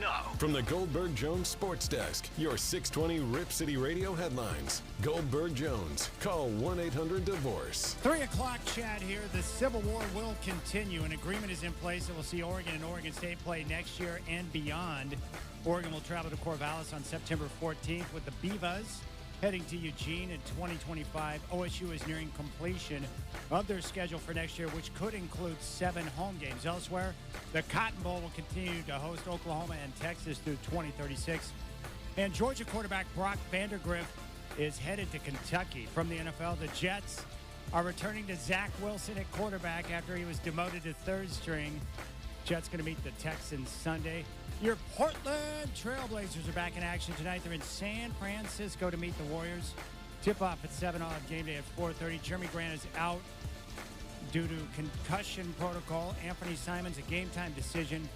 Now, from the Goldberg-Jones Sports Desk, your 620 Rip City Radio headlines. Goldberg-Jones. Call 1-800-DIVORCE. 3 o'clock chat here. The Civil War will continue. An agreement is in place that will see Oregon and Oregon State play next year and beyond. Oregon will travel to Corvallis on September 14th with the Beavas heading to Eugene in 2025. OSU is nearing completion of their schedule for next year, which could include 7 home games. Elsewhere, the Cotton Bowl will continue to host Oklahoma and Texas through 2036. And Georgia quarterback Brock Vandagriff is headed to Kentucky. From the NFL, the Jets are returning to Zach Wilson at quarterback after he was demoted to third string. Jets going to meet the Texans Sunday. Your Portland Trailblazers are back in action tonight. They're in San Francisco to meet the Warriors. Tip-off at 7 on game day at 4:30. Jeremy Grant is out due to concussion protocol. Anthony Simons, a game-time decision.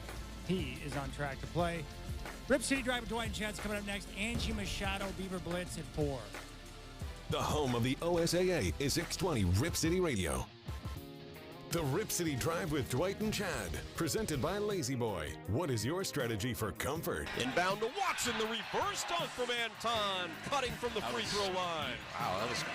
He is on track to play. Rip City Drive with Dwight Jaynes coming up next. Angie Machado, Beaver Blitz at 4. The home of the OSAA is 620 Rip City Radio. The Rip City Drive with Dwight and Chad, presented by Lazy Boy. What is your strategy for comfort? Inbound to Watson, the reverse dunk from Anton, cutting from the free throw line. Wow, that was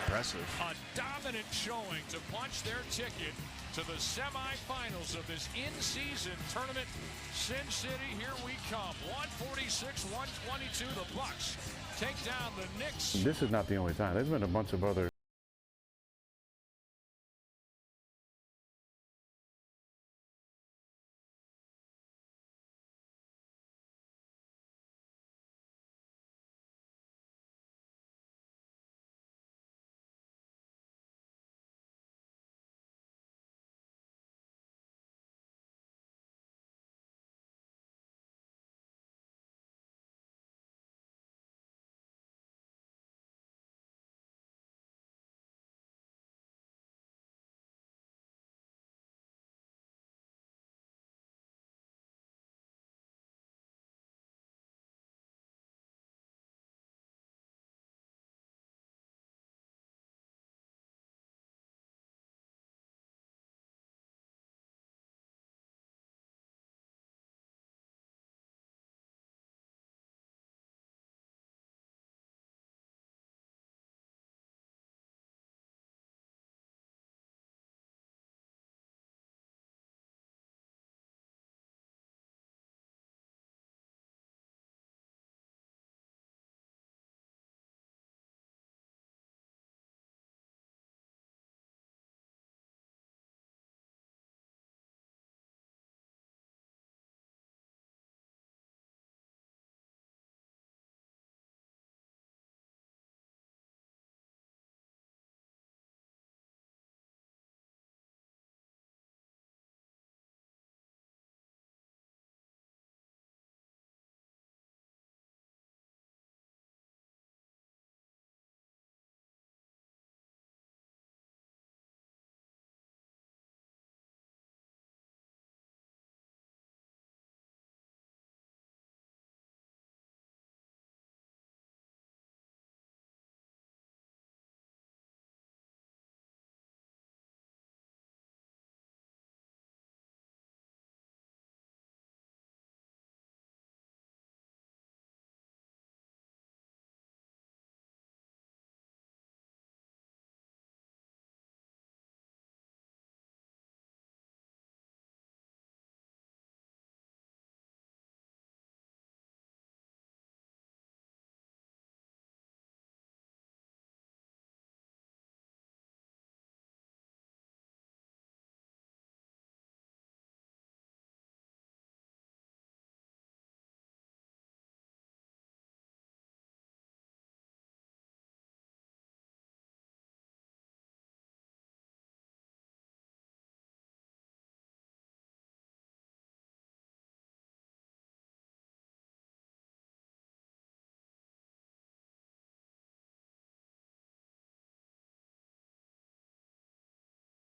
impressive. A dominant showing to punch their ticket to the semifinals of this in-season tournament. Sin City, here we come. 146-122, the Bucks take down the Knicks. This is not the only time. There's been a bunch of other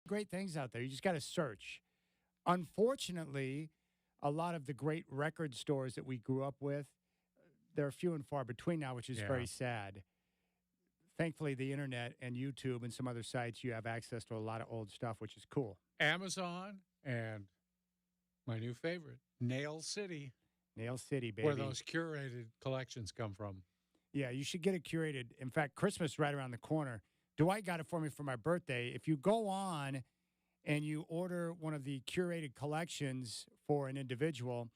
great things out there. You just got to search. Unfortunately, a lot of the great record stores that we grew up with, they're few and far between now, which is very sad. Thankfully, the internet and YouTube and some other sites, you have access to a lot of old stuff, which is cool. Amazon and my new favorite, Nail City. Nail City, baby. Where those curated collections come from. Yeah, you should get it curated. In fact, Christmas is right around the corner. Dwight got it for me for my birthday. If you go on and you order one of the curated collections for an individual,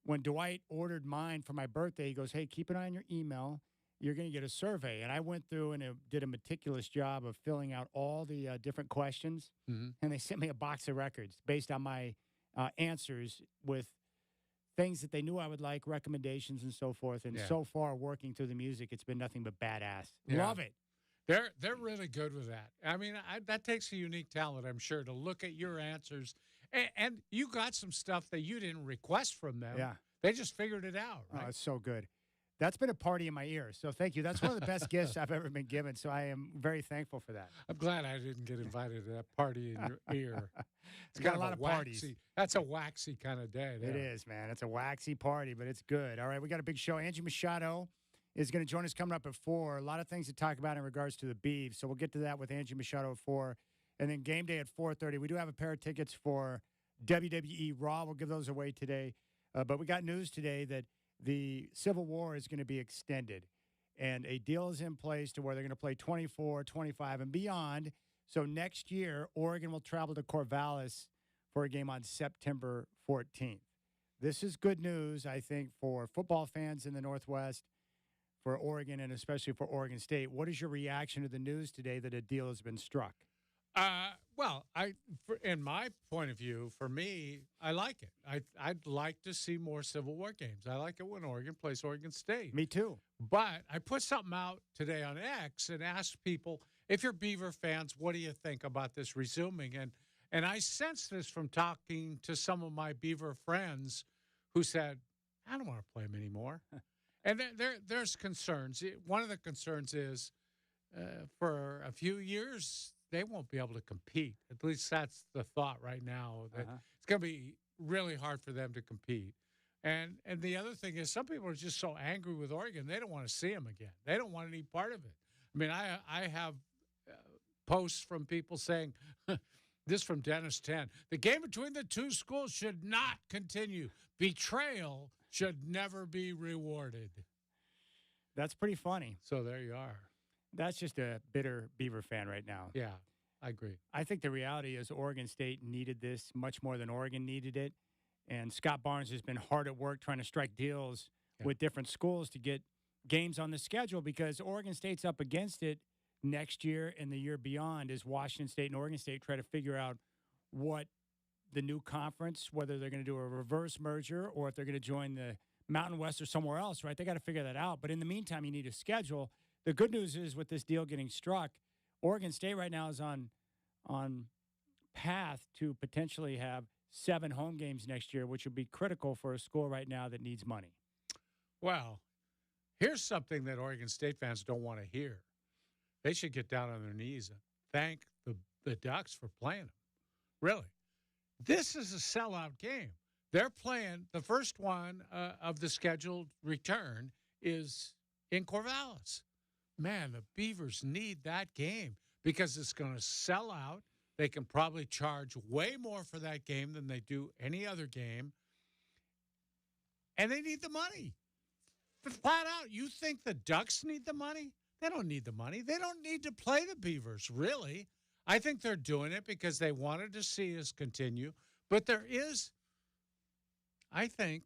when Dwight ordered mine for my birthday, he goes, hey, keep an eye on your email. You're going to get a survey. And I went through and did a meticulous job of filling out all the different questions. Mm-hmm. And they sent me a box of records based on my answers with things that they knew I would like, recommendations and so forth. And so far, working through the music, it's been nothing but badass. Yeah. Love it. They're really good with that. I mean, that takes a unique talent, I'm sure, to look at your answers. And you got some stuff that you didn't request from them. Yeah. They just figured it out, right? Oh, it's so good. That's been a party in my ear. So thank you. That's one of the best gifts I've ever been given. So I am very thankful for that. I'm glad I didn't get invited to that party in your ear. It's got a lot of parties. That's a waxy kind of day. It is, man. It's a waxy party, but it's good. All right, we got a big show. Angie Machado is going to join us coming up at 4. A lot of things to talk about in regards to the Beavs. So we'll get to that with Angie Machado at 4. And then game day at 4:30. We do have a pair of tickets for WWE Raw. We'll give those away today. But we got news today that the Civil War is going to be extended. And a deal is in place to where they're going to play 24, 25, and beyond. So next year, Oregon will travel to Corvallis for a game on September 14th. This is good news, I think, for football fans in the Northwest, for Oregon, and especially for Oregon State. What is your reaction to the news today that a deal has been struck? Well, in my point of view, for me, I like it. I'd like to see more Civil War games. I like it when Oregon plays Oregon State. Me too. But I put something out today on X and asked people, if you're Beaver fans, what do you think about this resuming? And I sensed this from talking to some of my Beaver friends who said, I don't want to play them anymore. And there's concerns. One of the concerns is for a few years, they won't be able to compete. At least that's the thought right now. That it's going to be really hard for them to compete. And the other thing is some people are just so angry with Oregon, they don't want to see them again. They don't want any part of it. I mean, I have posts from people saying, this from Dennis 10, the game between the two schools should not continue. Betrayal should never be rewarded. That's pretty funny. So there you are. That's just a bitter Beaver fan right now. Yeah, I agree. I think the reality is Oregon State needed this much more than Oregon needed it. And Scott Barnes has been hard at work trying to strike deals with different schools to get games on the schedule because Oregon State's up against it next year and the year beyond as Washington State and Oregon State try to figure out what the new conference, whether they're going to do a reverse merger or if they're going to join the Mountain West or somewhere else, right? They got to figure that out. But in the meantime, you need a schedule. The good news is with this deal getting struck, Oregon State right now is on path to potentially have 7 home games next year, which would be critical for a school right now that needs money. Well, here's something that Oregon State fans don't want to hear. They should get down on their knees and thank the Ducks for playing them. Really. This is a sellout game. They're playing the first one of the scheduled return is in Corvallis. Man, the Beavers need that game because it's going to sell out. They can probably charge way more for that game than they do any other game. And they need the money. Flat out, you think the Ducks need the money? They don't need the money. They don't need to play the Beavers, really. I think they're doing it because they wanted to see us continue. But I think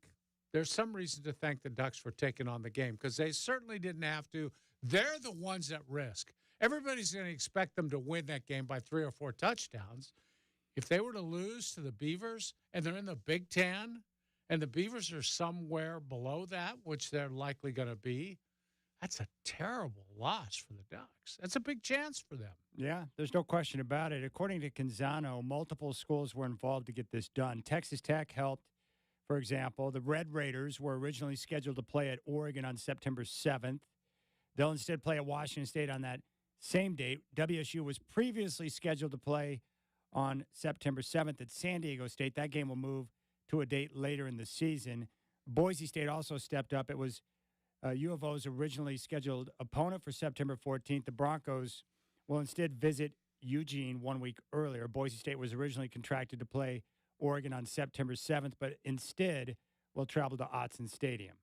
there's some reason to thank the Ducks for taking on the game because they certainly didn't have to. They're the ones at risk. Everybody's going to expect them to win that game by 3 or 4 touchdowns. If they were to lose to the Beavers and they're in the Big Ten and the Beavers are somewhere below that, which they're likely going to be, that's a terrible loss for the Ducks. That's a big chance for them. Yeah, there's no question about it. According to Canzano, multiple schools were involved to get this done. Texas Tech helped, for example. The Red Raiders were originally scheduled to play at Oregon on September 7th. They'll instead play at Washington State on that same date. WSU was previously scheduled to play on September 7th at San Diego State. That game will move to a date later in the season. Boise State also stepped up. It was U of O's originally scheduled opponent for September 14th. The Broncos will instead visit Eugene 1 week earlier. Boise State was originally contracted to play Oregon on September 7th, but instead will travel to Autzen Stadium.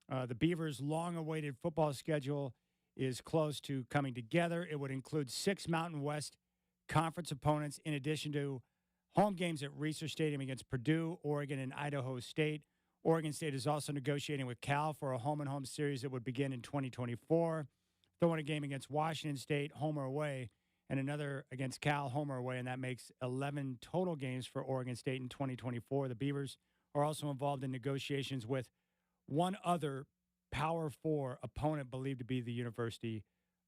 The Beavers' long-awaited football schedule is close to coming together. It would include 6 Mountain West Conference opponents in addition to home games at Research Stadium against Purdue, Oregon, and Idaho State. Oregon State is also negotiating with Cal for a home-and-home series that would begin in 2024. Throwing a game against Washington State, home or away, and another against Cal, home or away, and that makes 11 total games for Oregon State in 2024. The Beavers are also involved in negotiations with one other Power 4 opponent believed to be the University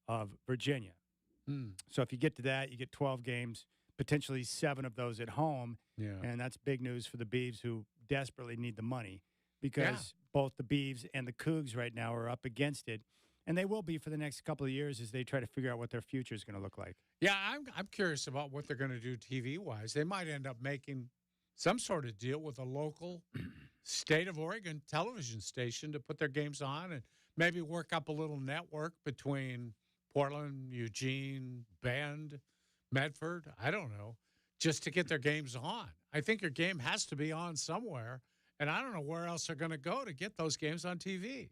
of Virginia. So if you get to that, you get 12 games, potentially 7 of those at home. Yeah. And that's big news for the Beavs, who desperately need the money because both the Beavs and the Cougs right now are up against it. And they will be for the next couple of years as they try to figure out what their future is going to look like. Yeah, I'm curious about what they're going to do TV-wise. They might end up making some sort of deal with a local state of Oregon television station to put their games on and maybe work up a little network between Portland, Eugene, Bend, Medford. I don't know, just to get their games on. I think your game has to be on somewhere, and I don't know where else they're going to go to get those games on TV.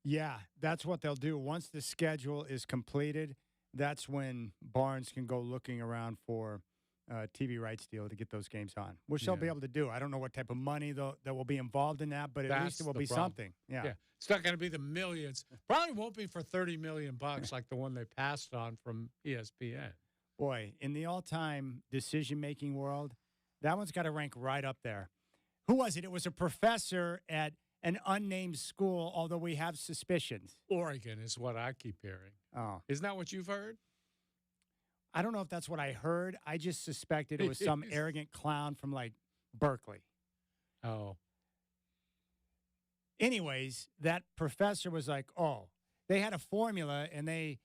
Yeah, that's what they'll do. Once the schedule is completed, that's when Barnes can go looking around for a TV rights deal to get those games on, which they'll be able to do. I don't know what type of money that will be involved in that, but at least it will be something. Yeah. It's not going to be the millions. Probably won't be for $30 million like the one they passed on from ESPN. Boy, in the all-time decision-making world, that one's got to rank right up there. Who was it? It was a professor at an unnamed school, although we have suspicions. Oregon is what I keep hearing. Oh. Isn't that what you've heard? I don't know if that's what I heard. I just suspected it was some arrogant clown from, like, Berkeley. Oh. Anyways, that professor was like, oh, they had a formula, and they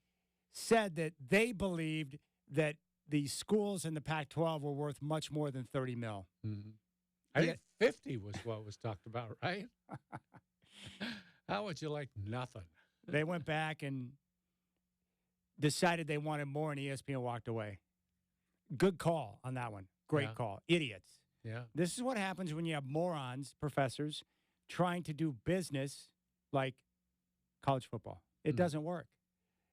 said that they believed that the schools in the Pac-12 were worth much more than $30 million. Mm-hmm. I think 50 was what was talked about, right? How would you like nothing? They went back and decided they wanted more, and ESPN walked away. Good call on that one. Great call. Idiots. Yeah. This is what happens when you have morons, professors, trying to do business like college football. It doesn't work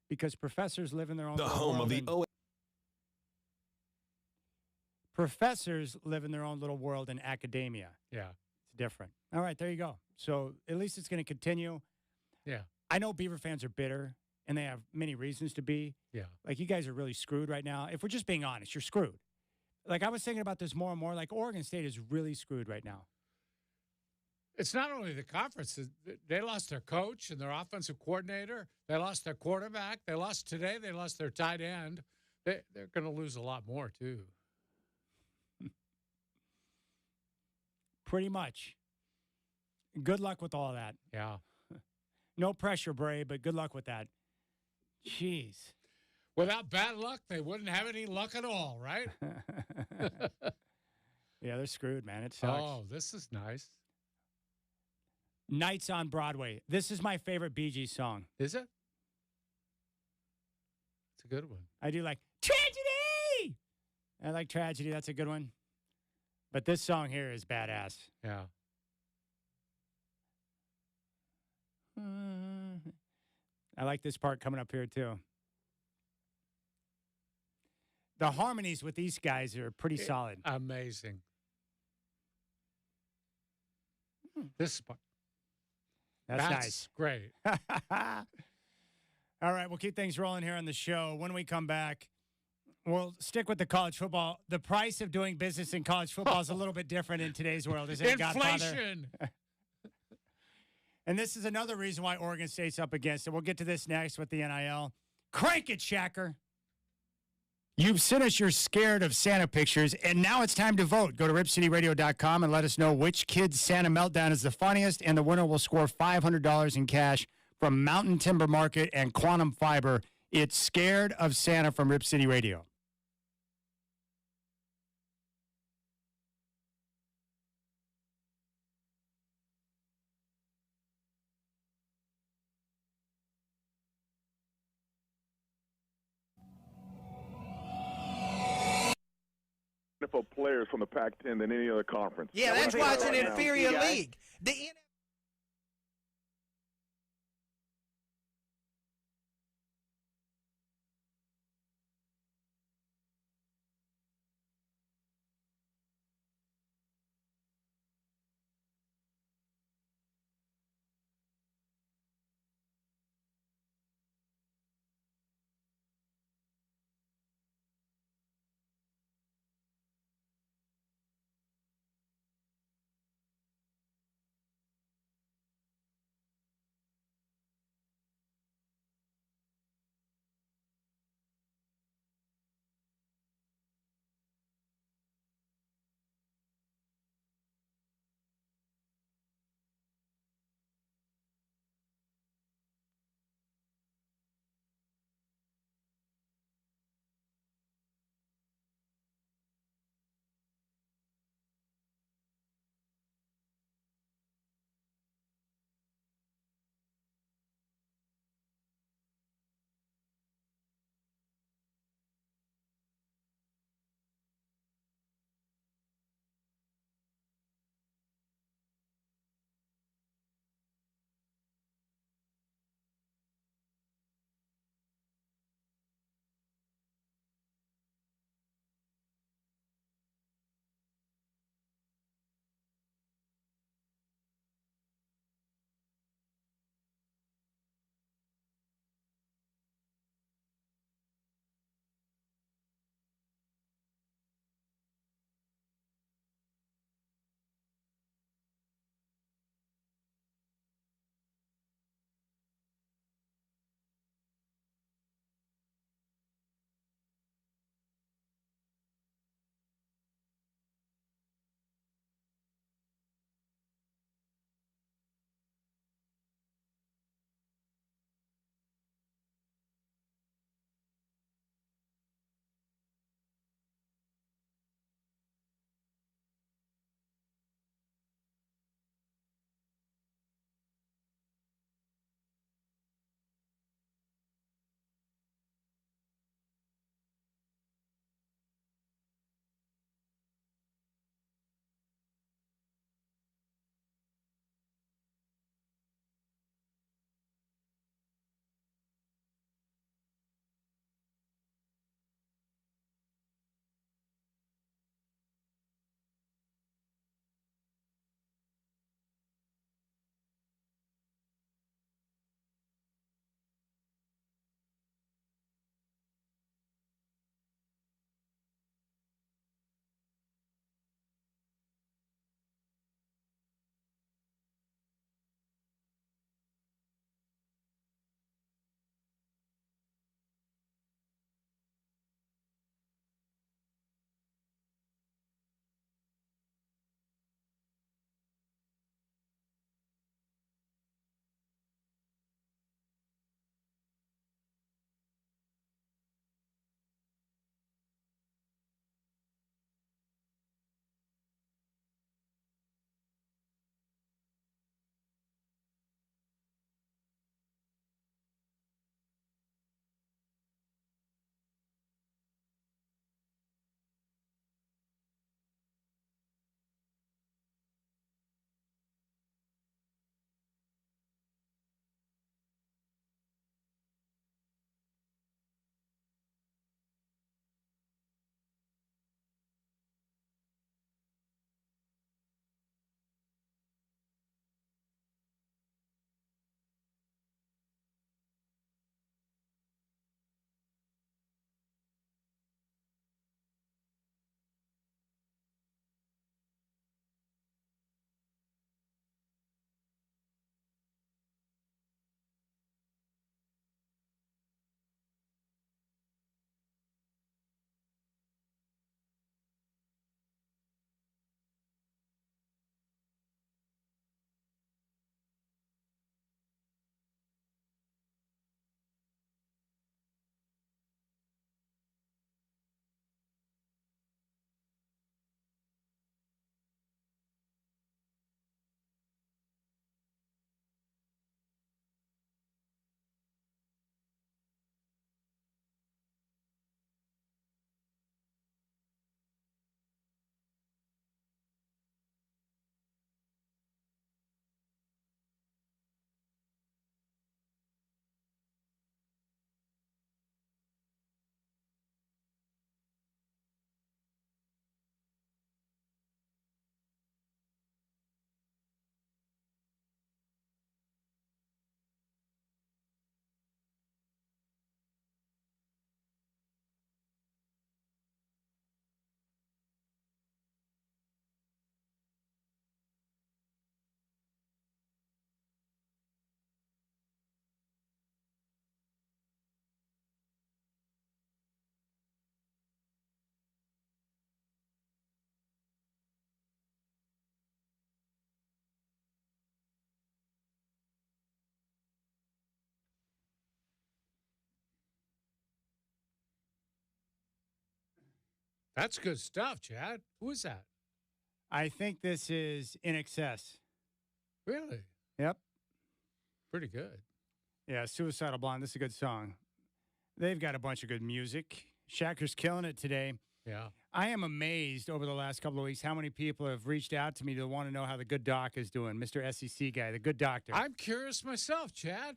because professors live in their own The home of the Professors live in their own little world in academia. Yeah. It's different. All right, there you go. So at least it's going to continue. Yeah. I know Beaver fans are bitter, and they have many reasons to be. Yeah. Like, you guys are really screwed right now. If we're just being honest, you're screwed. Like, I was thinking about this more and more. Like, Oregon State is really screwed right now. It's not only the conference. They lost their coach and their offensive coordinator. They lost their quarterback. They lost today. They lost their tight end. They're going to lose a lot more, too. Pretty much. Good luck with all that. Yeah. No pressure, Bray, but good luck with that. Jeez. Without bad luck, they wouldn't have any luck at all, right? Yeah, they're screwed, man. It sucks. Oh, this is nice. Nights on Broadway. This is my favorite Bee Gees song. Is it? It's a good one. I do like Tragedy. I like Tragedy. That's a good one. But this song here is badass. Yeah. I like this part coming up here, too. The harmonies with these guys are pretty solid. Amazing. This part. That's nice. Great. All right, we'll keep things rolling here on the show. When we come back, we'll stick with the college football. The price of doing business in college football is a little bit different in today's world, isn't it, Godfather? Inflation. And this is another reason why Oregon State's up against it. We'll get to this next with the NIL. Crank it, Shacker. You've sent us your scared of Santa pictures, and now it's time to vote. Go to ripcityradio.com and let us know which kid's Santa meltdown is the funniest, and the winner will score $500 in cash from Mountain Timber Market and Quantum Fiber. It's Scared of Santa from Rip City Radio. NFL players from the Pac-10 than any other conference. Yeah, that's why it's an inferior league. That's good stuff, Chad. Who is that? I think this is In Excess. Really? Yep. Pretty good. Yeah, Suicidal Blonde. This is a good song. They've got a bunch of good music. Shacker's killing it today. Yeah. I am amazed over the last couple of weeks how many people have reached out to me to want to know how the good doc is doing, Mr. SEC guy, the good doctor. I'm curious myself, Chad.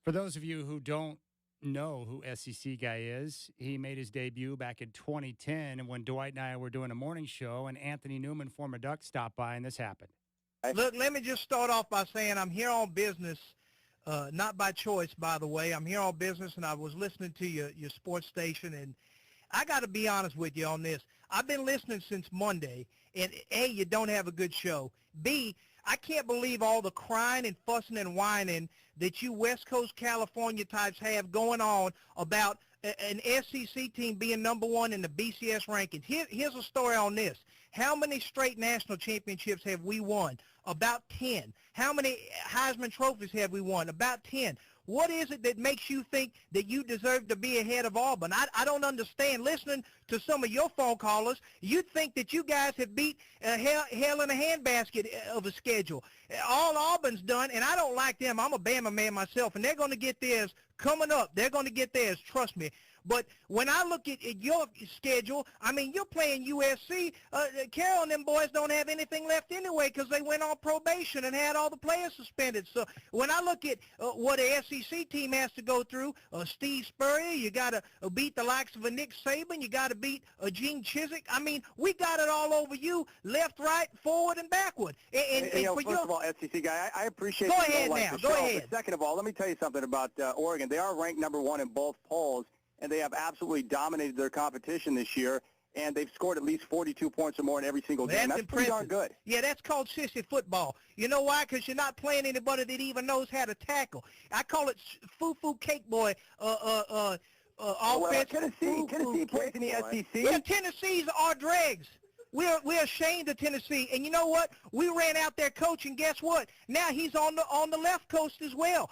For those of you who don't know who SEC guy is, he made his debut back in 2010 and when Dwight and I were doing a morning show and Anthony Newman, former Duck, stopped by and this happened. Look, let me just start off by saying I'm here on business, not by choice, by the way. I'm here on business, and I was listening to your sports station, and I got to be honest with you on this. I've been listening since Monday, and A, you don't have a good show. B, I can't believe all the crying and fussing and whining that you West Coast California types have going on about an SEC team being number one in the BCS rankings. Here's a story on this. How many straight national championships have we won? About 10. How many Heisman trophies have we won? About 10. What is it that makes you think that you deserve to be ahead of Auburn? I don't understand. Listening to some of your phone callers, you'd think that you guys have beat hell in a handbasket of a schedule. All Auburn's done, and I don't like them. I'm a Bama man myself, and they're going to get theirs coming up. They're going to get theirs, trust me. But when I look at your schedule, I mean, you're playing USC. Carroll and them boys don't have anything left anyway because they went on probation and had all the players suspended. So when I look at what a SEC team has to go through, Steve Spurrier, you got to beat the likes of a Nick Saban. You got to beat a Gene Chizik. I mean, we got it all over you, left, right, forward, and backward. And first of all, SEC guy, I appreciate Go you ahead don't now. like the Go show. ahead. But second of all, let me tell you something about Oregon. They are ranked number one in both polls, and they have absolutely dominated their competition this year, and they've scored at least 42 points or more in every single game. That's pretty darn good. Yeah, that's called sissy football. You know why? Because you're not playing anybody that even knows how to tackle. I call it foo-foo cake boy offense. Tennessee plays in the SEC. Yeah, Tennessee's our dregs. We're ashamed of Tennessee, and you know what? We ran out their coach, and guess what? Now he's on the left coast as well.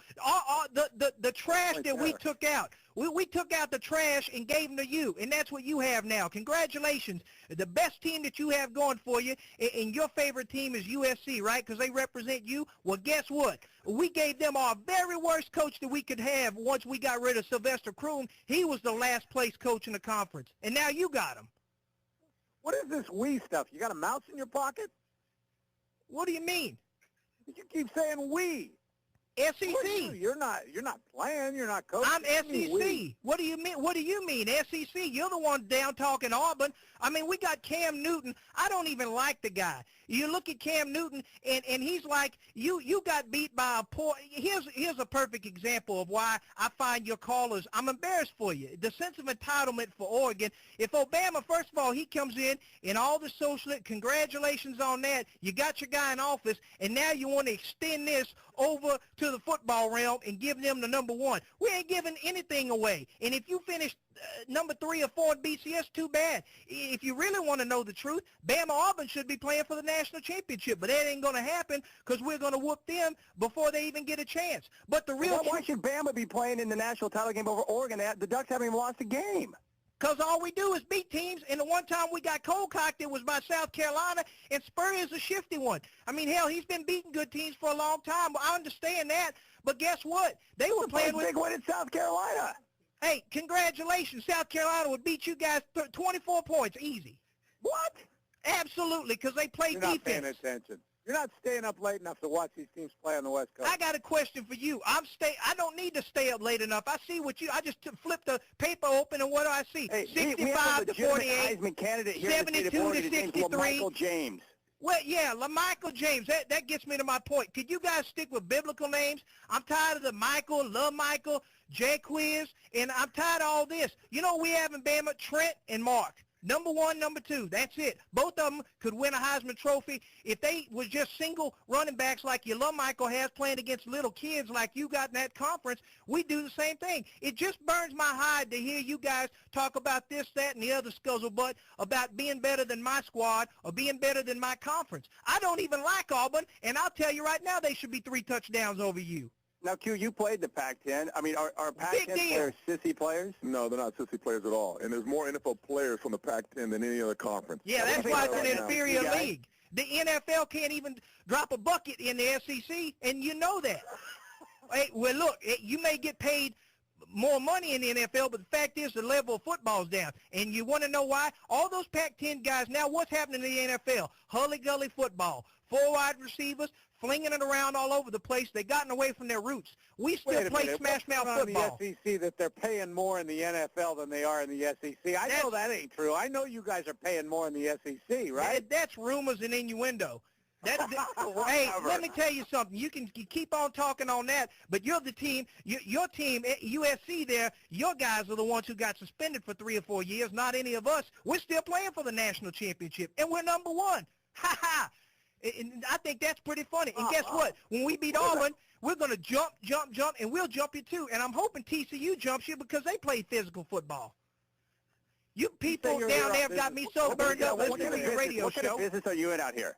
The trash that we took out, we took out the trash and gave them to you, and that's what you have now. Congratulations, the best team that you have going for you, and your favorite team is USC, right? Because they represent you. Well, guess what? We gave them our very worst coach that we could have once we got rid of Sylvester Croom. He was the last place coach in the conference, and now you got him. What is this we stuff? You got a mouse in your pocket? What do you mean? You keep saying we. SEC. You're not playing. You're not coaching. I'm SEC. What do you mean? What do you mean, SEC? You're the one down talking Auburn. I mean, we got Cam Newton. I don't even like the guy. You look at Cam Newton, and he's like, you got beat by a poor. Here's a perfect example of why I find your callers. I'm embarrassed for you. The sense of entitlement for Oregon. If Obama, first of all, he comes in all the social, congratulations on that. You got your guy in office, and now you want to extend this over to the football realm and give them the number one. We ain't giving anything away. And if you finish number 3 or 4 in BCS, too bad. If you really want to know the truth, Bama Auburn should be playing for the national championship, but that ain't going to happen because we're going to whoop them before they even get a chance. But the real why should Bama be playing in the national title game over Oregon? The Ducks haven't even lost a game. Because all we do is beat teams, and the one time we got cold-cocked, it was by South Carolina, and Spurrier's a shifty one. I mean, hell, he's been beating good teams for a long time. I understand that, but guess what? They were playing with... big win in South Carolina. Hey, congratulations. South Carolina would beat you guys 24 points, easy. What? Absolutely, because they play defense. You're not paying attention. You're not staying up late enough to watch these teams play on the West Coast. I got a question for you. I don't need to stay up late enough. I see what you. I just flipped the paper open, and what do I see? Hey, 65 to 48, Heisman candidate here 72 to 63. Michael James. Well, yeah, LaMichael James. That gets me to my point. Could you guys stick with biblical names? I'm tired of the Michael, LaMichael, Jaquiz, and I'm tired of all this. You know we have in Bama? Trent and Mark. Number 1, number 2. That's it. Both of them could win a Heisman Trophy. If they was just single running backs like your LaMichael has playing against little kids like you got in that conference, we do the same thing. It just burns my hide to hear you guys talk about this, that, and the other scuzzlebutt about being better than my squad or being better than my conference. I don't even like Auburn, and I'll tell you right now they should be 3 touchdowns over you. Now, Q, you played the Pac-10. I mean, are Pac-10 players sissy players? No, they're not sissy players at all. And there's more NFL players from the Pac-10 than any other conference. Yeah, that's why it's an inferior league. The NFL can't even drop a bucket in the SEC, and you know that. Hey, well, look, you may get paid more money in the NFL, but the fact is the level of football's down. And you want to know why? All those Pac-10 guys, now what's happening in the NFL? Hully-gully football, 4 wide receivers, flinging it around all over the place. They've gotten away from their roots. We still play smash-mouth football. The SEC that they're paying more in the NFL than they are in the SEC. I know that ain't true. I know you guys are paying more in the SEC, right? That's rumors and innuendo. Hey, let me tell you something. You can keep on talking on that, but you're the team, your team, USC there, your guys are the ones who got suspended for 3 or 4 years, not any of us. We're still playing for the national championship, and we're number 1. Ha-ha. And I think that's pretty funny. And guess what? When we beat Auburn, we're going to jump, and we'll jump you too. And I'm hoping TCU jumps you because they play physical football. You people down there have got me so burned up listening to your radio show. What kind of business are you in out here?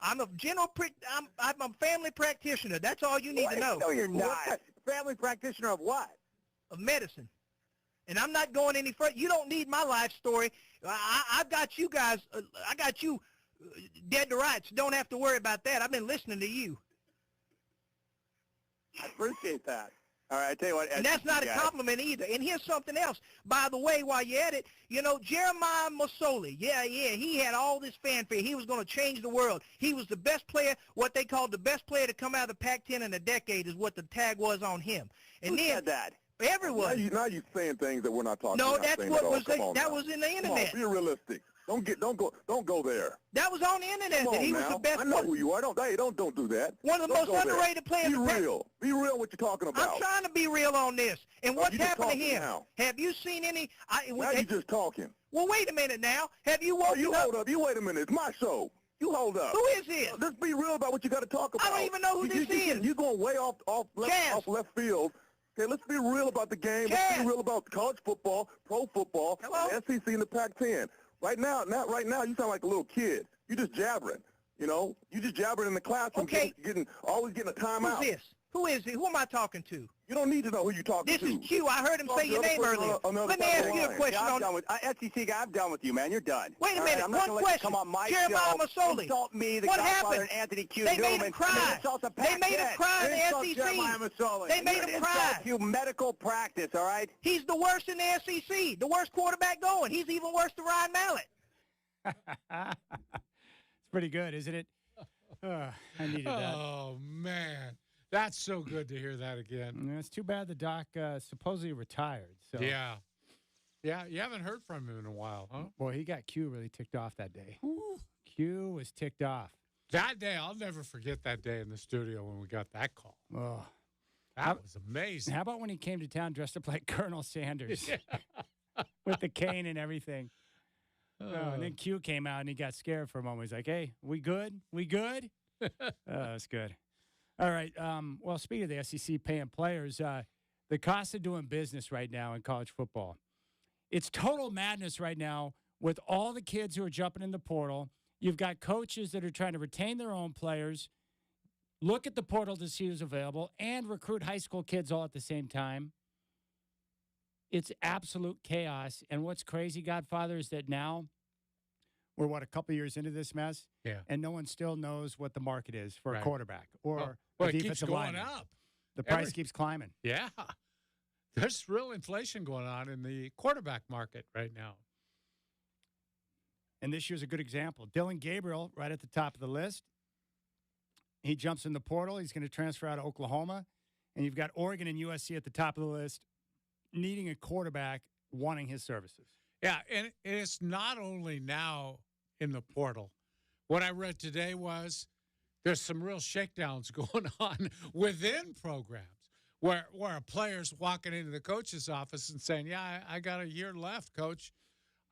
I'm a I'm a family practitioner. That's all you need to know. No, you're not. Family practitioner of what? Of medicine. And I'm not going any further. You don't need my life story. I've got you guys. I got you dead to rights. Don't have to worry about that. I've been listening to you. I appreciate that. All right, I tell you what. And that's not a compliment either. And here's something else. By the way, while you're at it, you know, Jeremiah Masoli, yeah, he had all this fanfare. He was going to change the world. He was the best player, what they called the best player to come out of the Pac-10 in a decade is what the tag was on him. And Who said that? Everyone. Now you're saying things that we're not talking about. No, that's what was that was in the internet. Come on, be realistic. Don't go there. That was on the internet that he was the best. I know who you are. Don't do that. One of the most underrated players. Be real. Be real what you're talking about. I'm trying to be real on this. And what's happened to him? Now. Have you seen any? Now you're just talking. Well, wait a minute now. Have you woken up? Hold up. You wait a minute. It's my show. You hold up. Who is this? Let's be real about what you got to talk about. I don't even know who this is. You're going way off left field. Okay, let's be real about the game. Let's be real about college football, pro football, the SEC, and the Pac-10. Right now, you sound like a little kid. You're just jabbering. You know, you just jabbering in the classroom, always getting a timeout. Who's this? Who is he? Who am I talking to? You don't need to know who you're talking to. This is Q. I heard him say your name earlier. Let me ask you a question. SEC guy, I'm done with you, man. You're done. Wait a minute. One question. Come on my Jeremiah Masoli. Insult me, the what Godfather, happened? and Anthony Q. They Newman. made him cry. They made him cry in the SEC. Jeremiah Masoli. They made him cry. You medical practice, all right? He's the worst in the SEC. The worst quarterback going. He's even worse than Ryan Mallett. It's pretty good, isn't it? I needed that. Oh, man. That's so good to hear that again. It's too bad the doc supposedly retired. So. Yeah. Yeah, you haven't heard from him in a while, huh? Boy, he got Q really ticked off that day. Ooh. Q was ticked off. That day, I'll never forget that day in the studio when we got that call. Oh. That was amazing. How about when he came to town dressed up like Colonel Sanders? With the cane and everything. And then Q came out and he got scared for a moment. He's like, hey, we good? We good? That's good. All right. Well, speaking of the SEC paying players, the cost of doing business right now in college football, it's total madness right now with all the kids who are jumping in the portal. You've got coaches that are trying to retain their own players, look at the portal to see who's available, and recruit high school kids all at the same time. It's absolute chaos. And what's crazy, Godfather, is that now we're, a couple years into this mess? Yeah. And no one still knows what the market is for a quarterback or a defensive it keeps going lineman. up. The price keeps climbing. Yeah. There's real inflation going on in the quarterback market right now. And this year's a good example. Dylan Gabriel, right at the top of the list. He jumps in the portal. He's going to transfer out of Oklahoma. And you've got Oregon and USC at the top of the list, needing a quarterback, wanting his services. Yeah, and it's not only now in the portal. What I read today was there's some real shakedowns going on within programs where a player's walking into the coach's office and saying, yeah, I got a year left, coach.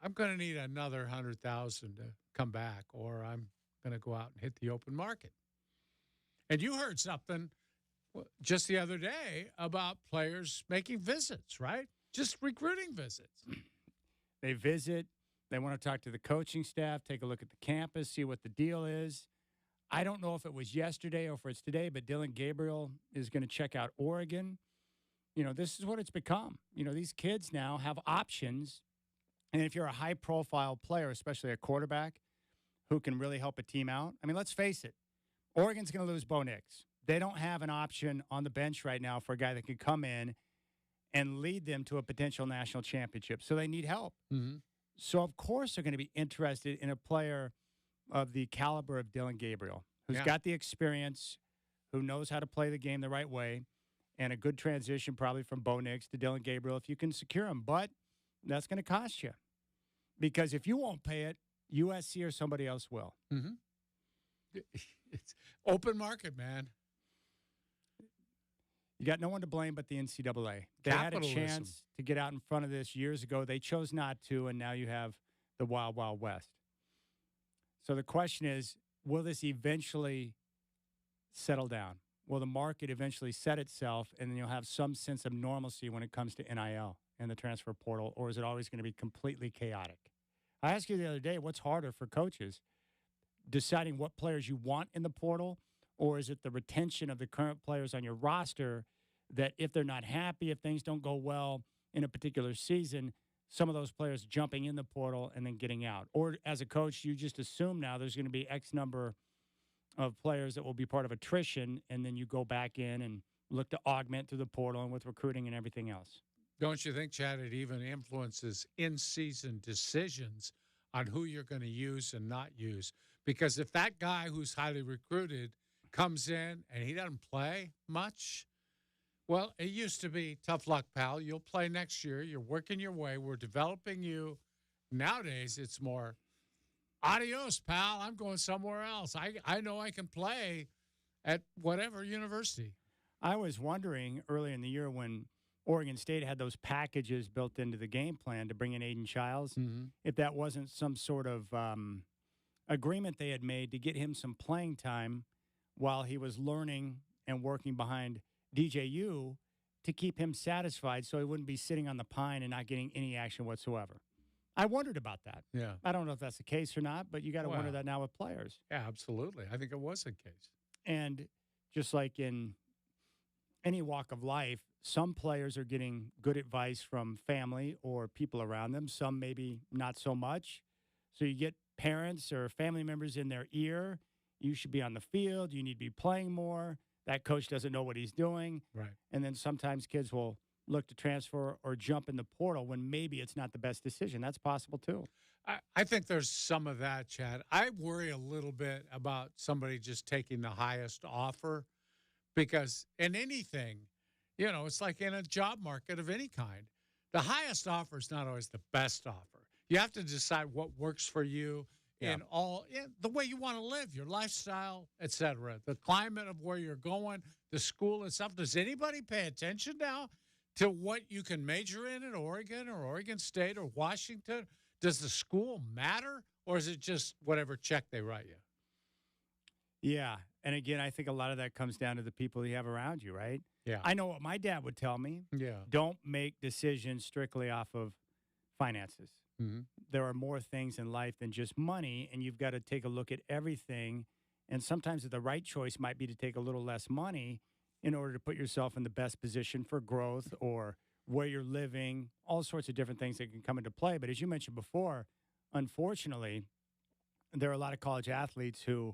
I'm going to need another $100,000 to come back, or I'm going to go out and hit the open market. And you heard something just the other day about players making visits, right? Just recruiting visits. They visit. They want to talk to the coaching staff, take a look at the campus, see what the deal is. I don't know if it was yesterday or if it's today, but Dylan Gabriel is going to check out Oregon. This is what it's become. These kids now have options. And if you're a high-profile player, especially a quarterback who can really help a team out, I mean, let's face it, Oregon's going to lose Bo Nix. They don't have an option on the bench right now for a guy that could come in and lead them to a potential national championship. So they need help. Mm-hmm. So, of course, they're going to be interested in a player of the caliber of Dylan Gabriel, who's got the experience, who knows how to play the game the right way, and a good transition probably from Bo Nix to Dylan Gabriel if you can secure him. But that's going to cost you, because if you won't pay it, USC or somebody else will. Mm-hmm. It's open market, man. You got no one to blame but the NCAA. They had a chance to get out in front of this years ago. They chose not to, and now you have the Wild Wild West. So the question is, will this eventually settle down? Will the market eventually set itself, and then you'll have some sense of normalcy when it comes to NIL and the transfer portal, or is it always going to be completely chaotic? I asked you the other day, what's harder for coaches, deciding what players you want in the portal, or is it the retention of the current players on your roster that if they're not happy, if things don't go well in a particular season, some of those players jumping in the portal and then getting out? Or as a coach, you just assume now there's going to be X number of players that will be part of attrition, and then you go back in and look to augment through the portal and with recruiting and everything else. Don't you think, Chad, it even influences in-season decisions on who you're going to use and not use? Because if that guy who's highly recruited comes in and he doesn't play much, well, it used to be tough luck, pal. You'll play next year. You're working your way. We're developing you. Nowadays, it's more, adios, pal. I'm going somewhere else. I know I can play at whatever university. I was wondering early in the year when Oregon State had those packages built into the game plan to bring in Aiden Childs, if that wasn't some sort of agreement they had made to get him some playing time while he was learning and working behind DJU to keep him satisfied so he wouldn't be sitting on the pine and not getting any action whatsoever. I wondered about that. Yeah. I don't know if that's the case or not, but you got to wonder that now with players. Yeah, absolutely. I think it was the case. And just like in any walk of life, some players are getting good advice from family or people around them. Some maybe not so much. So you get parents or family members in their ear. You should be on the field. You need to be playing more. That coach doesn't know what he's doing. Right. And then sometimes kids will look to transfer or jump in the portal when maybe it's not the best decision. That's possible too. I think there's some of that, Chad. I worry a little bit about somebody just taking the highest offer, because in anything, it's like in a job market of any kind, the highest offer is not always the best offer. You have to decide what works for you in the way you want to live, your lifestyle, et cetera, the climate of where you're going, the school and stuff. Does anybody pay attention now to what you can major in at Oregon or Oregon State or Washington? Does the school matter, or is it just whatever check they write you? Yeah. And again, I think a lot of that comes down to the people you have around you, right? Yeah. I know what my dad would tell me. Yeah. Don't make decisions strictly off of finances. Mm-hmm. There are more things in life than just money, and you've got to take a look at everything. And sometimes the right choice might be to take a little less money in order to put yourself in the best position for growth or where you're living, all sorts of different things that can come into play. But as you mentioned before, unfortunately, there are a lot of college athletes who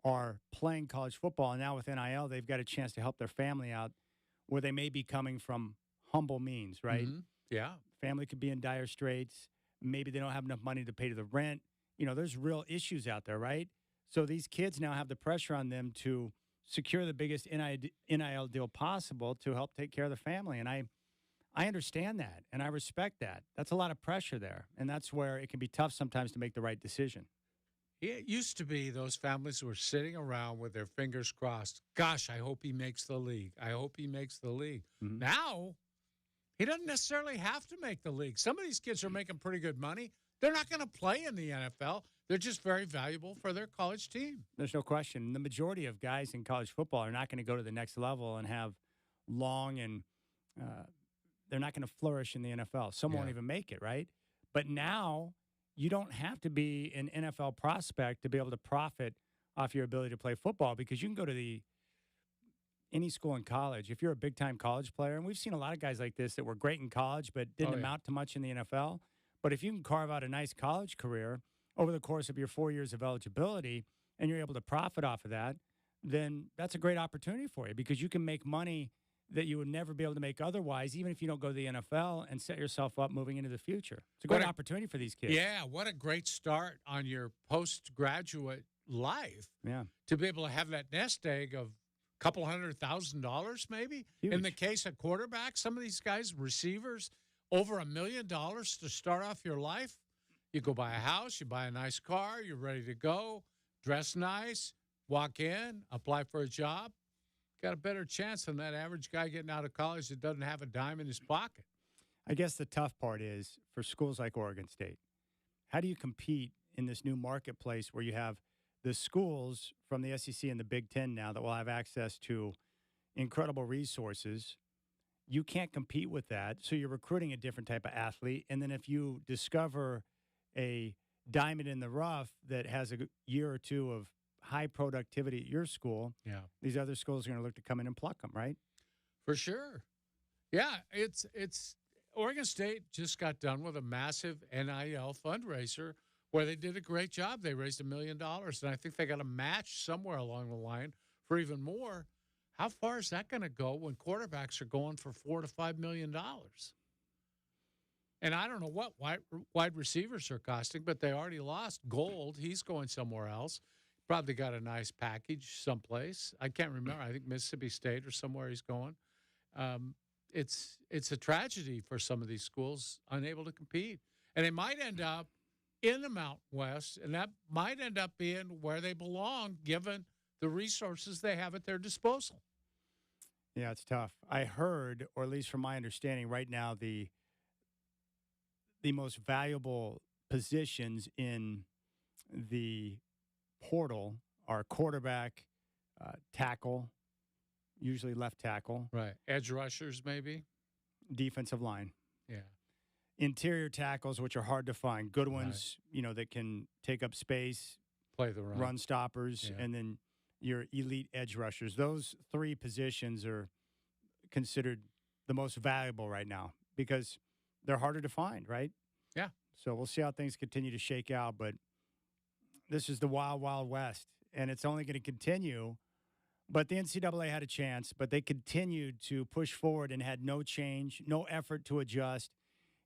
are playing college football, and now with NIL, they've got a chance to help their family out where they may be coming from humble means, right? Mm-hmm. Yeah. Family could be in dire straits. Maybe they don't have enough money to pay to the rent. There's real issues out there, right? So these kids now have the pressure on them to secure the biggest NIL deal possible to help take care of the family. And I understand that, and I respect that. That's a lot of pressure there, and that's where it can be tough sometimes to make the right decision. It used to be those families were sitting around with their fingers crossed. Gosh, I hope he makes the league. I hope he makes the league. Mm-hmm. Now, he doesn't necessarily have to make the league. Some of these kids are making pretty good money. They're not going to play in the NFL. They're just very valuable for their college team. There's no question. The majority of guys in college football are not going to go to the next level and have long and they're not going to flourish in the NFL. Some won't even make it, right? But now you don't have to be an NFL prospect to be able to profit off your ability to play football because you can go to any school in college. If you're a big-time college player, and we've seen a lot of guys like this that were great in college but didn't amount to much in the NFL, but if you can carve out a nice college career over the course of your 4 years of eligibility and you're able to profit off of that, then that's a great opportunity for you because you can make money that you would never be able to make otherwise, even if you don't go to the NFL, and set yourself up moving into the future. It's a great opportunity for these kids. Yeah, what a great start on your postgraduate life. Yeah. To be able to have that nest egg of a couple $100,000 maybe. Huge. In the case of quarterbacks, some of these guys, receivers, over $1 million to start off your life. You go buy a house, you buy a nice car, you're ready to go, dress nice, walk in, apply for a job. Got a better chance than that average guy getting out of college that doesn't have a dime in his pocket. I guess the tough part is for schools like Oregon State, how do you compete in this new marketplace where you have the schools from the SEC and the Big Ten now that will have access to incredible resources? You can't compete with that, so you're recruiting a different type of athlete. And then if you discover a diamond in the rough that has a year or two of high productivity at your school, these other schools are going to look to come in and pluck them, right? For sure. Yeah, it's Oregon State just got done with a massive NIL fundraiser where they did a great job. They raised $1 million, and I think they got a match somewhere along the line for even more. How far is that going to go when quarterbacks are going for $4 to $5 million? And I don't know what wide receivers are costing, but they already lost Gold. He's going somewhere else. Probably got a nice package someplace. I can't remember. I think Mississippi State or somewhere he's going. It's a tragedy for some of these schools unable to compete. And they might end up in the Mountain West, and that might end up being where they belong given the resources they have at their disposal. Yeah, it's tough. I heard, or at least from my understanding right now, the most valuable positions in the portal are quarterback, tackle, usually left tackle. Right. Edge rushers, maybe. Defensive line. Yeah. Interior tackles, which are hard to find. Good ones, that can take up space. Play the run. Run stoppers. Yeah. And then your elite edge rushers. Those three positions are considered the most valuable right now because they're harder to find, right? Yeah. So we'll see how things continue to shake out, but this is the wild, wild west, and it's only going to continue. But the NCAA had a chance, but they continued to push forward and had no change, no effort to adjust.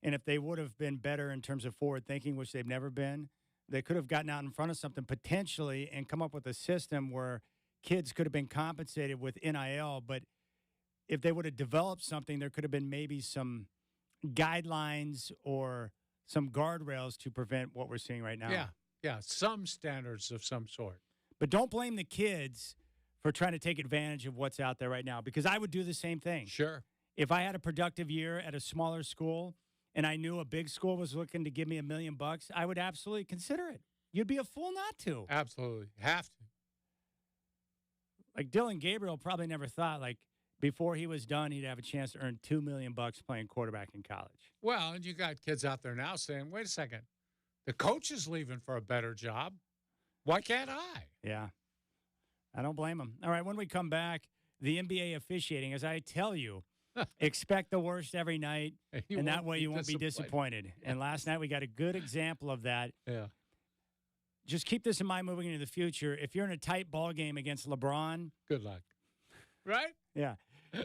And if they would have been better in terms of forward thinking, which they've never been, they could have gotten out in front of something potentially and come up with a system where kids could have been compensated with NIL. But if they would have developed something, there could have been maybe some guidelines or some guardrails to prevent what we're seeing right now. Yeah, some standards of some sort. But don't blame the kids for trying to take advantage of what's out there right now, because I would do the same thing. Sure. If I had a productive year at a smaller school and I knew a big school was looking to give me $1 million, I would absolutely consider it. You'd be a fool not to. Absolutely. Have to. Like Dylan Gabriel probably never thought, like, before he was done, he'd have a chance to earn $2 million playing quarterback in college. Well, and you got kids out there now saying, wait a second, the coach is leaving for a better job. Why can't I? Yeah. I don't blame him. All right, when we come back, the NBA officiating, as I tell you, expect the worst every night, and that way you won't be disappointed. And last night we got a good example of that. Yeah. Just keep this in mind moving into the future. If you're in a tight ball game against LeBron, good luck. Right? Yeah.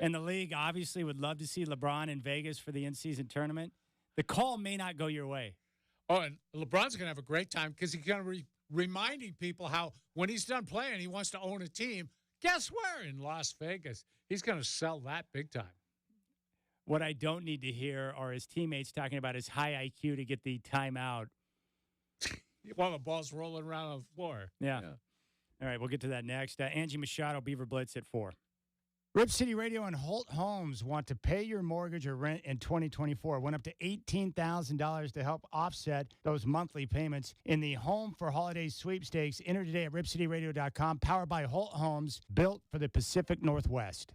And the league obviously would love to see LeBron in Vegas for the in-season tournament. The call may not go your way. Oh, and LeBron's going to have a great time because he's going to be reminding people how when he's done playing, he wants to own a team. Guess where? In Las Vegas. He's going to sell that big time. What I don't need to hear are his teammates talking about his high IQ to get the timeout. While the ball's rolling around on the floor. Yeah. All right, we'll get to that next. Angie Machado, Beaver Blitz at 4. Rip City Radio and Holt Homes want to pay your mortgage or rent in 2024. Went up to $18,000 to help offset those monthly payments in the Home for Holidays sweepstakes. Enter today at ripcityradio.com. Powered by Holt Homes, built for the Pacific Northwest.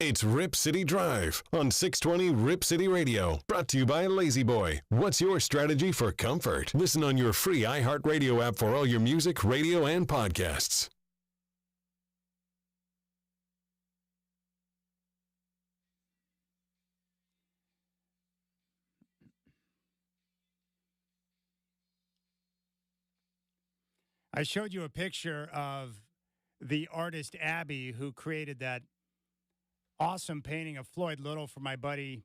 It's Rip City Drive on 620 Rip City Radio. Brought to you by Lazy Boy. What's your strategy for comfort? Listen on your free iHeartRadio app for all your music, radio, and podcasts. I showed you a picture of the artist Abby who created that awesome painting of Floyd Little for my buddy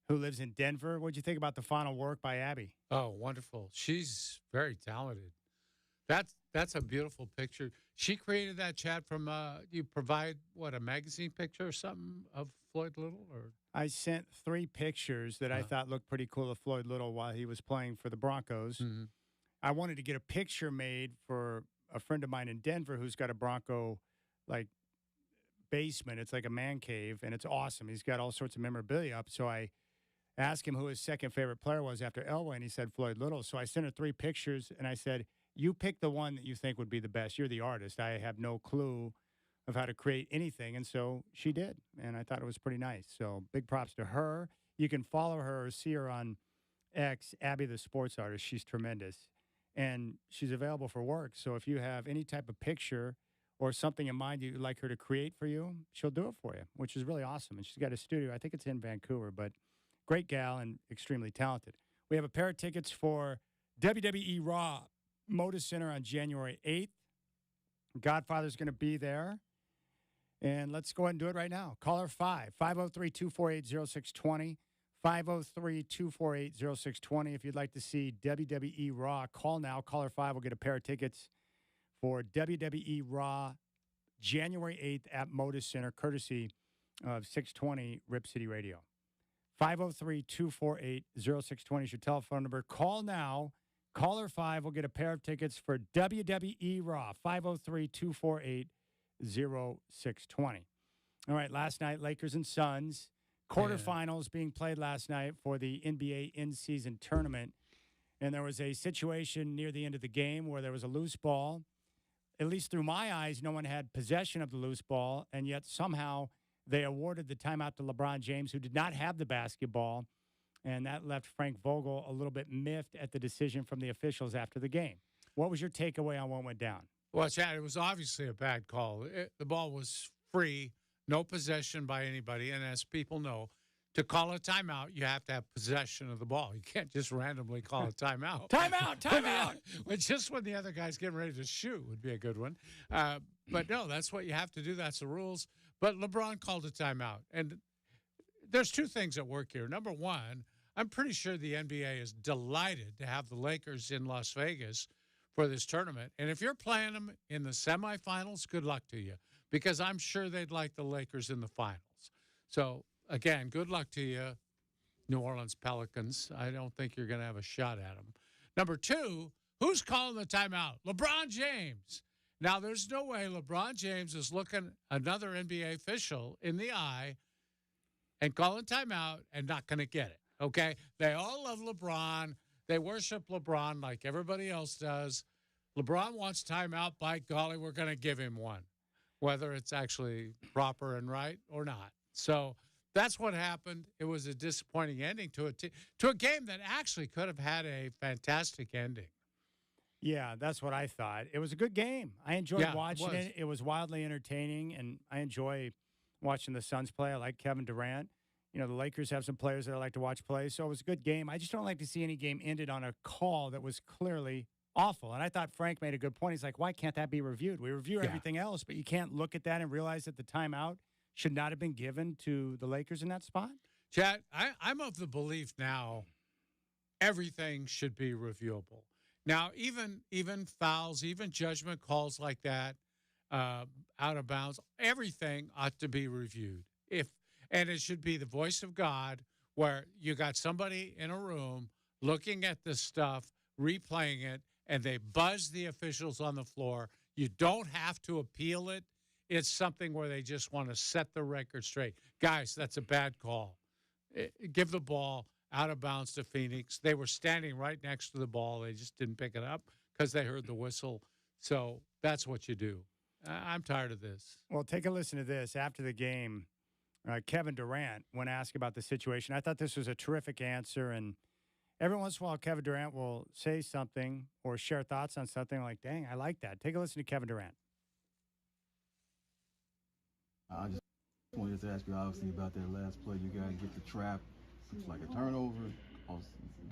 who lives in Denver. What'd you think about the final work by Abby? Oh, wonderful. She's very talented. That's a beautiful picture. She created that, Chad, from, you provide, what, a magazine picture or something of Floyd Little? Or I sent 3 pictures that I thought looked pretty cool of Floyd Little while he was playing for the Broncos. Mm-hmm. I wanted to get a picture made for a friend of mine in Denver who's got a Bronco, like, basement. It's like a man cave, and it's awesome. He's got all sorts of memorabilia up. So I asked him who his second favorite player was after Elway, and he said Floyd Little. So I sent her 3 pictures, and I said, you pick the one that you think would be the best. You're the artist. I have no clue of how to create anything, and so she did, and I thought it was pretty nice. So big props to her. You can follow her or see her on X, Abby the Sports Artist. She's tremendous, and she's available for work. So if you have any type of picture or something in mind you'd like her to create for you, she'll do it for you, which is really awesome. And she's got a studio. I think it's in Vancouver, but great gal and extremely talented. We have a pair of tickets for WWE Raw, Moda Center on January 8th. Godfather's going to be there. And let's go ahead and do it right now. Caller 503-248-0620. 503-248-0620. If you'd like to see WWE Raw, call now. Caller 5 will get a pair of tickets for WWE Raw, January 8th at Moda Center, courtesy of 620 Rip City Radio. 503-248-0620 is your telephone number. Call now. Caller 5 will get a pair of tickets for WWE Raw, 503-248-0620. All right, last night, Lakers and Suns, quarterfinals being played last night for the NBA in-season tournament. And there was a situation near the end of the game where there was a loose ball. At least through my eyes, no one had possession of the loose ball, and yet somehow they awarded the timeout to LeBron James, who did not have the basketball, and that left Frank Vogel a little bit miffed at the decision from the officials after the game. What was your takeaway on what went down? Well, Chad, it was obviously a bad call. The ball was free, no possession by anybody, and as people know, to call a timeout, you have to have possession of the ball. You can't just randomly call a timeout. Timeout! But just when the other guy's getting ready to shoot would be a good one. But no, that's what you have to do. That's the rules. But LeBron called a timeout. And there's 2 things at work here. Number one, I'm pretty sure the NBA is delighted to have the Lakers in Las Vegas for this tournament. And if you're playing them in the semifinals, good luck to you, because I'm sure they'd like the Lakers in the finals. So, again, good luck to you, New Orleans Pelicans. I don't think you're going to have a shot at them. Number 2, who's calling the timeout? LeBron James. Now, there's no way LeBron James is looking another NBA official in the eye and calling timeout and not going to get it, okay? They all love LeBron. They worship LeBron like everybody else does. LeBron wants timeout. By golly, we're going to give him one, whether it's actually proper and right or not. So that's what happened. It was a disappointing ending to a game that actually could have had a fantastic ending. Yeah, that's what I thought. It was a good game. I enjoyed watching it. It was wildly entertaining, and I enjoy watching the Suns play. I like Kevin Durant. You know, the Lakers have some players that I like to watch play, so it was a good game. I just don't like to see any game ended on a call that was clearly awful. And I thought Frank made a good point. He's like, why can't that be reviewed? We review everything else, but you can't look at that and realize that the timeout should not have been given to the Lakers in that spot? Chad, I'm of the belief now everything should be reviewable. Now, even fouls, even judgment calls like that, out of bounds, everything ought to be reviewed. And it should be the voice of God, where you got somebody in a room looking at this stuff, replaying it, and they buzz the officials on the floor. You don't have to appeal it. It's something where they just want to set the record straight. Guys, that's a bad call. Give the ball out of bounds to Phoenix. They were standing right next to the ball. They just didn't pick it up because they heard the whistle. So that's what you do. I'm tired of this. Well, take a listen to this. After the game, Kevin Durant, when asked about the situation. I thought this was a terrific answer. And every once in a while, Kevin Durant will say something or share thoughts on something like, dang, I like that. Take a listen to Kevin Durant. I just wanted to ask you, obviously, about that last play. You guys get the trap. It's like a turnover.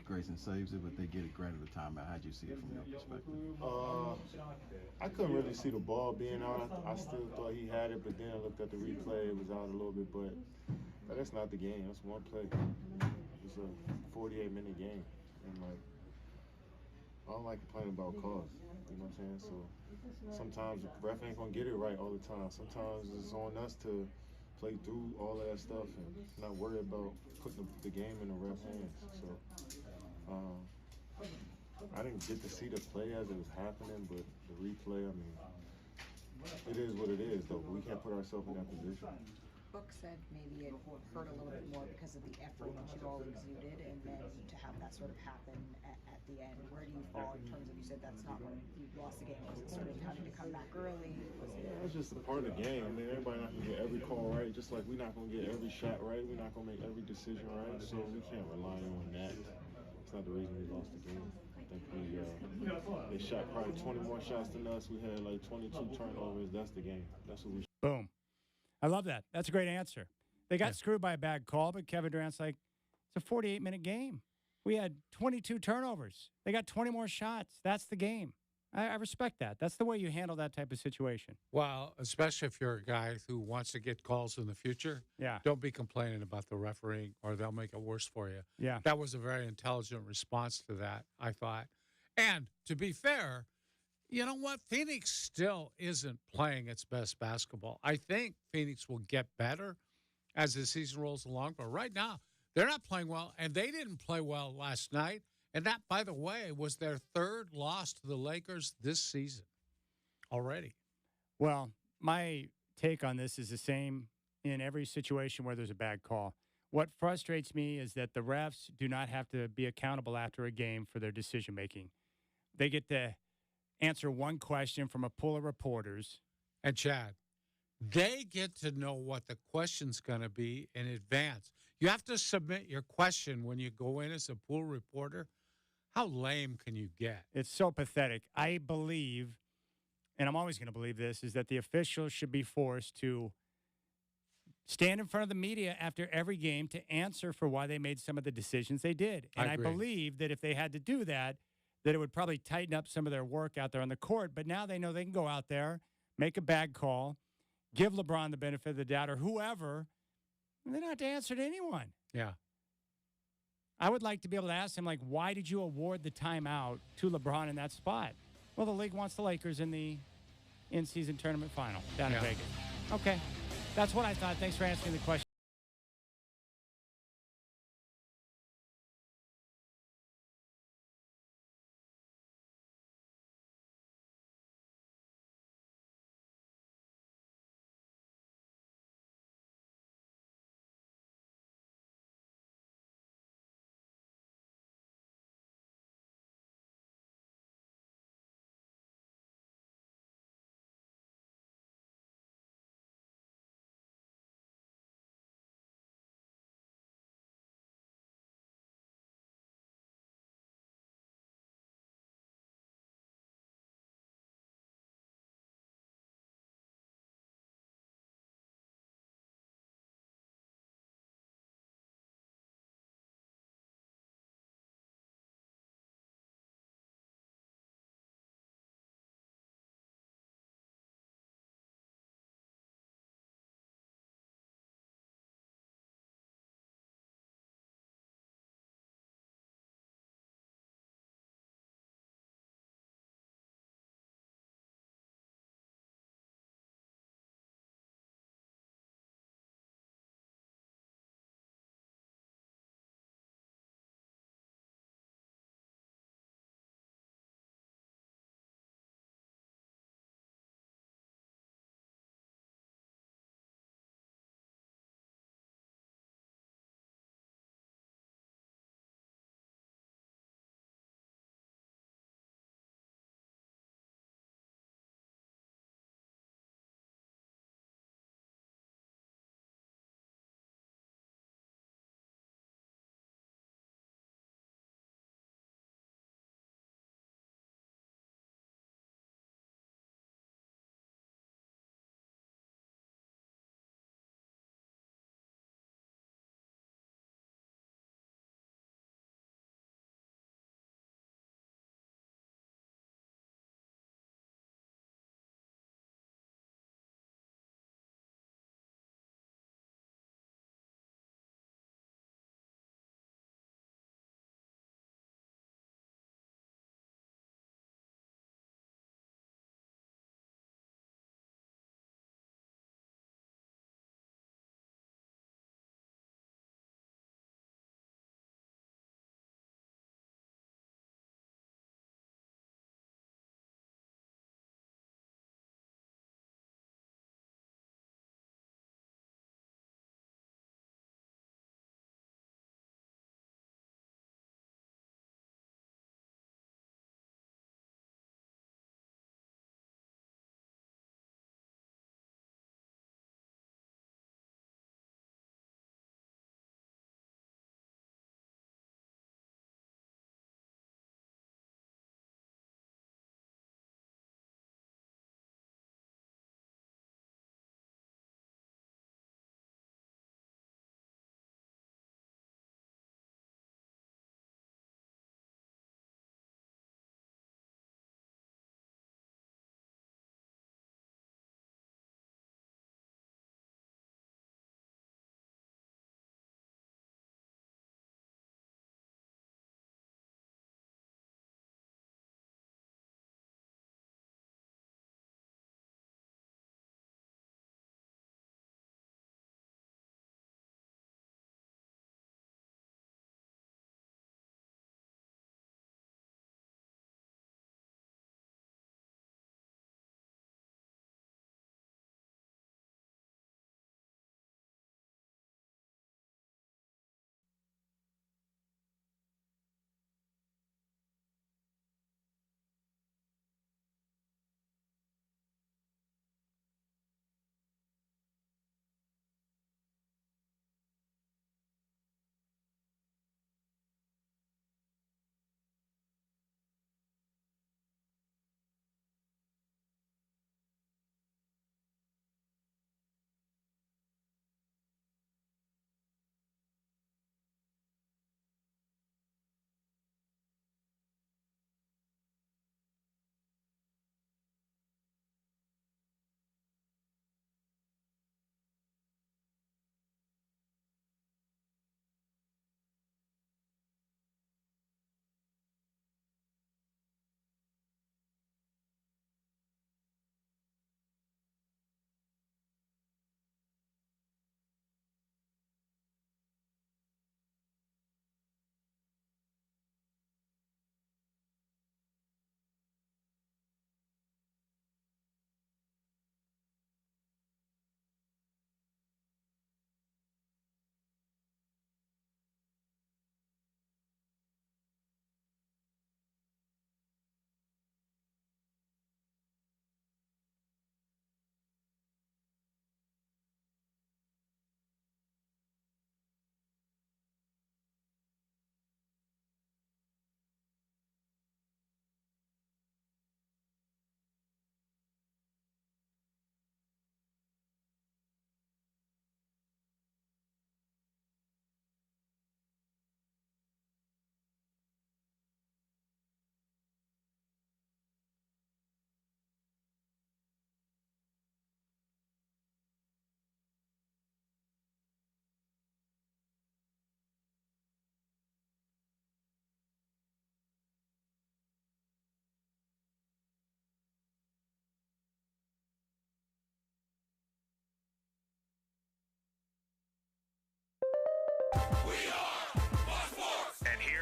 Grayson saves it, but they get it granted a timeout. How'd you see it from your perspective? I couldn't really see the ball being out. I still thought he had it, but then I looked at the replay. It was out a little bit, but that's not the game. That's one play. It's a 48-minute game. And, I don't like complaining about calls. You know what I'm saying? So sometimes the ref ain't going to get it right all the time. Sometimes it's on us to play through all of that stuff and not worry about putting the game in the ref's hands. So I didn't get to see the play as it was happening, but the replay, I mean, it is what it is, though. We can't put ourselves in that position. Book said maybe it hurt a little bit more because of the effort that you all exuded, and then to have that sort of happen at the end. Where do you fall in terms of, you said that's not when you lost the game, was it sort of having to come back early? It's just a part of the game. I mean, everybody not going to get every call right, just like we're not going to get every shot right. We're not going to make every decision right, so we can't rely on that. It's not the reason we lost the game. I think they shot probably 20 more shots than us. We had like 22 turnovers. That's the game. That's what we. Boom. I love that. That's a great answer. They got screwed by a bad call, but Kevin Durant's like, it's a 48-minute game. We had 22 turnovers. They got 20 more shots. That's the game. I respect that. That's the way you handle that type of situation. Well, especially if you're a guy who wants to get calls in the future. Yeah. Don't be complaining about the refereeing, or they'll make it worse for you. Yeah. That was a very intelligent response to that, I thought. And to be fair, you know what? Phoenix still isn't playing its best basketball. I think Phoenix will get better as the season rolls along. But right now, they're not playing well, and they didn't play well last night. And that, by the way, was their third loss to the Lakers this season already. Well, my take on this is the same in every situation where there's a bad call. What frustrates me is that the refs do not have to be accountable after a game for their decision-making. They get to answer one question from a pool of reporters. And, Chad, they get to know what the question's going to be in advance. You have to submit your question when you go in as a pool reporter. How lame can you get? It's so pathetic. I believe, and I'm always going to believe this, is that the officials should be forced to stand in front of the media after every game to answer for why they made some of the decisions they did. And I believe that if they had to do that, that it would probably tighten up some of their work out there on the court. But now they know they can go out there, make a bad call, give LeBron the benefit of the doubt or whoever, and they don't have to answer to anyone. Yeah. I would like to be able to ask him, like, why did you award the timeout to LeBron in that spot? Well, the league wants the Lakers in the in-season tournament final down in Vegas. Okay. That's what I thought. Thanks for answering the question.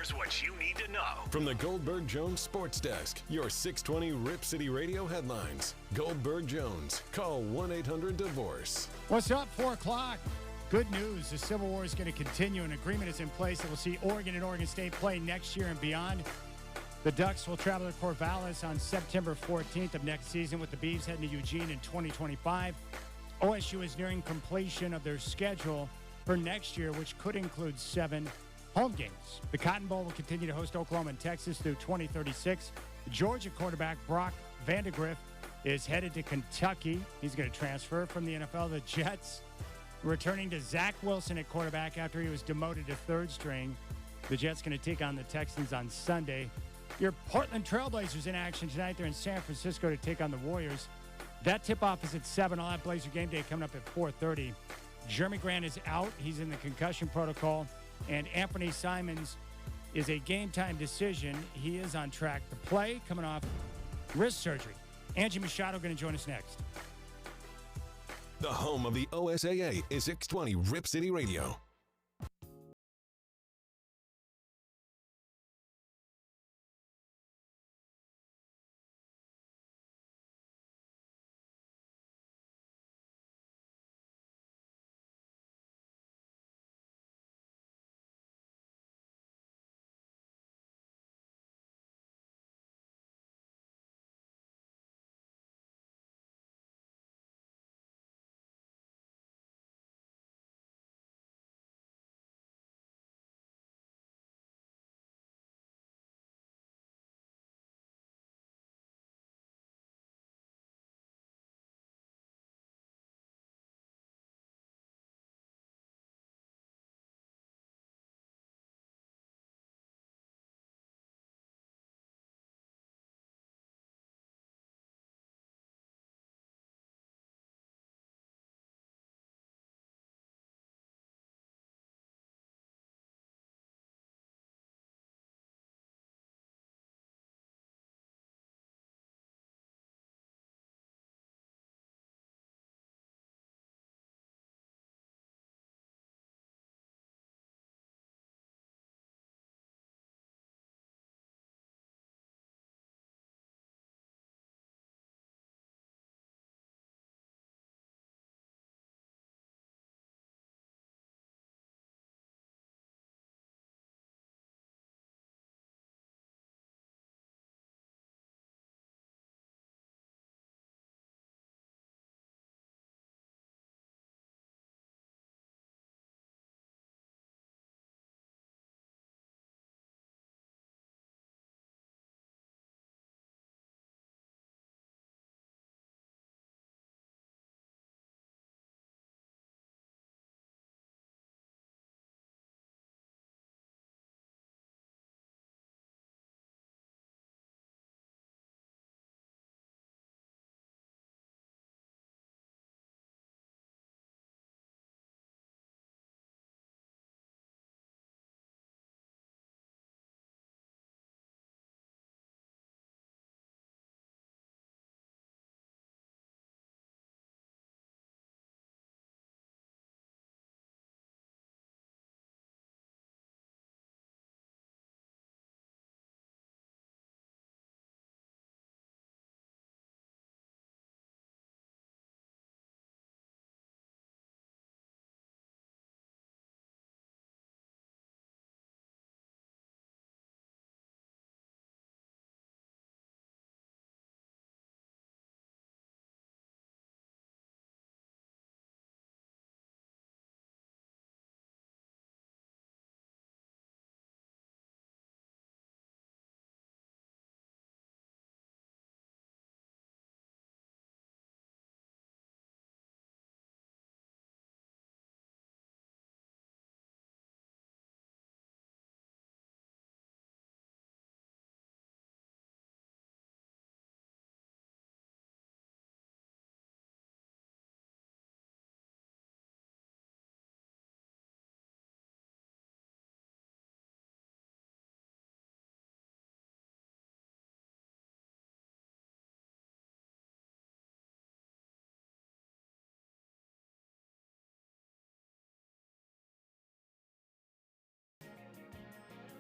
Here's what you need to know. From the Goldberg Jones Sports Desk, your 620 Rip City Radio headlines. Goldberg Jones. Call 1-800-DIVORCE. What's up? 4 o'clock. Good news. The Civil War is going to continue. An agreement is in place that will see Oregon and Oregon State play next year and beyond. The Ducks will travel to Corvallis on September 14th of next season, with the Beavs heading to Eugene in 2025. OSU is nearing completion of their schedule for next year, which could include 7 home games. The Cotton Bowl will continue to host Oklahoma and Texas through 2036. Georgia quarterback Brock Vandagriff is headed to Kentucky. He's going to transfer from the NFL. The Jets returning to Zach Wilson at quarterback after he was demoted to third string. The Jets going to take on the Texans on Sunday. Your Portland Trailblazers in action tonight. They're in San Francisco to take on the Warriors. That tip-off is at 7. I'll have Blazer Game Day coming up at 4:30. Jeremy Grant is out. He's in the concussion protocol. And Anthony Simons is a game-time decision. He is on track to play, coming off wrist surgery. Angie Machado going to join us next. The home of the OSAA is 620 Rip City Radio.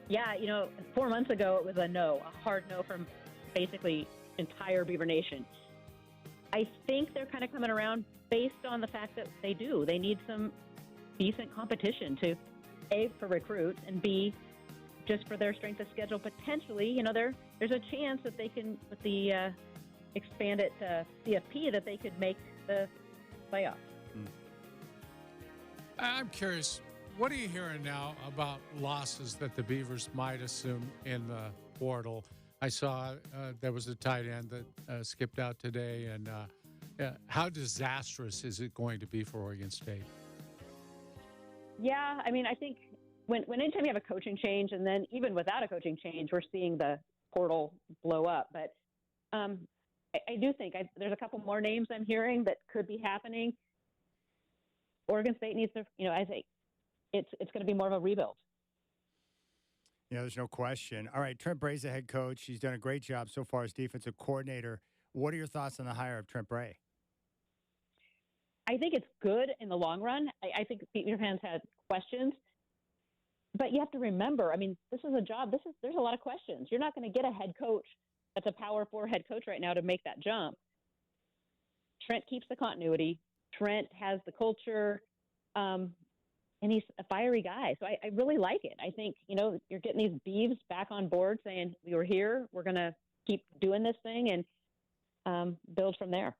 Yeah, 4 months ago it was a no, a hard no from basically entire Beaver Nation. I think they're kind of coming around based on the fact that they need some decent competition to A, for recruits, and B, just for their strength of schedule. Potentially, there's a chance that they can, with the expanded CFP, that they could make the playoffs. I'm curious, what are you hearing now about losses that the Beavers might assume in the portal? I saw there was a tight end that skipped out today, and how disastrous is it going to be for Oregon State? Yeah, I think when anytime you have a coaching change, and then even without a coaching change, we're seeing the portal blow up. But I do think there's a couple more names I'm hearing that could be happening. Oregon State needs to, I think it's going to be more of a rebuild. Yeah, there's no question. All right, Trent Bray's the head coach. He's done a great job so far as defensive coordinator. What are your thoughts on the hire of Trent Bray? I think it's good in the long run. I think Beaver fans had questions. But you have to remember, this is a job. There's a lot of questions. You're not going to get a head coach that's a Power 4 head coach right now to make that jump. Trent keeps the continuity. Trent has the culture, and he's a fiery guy. So I really like it. I think, you're getting these Beavs back on board saying, we were here, we're going to keep doing this thing and build from there.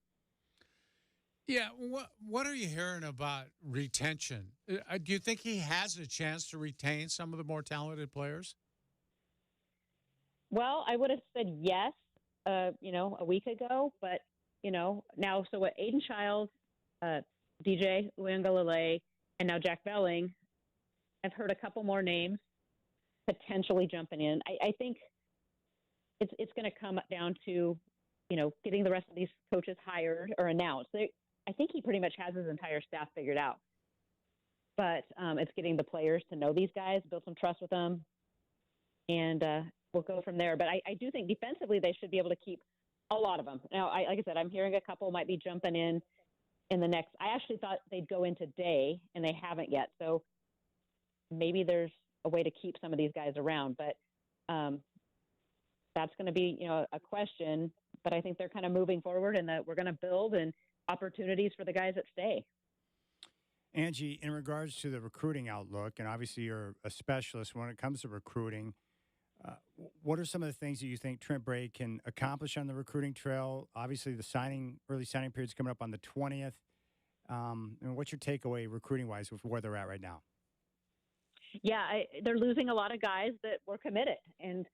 Yeah, what are you hearing about retention? Do you think he has a chance to retain some of the more talented players? Well, I would have said yes, a week ago, but, now, so what, Aiden Childs, DJ Uiagalelei, and now Jack Belling, I've heard a couple more names potentially jumping in. I think it's going to come down to, getting the rest of these coaches hired or announced. I think he pretty much has his entire staff figured out. But it's getting the players to know these guys, build some trust with them, and we'll go from there. But I do think defensively they should be able to keep a lot of them. Now, like I said, I'm hearing a couple might be jumping in the next. I actually thought they'd go in today, and they haven't yet. So maybe there's a way to keep some of these guys around. But that's going to be, a question. But I think they're kind of moving forward, and that we're going to build and opportunities for the guys that stay. Angie, in regards to the recruiting outlook, and obviously you're a specialist when it comes to recruiting, what are some of the things that you think Trent Bray can accomplish on the recruiting trail? Obviously, the early signing period is coming up on the 20th. And what's your takeaway recruiting-wise with where they're at right now? Yeah, they're losing a lot of guys that were committed, and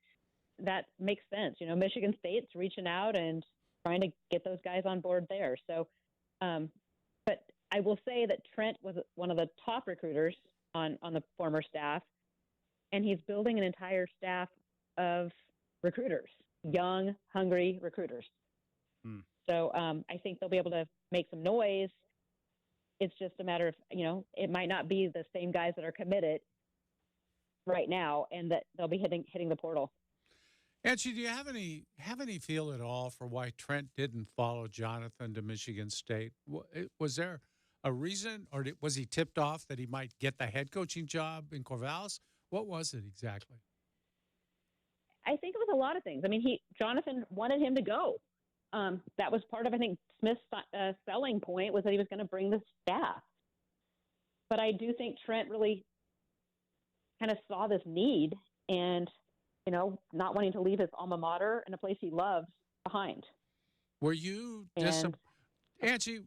that makes sense. Michigan State's reaching out and trying to get those guys on board there. So, but I will say that Trent was one of the top recruiters on the former staff, and he's building an entire staff of recruiters, young, hungry recruiters. So I think they'll be able to make some noise. It's just a matter of, it might not be the same guys that are committed right now, and that they'll be hitting the portal. Angie, do you have any feel at all for why Trent didn't follow Jonathan to Michigan State? Was there a reason, or was he tipped off that he might get the head coaching job in Corvallis? What was it exactly? I think it was a lot of things. Jonathan wanted him to go. That was part of, I think, Smith's selling point was that he was going to bring the staff. But I do think Trent really kind of saw this need and, not wanting to leave his alma mater and a place he loves behind. Were you Angie,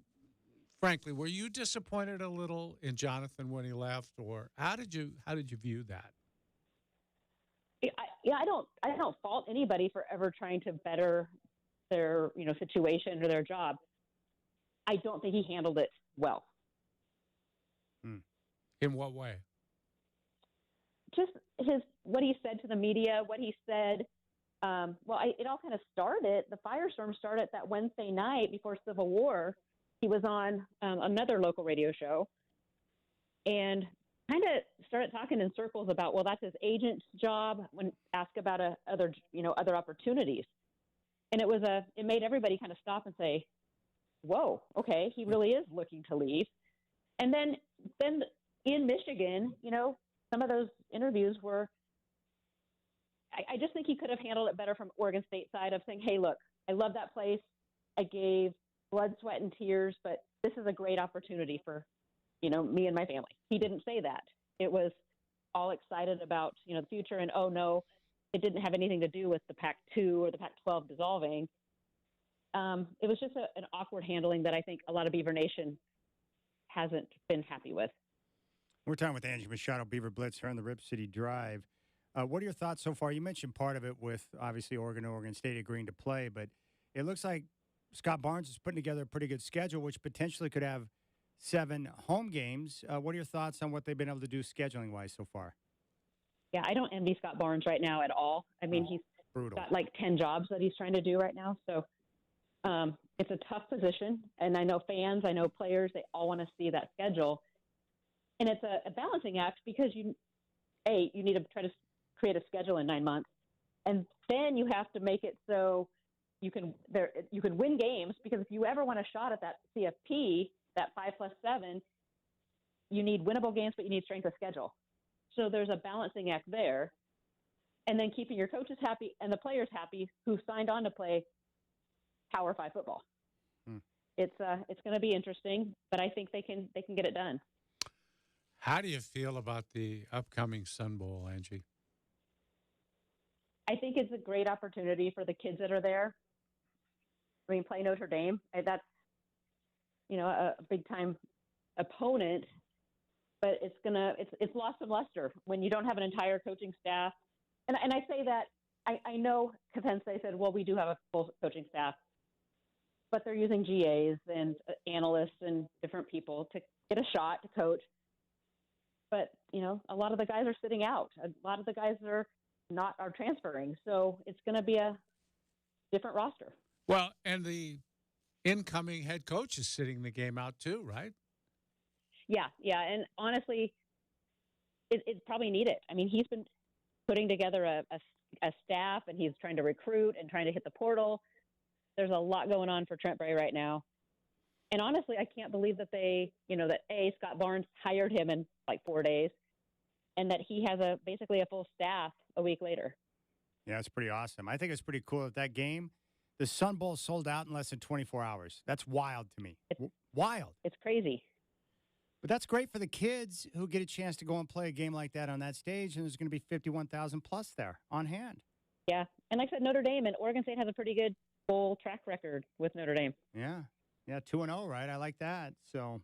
frankly, were you disappointed a little in Jonathan when he left, or how did you view that? I don't fault anybody for ever trying to better their, situation or their job. I don't think he handled it well. In what way? Just what he said to the media, what he said. It all kind of started. The firestorm started that Wednesday night before Civil War. He was on another local radio show and kind of started talking in circles about, well, that's his agent's job. When asked about other opportunities, and it made everybody kind of stop and say, "Whoa, okay, he really is looking to leave." And then in Michigan, some of those interviews were I just think he could have handled it better from Oregon State side of saying, hey, look, I love that place. I gave blood, sweat, and tears, but this is a great opportunity for, me and my family. He didn't say that. It was all excited about, the future, and, oh, no, it didn't have anything to do with the Pac-2 or the Pac-12 dissolving. It was just an awkward handling that I think a lot of Beaver Nation hasn't been happy with. We're talking with Angie Machado, Beaver Blitz, here on the Rip City Drive. What are your thoughts so far? You mentioned part of it with, obviously, Oregon State agreeing to play, but it looks like Scott Barnes is putting together a pretty good schedule, which potentially could have 7 home games. What are your thoughts on what they've been able to do scheduling-wise so far? Yeah, I don't envy Scott Barnes right now at all. I mean, he's brutal. Got like 10 jobs that he's trying to do right now. So it's a tough position. And I know fans, I know players, they all want to see that schedule. And it's a balancing act because you need to try to create a schedule in 9 months. And then you have to make it so you can win games, because if you ever want a shot at that CFP, that 5+7, you need winnable games, but you need strength of schedule. So there's a balancing act there. And then keeping your coaches happy and the players happy who signed on to play Power 5 football. It's going to be interesting, but I think they can get it done. How do you feel about the upcoming Sun Bowl, Angie? I think it's a great opportunity for the kids that are there. I mean, play Notre Dame. That's, a big-time opponent, but it's lost some luster when you don't have an entire coaching staff. And I say that, I know Penn State said, well, we do have a full coaching staff, but they're using GAs and analysts and different people to get a shot to coach. But, a lot of the guys are sitting out. A lot of the guys are transferring. So it's going to be a different roster. Well, and the incoming head coach is sitting the game out too, right? Yeah. And honestly, it's probably needed. I mean, he's been putting together a staff, and he's trying to recruit and trying to hit the portal. There's a lot going on for Trent Bray right now. And honestly, I can't believe that that Scott Barnes hired him in like 4 days, and that he has basically a full staff a week later. Yeah, it's pretty awesome. I think it's pretty cool that game, the Sun Bowl, sold out in less than 24 hours. That's wild to me. Wild. It's crazy. But that's great for the kids who get a chance to go and play a game like that on that stage, and there's going to be 51,000 plus there on hand. Yeah, and like I said, Notre Dame and Oregon State has a pretty good bowl track record with Notre Dame. Yeah, 2-0, right? I like that. So,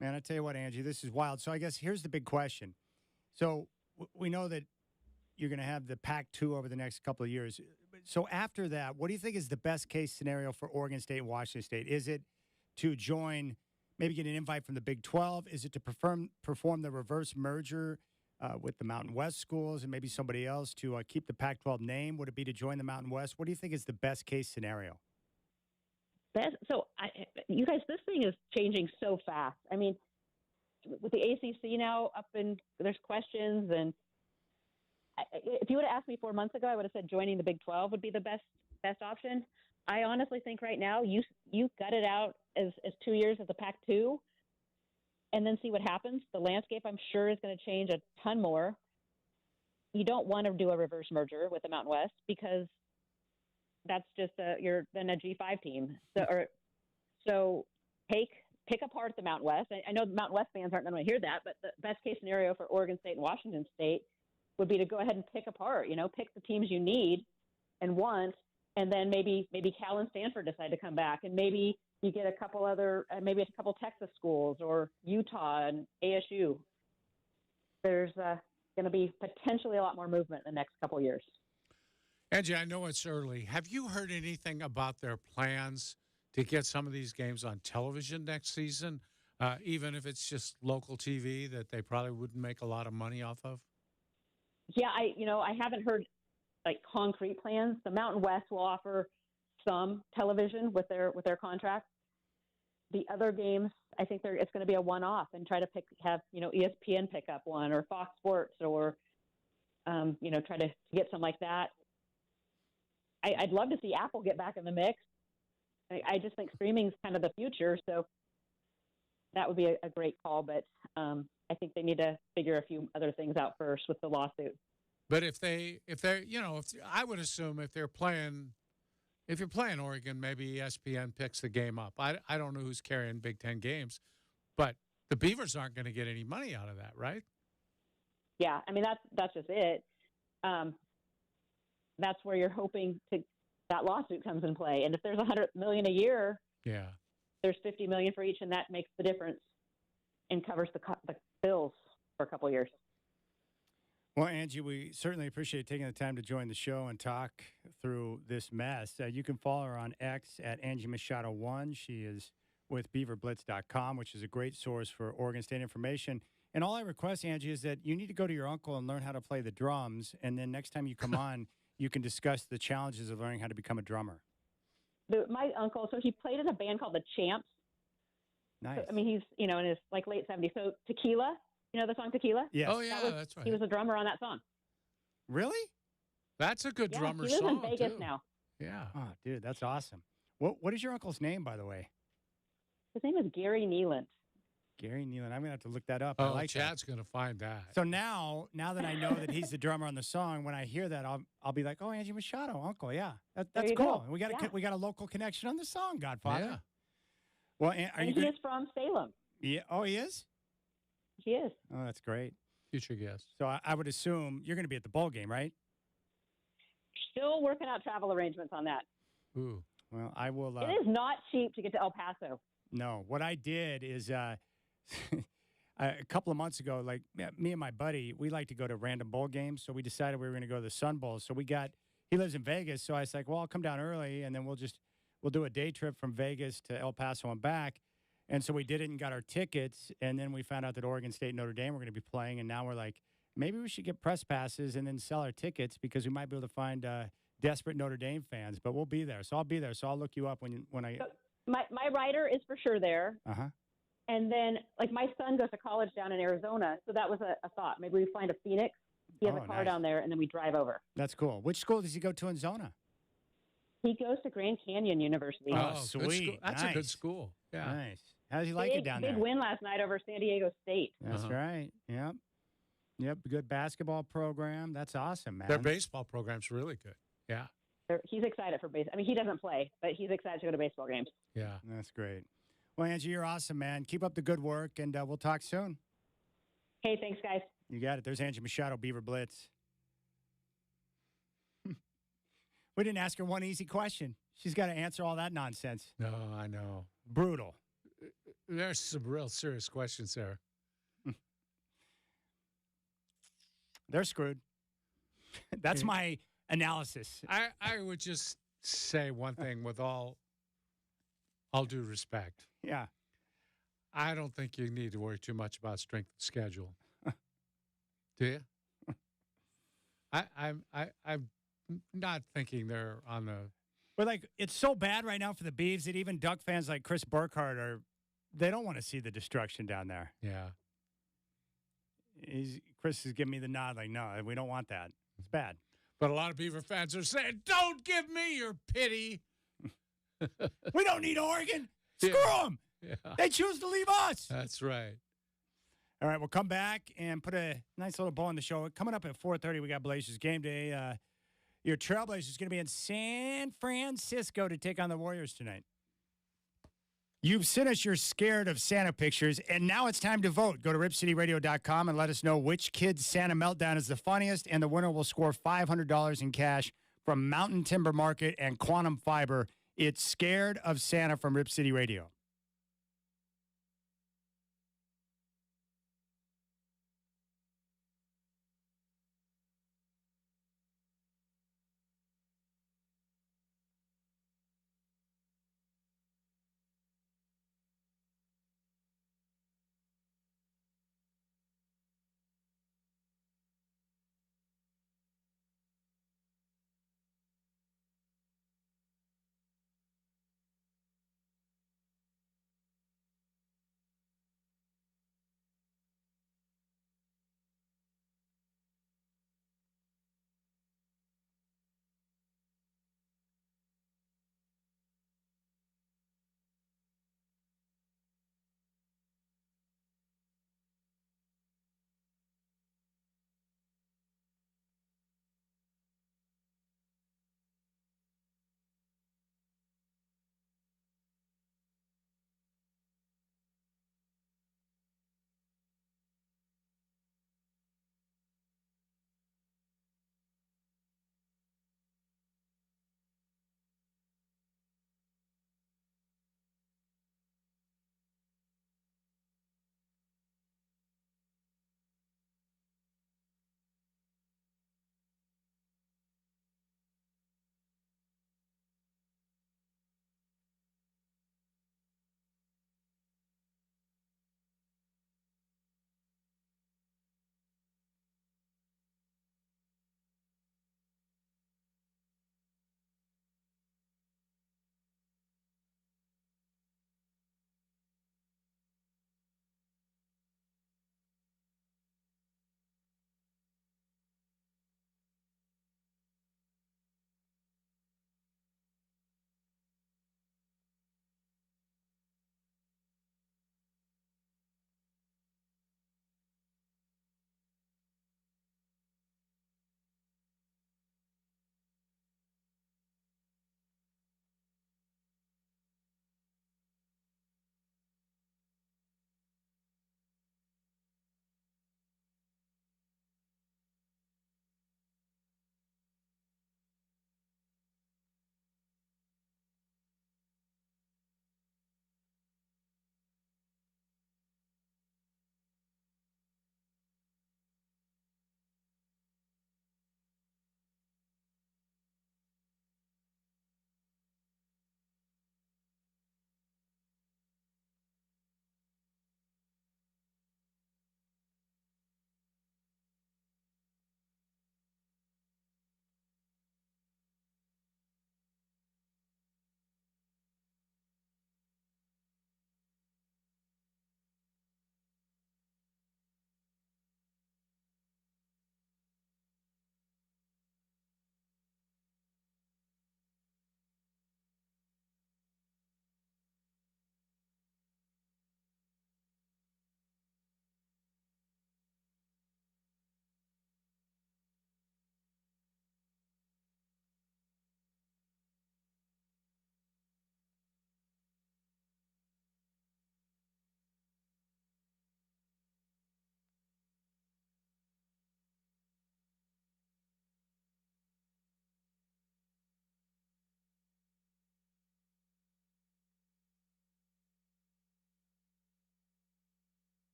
man, I tell you what, Angie, this is wild. So I guess here's the big question. So we know that you're going to have the Pac-2 over the next couple of years. So after that, what do you think is the best case scenario for Oregon State and Washington State? Is it to join, maybe get an invite from the Big 12? Is it to perform the reverse merger with the Mountain West schools and maybe somebody else to keep the Pac-12 name? Would it be to join the Mountain West? What do you think is the best case scenario? You guys, this thing is changing so fast. I mean, with the ACC now up and there's questions, and if you would have asked me 4 months ago, I would have said joining the Big 12 would be the best option. I honestly think right now you gut it out as 2 years as a Pac-2 and then see what happens. The landscape, I'm sure, is going to change a ton more. You don't want to do a reverse merger with the Mountain West because that's just you're then a G5 team. So pick apart the Mountain West. I know the Mountain West fans aren't going to hear that, but the best case scenario for Oregon State and Washington State would be to go ahead and pick apart. Pick the teams you need and want, and then maybe Cal and Stanford decide to come back, and maybe you get a couple other, maybe a couple Texas schools or Utah and ASU. There's going to be potentially a lot more movement in the next couple of years. Angie, I know it's early. Have you heard anything about their plans to get some of these games on television next season, even if it's just local TV that they probably wouldn't make a lot of money off of? Yeah, I haven't heard like concrete plans. The Mountain West will offer some television with their contract. The other games, I think it's going to be a one-off and try to have ESPN pick up one or Fox Sports or try to get some like that. I'd love to see Apple get back in the mix. I just think streaming is kind of the future, so that would be a great call. But I think they need to figure a few other things out first with the lawsuit. But if they're, I would assume if you're playing Oregon, maybe ESPN picks the game up. I don't know who's carrying Big Ten games, but the Beavers aren't going to get any money out of that, right? Yeah, I mean that's just it. That's where you're hoping that lawsuit comes in play. And if there's $100 million a year, yeah, there's $50 million for each, and that makes the difference and covers the bills for a couple of years. Well, Angie, we certainly appreciate taking the time to join the show and talk through this mess. You can follow her on X at Angie Machado 1. She is with BeaverBlitz.com, which is a great source for Oregon State information. And all I request, Angie, is that you need to go to your uncle and learn how to play the drums. And then next time you come on, you can discuss the challenges of learning how to become a drummer. My uncle, so he played in a band called the Champs. Nice. So, I mean, he's, in his late 70s. So Tequila, the song Tequila? Yes. Oh, yeah, that's right. He was a drummer on that song. Really? That's a good drummer he lives song, in Vegas too. now. Yeah. Oh, dude, that's awesome. What is your uncle's name, by the way? His name is Gary Nealand. Gary Nealand. I'm going to have to look that up. Oh, I like Chad's going to find that. So now that I know that he's the drummer on the song, when I hear that, I'll be like, oh, Angie Machado, uncle, yeah, that's cool. And we got a local connection on the song, Godfather. Yeah. Well, He is from Salem. Yeah. Oh, he is? He is. Oh, that's great. Future guest. So I would assume you're going to be at the bowl game, right? Still working out travel arrangements on that. Ooh. Well, I will. It is not cheap to get to El Paso. No. What I did is a couple of months ago, like me and my buddy, we like to go to random bowl games. So we decided we were going to go to the Sun Bowl. So he lives in Vegas. So I was like, well, I'll come down early and then we'll do a day trip from Vegas to El Paso and back. And so we did it and got our tickets. And then we found out that Oregon State and Notre Dame were going to be playing. And now we're like, maybe we should get press passes and then sell our tickets because we might be able to find desperate Notre Dame fans. But we'll be there. So I'll be there. So I'll look you up when I. So my rider is for sure there. Uh-huh. And then, my son goes to college down in Arizona. So that was a thought. Maybe we find a Phoenix. He has a car down there, and then we drive over. That's cool. Which school does he go to in Zona? He goes to Grand Canyon University. Oh, sweet. That's nice. a good school. Yeah. Nice. How does he like it down there? Big win last night over San Diego State. That's right. Yep. Yep. Good basketball program. That's awesome, man. Their baseball program's really good. Yeah. He's excited for baseball. I mean, he doesn't play, but he's excited to go to baseball games. Yeah. That's great. Well, Angie, you're awesome, man. Keep up the good work, and we'll talk soon. Hey, thanks, guys. You got it. There's Angie Machado, Beaver Blitz. We didn't ask her one easy question. She's got to answer all that nonsense. No, I know. Brutal. There's some real serious questions there. They're screwed. That's my analysis. I would just say one thing with all due respect. Yeah. I don't think you need to worry too much about strength of schedule. Do you? I'm not thinking they're on the. But it's so bad right now for the Beavs that even Duck fans like Chris Burkhardt they don't want to see the destruction down there. Yeah. Chris is giving me the nod, like, no, we don't want that. It's bad. But a lot of Beaver fans are saying, "Don't give me your pity." We don't need Oregon. Screw them. Yeah. They choose to leave us. That's right. All right, we'll come back and put a nice little bow on the show. Coming up at 4:30, we got Blazers game day. Your Trailblazers going to be in San Francisco to take on the Warriors tonight. You've sent us your scared of Santa pictures, and now it's time to vote. Go to ripcityradio.com and let us know which kid's Santa meltdown is the funniest, and the winner will score $500 in cash from Mountain Timber Market and Quantum Fiber. It's Scared of Santa from Rip City Radio.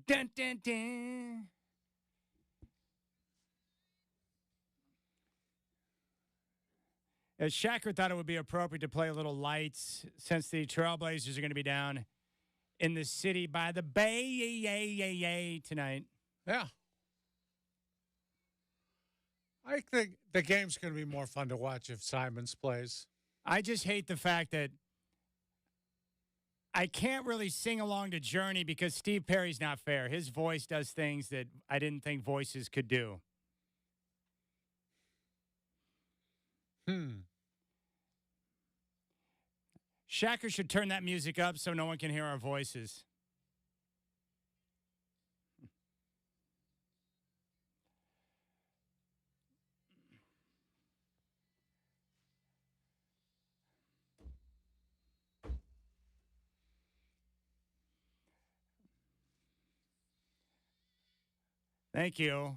Dun, dun, dun. As Shacker thought it would be appropriate to play a little lights since the Trailblazers are going to be down in the city by the Bay tonight. Yeah. I think the game's going to be more fun to watch if Simons plays. I just hate the fact that I can't really sing along to Journey because Steve Perry's not fair. His voice does things that I didn't think voices could do. Shacker should turn that music up so no one can hear our voices. Thank you.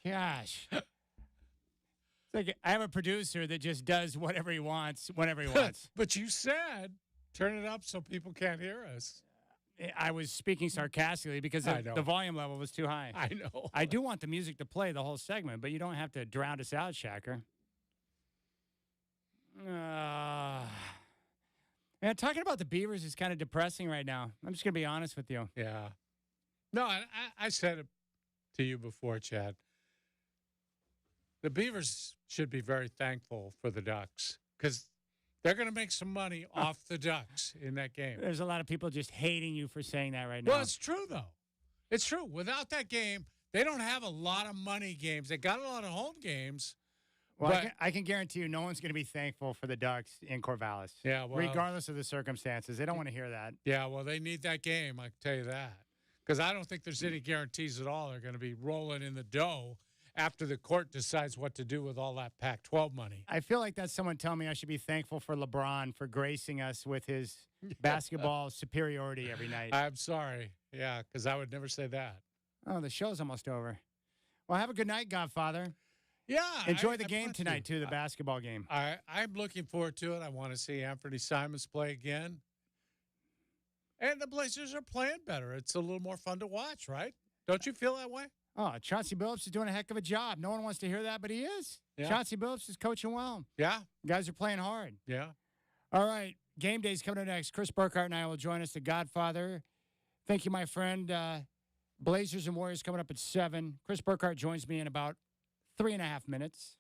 Gosh. It's like I have a producer that just does whatever he wants, whenever he wants. But you said turn it up so people can't hear us. I was speaking sarcastically because the volume level was too high. I know. I do want the music to play the whole segment, but you don't have to drown us out, Shacker. Talking about the Beavers is kind of depressing right now. I'm just going to be honest with you. Yeah. No, I said it to you before, Chad. The Beavers should be very thankful for the Ducks because they're going to make some money off the Ducks in that game. There's a lot of people just hating you for saying that right now. Well, it's true, though. It's true. Without that game, they don't have a lot of money games. They got a lot of home games. Well, but I can guarantee you no one's going to be thankful for the Ducks in Corvallis. Yeah, well, regardless of the circumstances. They don't want to hear that. Yeah, well, they need that game, I can tell you that. Because I don't think there's any guarantees at all they're going to be rolling in the dough after the court decides what to do with all that Pac-12 money. I feel like that's someone telling me I should be thankful for LeBron for gracing us with his basketball superiority every night. I'm sorry. Yeah, because I would never say that. Oh, the show's almost over. Well, have a good night, Godfather. Yeah. Enjoy the game tonight, too, the basketball game. I'm looking forward to it. I want to see Anthony Simons play again. And the Blazers are playing better. It's a little more fun to watch, right? Don't you feel that way? Oh, Chauncey Billups is doing a heck of a job. No one wants to hear that, but he is. Yeah. Chauncey Billups is coaching well. Yeah. Guys are playing hard. Yeah. All right. Game day's coming up next. Chris Burkhardt and I will join us, the Godfather. Thank you, my friend. Blazers and Warriors coming up at 7. Chris Burkhardt joins me in about 3.5 minutes.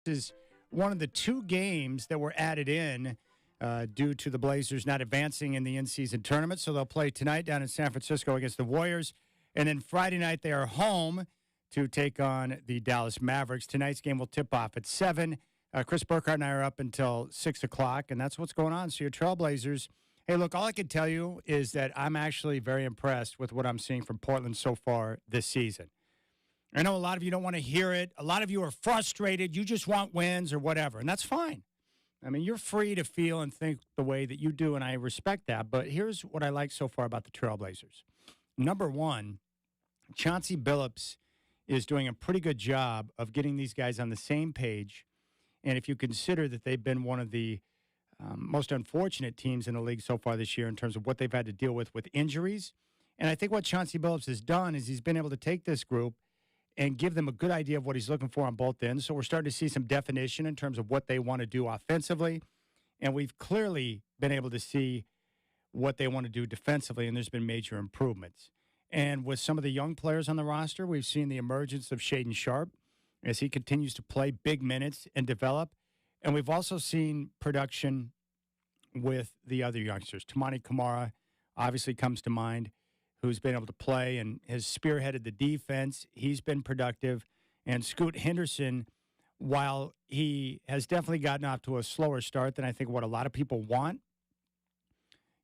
is one of the two games that were added in due to the Blazers not advancing in the in-season tournament. So they'll play tonight down in San Francisco against the Warriors. And then Friday night they are home to take on the Dallas Mavericks. Tonight's game will tip off at 7. Chris Burkhardt and I are up until 6 o'clock, and that's what's going on. So your Trailblazers, hey, look, all I can tell you is that I'm actually very impressed with what I'm seeing from Portland so far this season. I know a lot of you don't want to hear it. A lot of you are frustrated. You just want wins or whatever, and that's fine. I mean, you're free to feel and think the way that you do, and I respect that. But here's what I like so far about the Trailblazers. Number one, Chauncey Billups is doing a pretty good job of getting these guys on the same page. And if you consider that they've been one of the most unfortunate teams in the league so far this year in terms of what they've had to deal with injuries. And I think what Chauncey Billups has done is he's been able to take this group and give them a good idea of what he's looking for on both ends. So we're starting to see some definition in terms of what they want to do offensively. And we've clearly been able to see what they want to do defensively, and there's been major improvements. And with some of the young players on the roster, we've seen the emergence of Shaedon Sharpe as he continues to play big minutes and develop. And we've also seen production with the other youngsters. Toumani Camara obviously comes to mind, who's been able to play and has spearheaded the defense. He's been productive. And Scoot Henderson, while he has definitely gotten off to a slower start than I think what a lot of people want,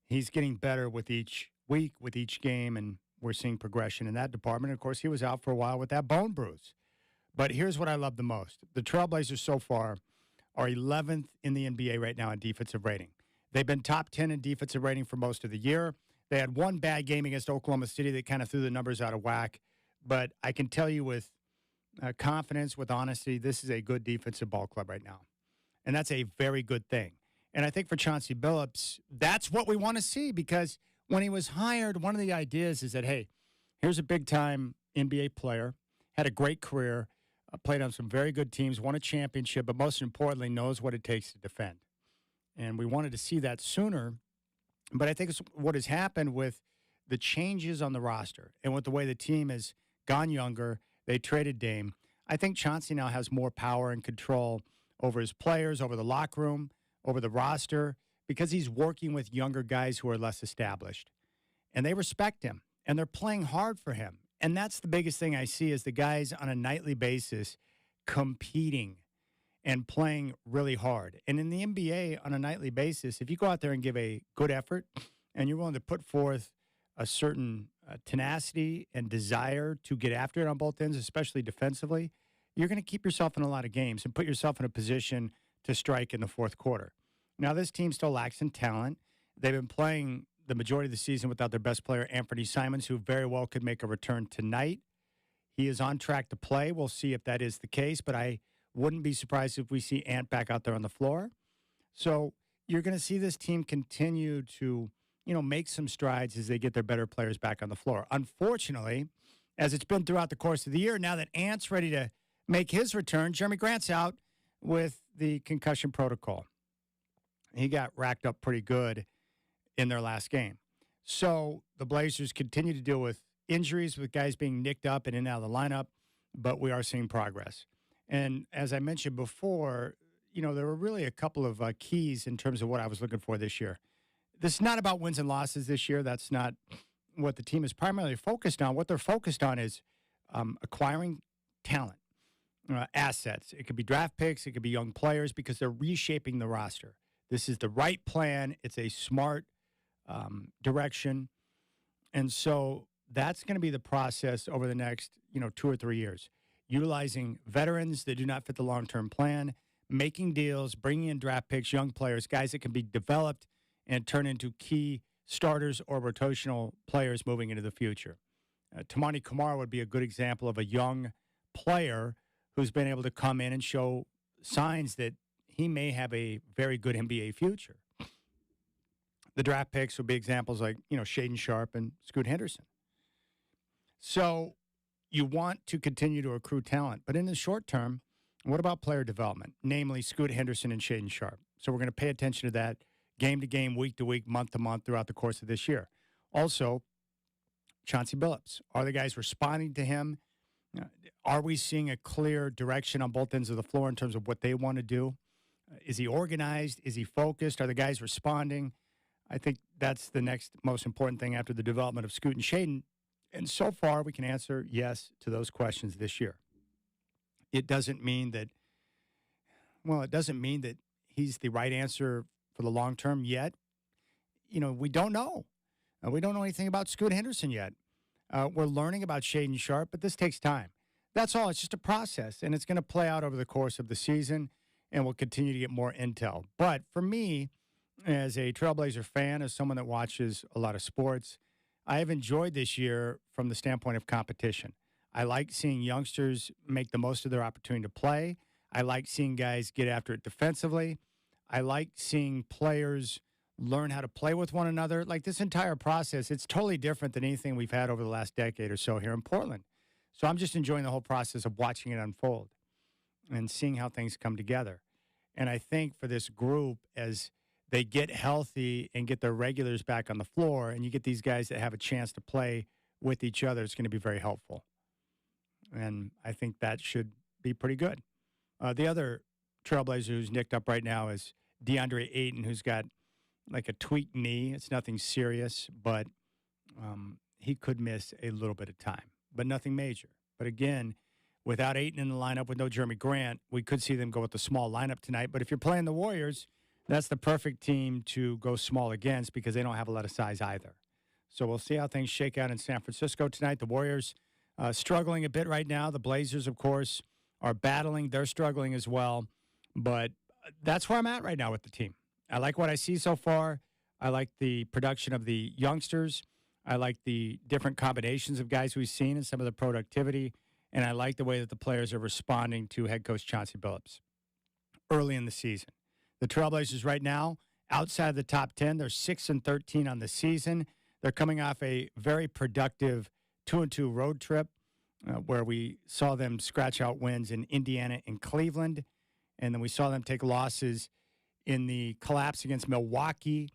he's getting better with each week, with each game, and we're seeing progression in that department. Of course, he was out for a while with that bone bruise. But here's what I love the most. The Trailblazers so far are 11th in the NBA right now in defensive rating. They've been top 10 in defensive rating for most of the year. They had one bad game against Oklahoma City that kind of threw the numbers out of whack. But I can tell you with confidence, with honesty, this is a good defensive ball club right now. And that's a very good thing. And I think for Chauncey Billups, that's what we want to see, because when he was hired, one of the ideas is that, hey, here's a big-time NBA player, had a great career, played on some very good teams, won a championship, but most importantly, knows what it takes to defend. And we wanted to see that sooner. But I think it's what has happened with the changes on the roster and with the way the team has gone younger. They traded Dame. I think Chauncey now has more power and control over his players, over the locker room, over the roster, because he's working with younger guys who are less established. And they respect him, and they're playing hard for him. And that's the biggest thing I see is the guys on a nightly basis competing and playing really hard. And in the NBA on a nightly basis, if you go out there and give a good effort and you're willing to put forth a certain tenacity and desire to get after it on both ends, especially defensively, you're going to keep yourself in a lot of games and put yourself in a position to strike in the fourth quarter. Now, this team still lacks in talent. They've been playing the majority of the season without their best player, Anthony Simons, who very well could make a return tonight. He is on track to play. We'll see if that is the case, but I wouldn't be surprised if we see Ant back out there on the floor. So you're going to see this team continue to, make some strides as they get their better players back on the floor. Unfortunately, as it's been throughout the course of the year, now that Ant's ready to make his return, Jeremy Grant's out with the concussion protocol. He got racked up pretty good in their last game. So the Blazers continue to deal with injuries, with guys being nicked up and in and out of the lineup, but we are seeing progress. And as I mentioned before, there were really a couple of keys in terms of what I was looking for this year. This is not about wins and losses this year. That's not what the team is primarily focused on. What they're focused on is acquiring talent, assets. It could be draft picks. It could be young players, because they're reshaping the roster. This is the right plan. It's a smart direction. And so that's going to be the process over the next, 2 or 3 years. Utilizing veterans that do not fit the long-term plan, making deals, bringing in draft picks, young players, guys that can be developed and turn into key starters or rotational players moving into the future. Toumani Camara would be a good example of a young player who's been able to come in and show signs that he may have a very good NBA future. The draft picks would be examples like, Shaedon Sharpe and Scoot Henderson. So you want to continue to accrue talent. But in the short term, what about player development, namely Scoot Henderson and Shaedon Sharpe? So we're going to pay attention to that game to game, week to week, month to month throughout the course of this year. Also, Chauncey Billups. Are the guys responding to him Are we seeing a clear direction on both ends of the floor in terms of what they want to do? Is he organized? Is he focused? Are the guys responding? I think that's the next most important thing after the development of Scoot and Shaden. And so far, we can answer yes to those questions this year. It doesn't mean that he's the right answer for the long term yet. We don't know. We don't know anything about Scoot Henderson yet. We're learning about Shaden Sharp, but this takes time. That's all. It's just a process, and it's going to play out over the course of the season, and we'll continue to get more intel. But for me, as a Trailblazer fan, as someone that watches a lot of sports, I have enjoyed this year from the standpoint of competition. I like seeing youngsters make the most of their opportunity to play. I like seeing guys get after it defensively. I like seeing players learn how to play with one another. Like this entire process, it's totally different than anything we've had over the last decade or so here in Portland. So I'm just enjoying the whole process of watching it unfold and seeing how things come together. And I think for this group, as they get healthy and get their regulars back on the floor, and you get these guys that have a chance to play with each other, it's going to be very helpful. And I think that should be pretty good. The other Trailblazer who's nicked up right now is DeAndre Ayton, who's got like a tweaked knee. It's nothing serious, but he could miss a little bit of time, but nothing major. But again, without Ayton in the lineup, with no Jeremy Grant, we could see them go with the small lineup tonight. But if you're playing the Warriors, that's the perfect team to go small against because they don't have a lot of size either. So we'll see how things shake out in San Francisco tonight. The Warriors struggling a bit right now. The Blazers, of course, are battling. They're struggling as well. But that's where I'm at right now with the team. I like what I see so far. I like the production of the youngsters. I like the different combinations of guys we've seen and some of the productivity. And I like the way that the players are responding to head coach Chauncey Billups early in the season. The Trailblazers right now, outside the top 10, they're 6-13 on the season. They're coming off a very productive 2-2 road trip where we saw them scratch out wins in Indiana and Cleveland. And then we saw them take losses in the collapse against Milwaukee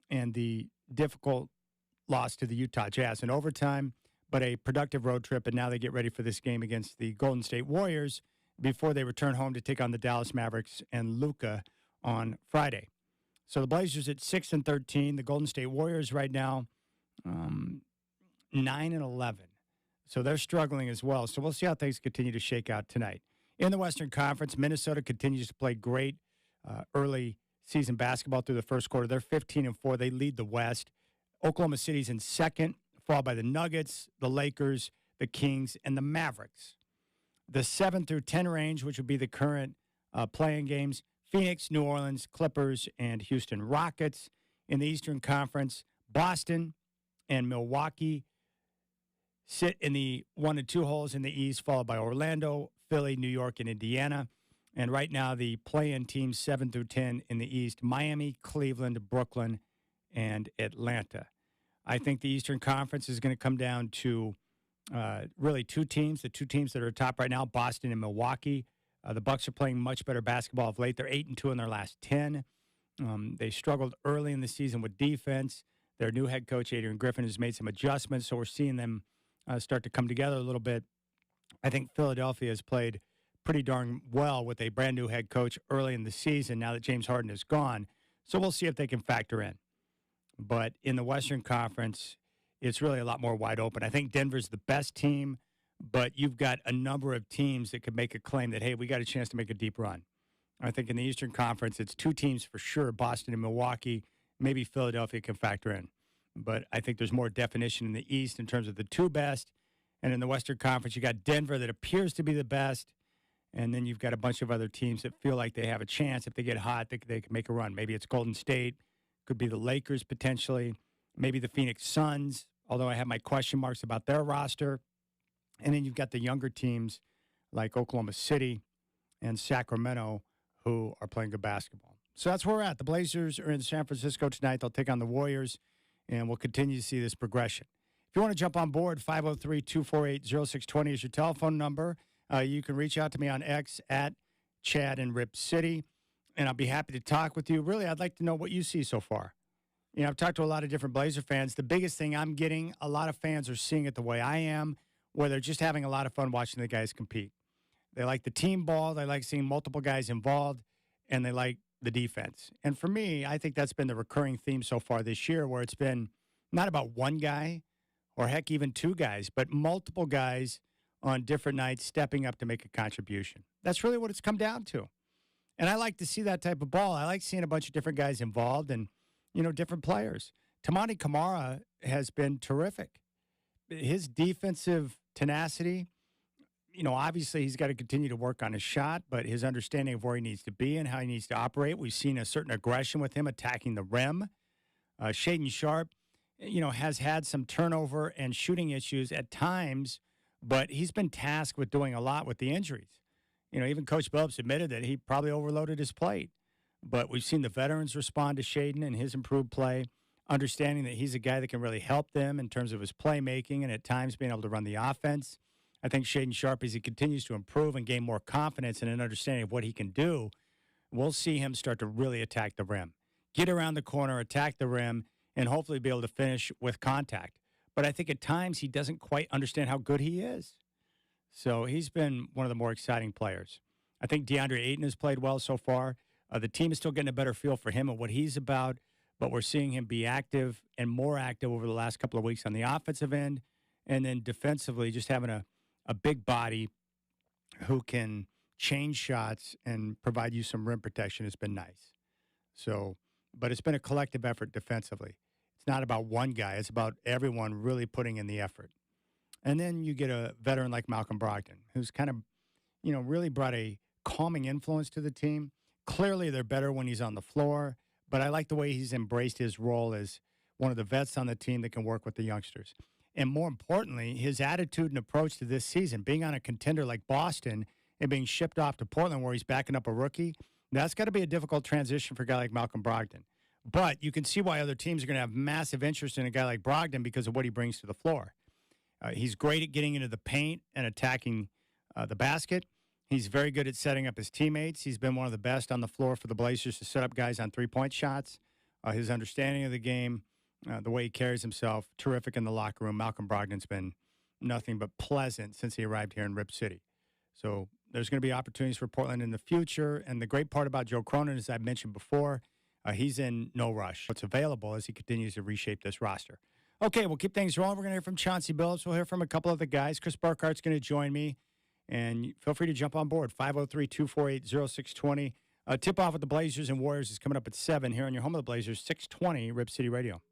and the difficult loss to the Utah Jazz in overtime, but a productive road trip. And now they get ready for this game against the Golden State Warriors before they return home to take on the Dallas Mavericks and Luka on Friday. So the Blazers at 6-13. The Golden State Warriors right now 9-11. So they're struggling as well. So we'll see how things continue to shake out tonight. In the Western Conference, Minnesota continues to play great early season basketball through the first quarter. They're 15-4. They lead the West. Oklahoma City's in second, followed by the Nuggets, the Lakers, the Kings, and the Mavericks. The 7 through 10 range, which would be the current playing games, Phoenix, New Orleans, Clippers, and Houston Rockets. In the Eastern Conference, Boston and Milwaukee sit in the 1 and 2 holes in the East, followed by Orlando, Philly, New York, and Indiana. And right now, the play-in teams 7 through 10 in the East, Miami, Cleveland, Brooklyn, and Atlanta. I think the Eastern Conference is going to come down to really two teams, the two teams that are top right now, Boston and Milwaukee. The Bucks are playing much better basketball of late. They're 8-2 in their last 10. They struggled early in the season with defense. Their new head coach, Adrian Griffin, has made some adjustments, so we're seeing them start to come together a little bit. I think Philadelphia has played pretty darn well with a brand-new head coach early in the season now that James Harden is gone. So we'll see if they can factor in. But in the Western Conference, it's really a lot more wide open. I think Denver's the best team, but you've got a number of teams that could make a claim that, hey, we got a chance to make a deep run. I think in the Eastern Conference, it's two teams for sure, Boston and Milwaukee. Maybe Philadelphia can factor in. But I think there's more definition in the East in terms of the two best. And in the Western Conference, you got Denver that appears to be the best. And then you've got a bunch of other teams that feel like they have a chance. If they get hot, they can make a run. Maybe it's Golden State. Could be the Lakers potentially. Maybe the Phoenix Suns, although I have my question marks about their roster. And then you've got the younger teams like Oklahoma City and Sacramento who are playing good basketball. So that's where we're at. The Blazers are in San Francisco tonight. They'll take on the Warriors, and we'll continue to see this progression. If you want to jump on board, 503-248-0620 is your telephone number. You can reach out to me on X at Chad and Rip City, and I'll be happy to talk with you. Really, I'd like to know what you see so far. You know, I've talked to a lot of different Blazer fans. The biggest thing I'm getting, a lot of fans are seeing it the way I am. where they're just having a lot of fun watching the guys compete. They like the team ball. They like seeing multiple guys involved, and they like the defense. And for me, I think that's been the recurring theme so far this year, where it's been not about one guy or, heck, even two guys, but multiple guys on different nights stepping up to make a contribution. That's really what it's come down to. And I like to see that type of ball. I like seeing a bunch of different guys involved and, different players. Tamani Kamara has been terrific. His defensive tenacity, obviously he's got to continue to work on his shot, but his understanding of where he needs to be and how he needs to operate. We've seen a certain aggression with him attacking the rim. Shaden Sharp, has had some turnover and shooting issues at times, but he's been tasked with doing a lot with the injuries. Even Coach Billups admitted that he probably overloaded his plate. But we've seen the veterans respond to Shaden and his improved play, understanding that he's a guy that can really help them in terms of his playmaking and at times being able to run the offense. I think Shaden Sharp, as he continues to improve and gain more confidence and an understanding of what he can do, we'll see him start to really attack the rim, get around the corner, attack the rim, and hopefully be able to finish with contact. But I think at times he doesn't quite understand how good he is. So he's been one of the more exciting players. I think DeAndre Ayton has played well so far. The team is still getting a better feel for him and what he's about, but we're seeing him be active and more active over the last couple of weeks on the offensive end. And then defensively, just having a big body who can change shots and provide you some rim protection has been nice. So, but it's been a collective effort defensively. It's not about one guy. It's about everyone really putting in the effort. And then you get a veteran like Malcolm Brogdon, who's kind of, really brought a calming influence to the team. Clearly, they're better when he's on the floor, but I like the way he's embraced his role as one of the vets on the team that can work with the youngsters. And more importantly, his attitude and approach to this season, being on a contender like Boston and being shipped off to Portland where he's backing up a rookie, that's got to be a difficult transition for a guy like Malcolm Brogdon. But you can see why other teams are going to have massive interest in a guy like Brogdon because of what he brings to the floor. He's great at getting into the paint and attacking the basket. He's very good at setting up his teammates. He's been one of the best on the floor for the Blazers to set up guys on three-point shots. His understanding of the game, the way he carries himself, terrific in the locker room. Malcolm Brogdon's been nothing but pleasant since he arrived here in Rip City. So there's going to be opportunities for Portland in the future. And the great part about Joe Cronin, as I've mentioned before, he's in no rush. What's available as he continues to reshape this roster. Okay, we'll keep things rolling. We're going to hear from Chauncey Billups. We'll hear from a couple of the guys. Chris Burkhart's going to join me. And feel free to jump on board, 503-248-0620. Tip-off with the Blazers and Warriors is coming up at 7 here on your home of the Blazers, 620 Rip City Radio.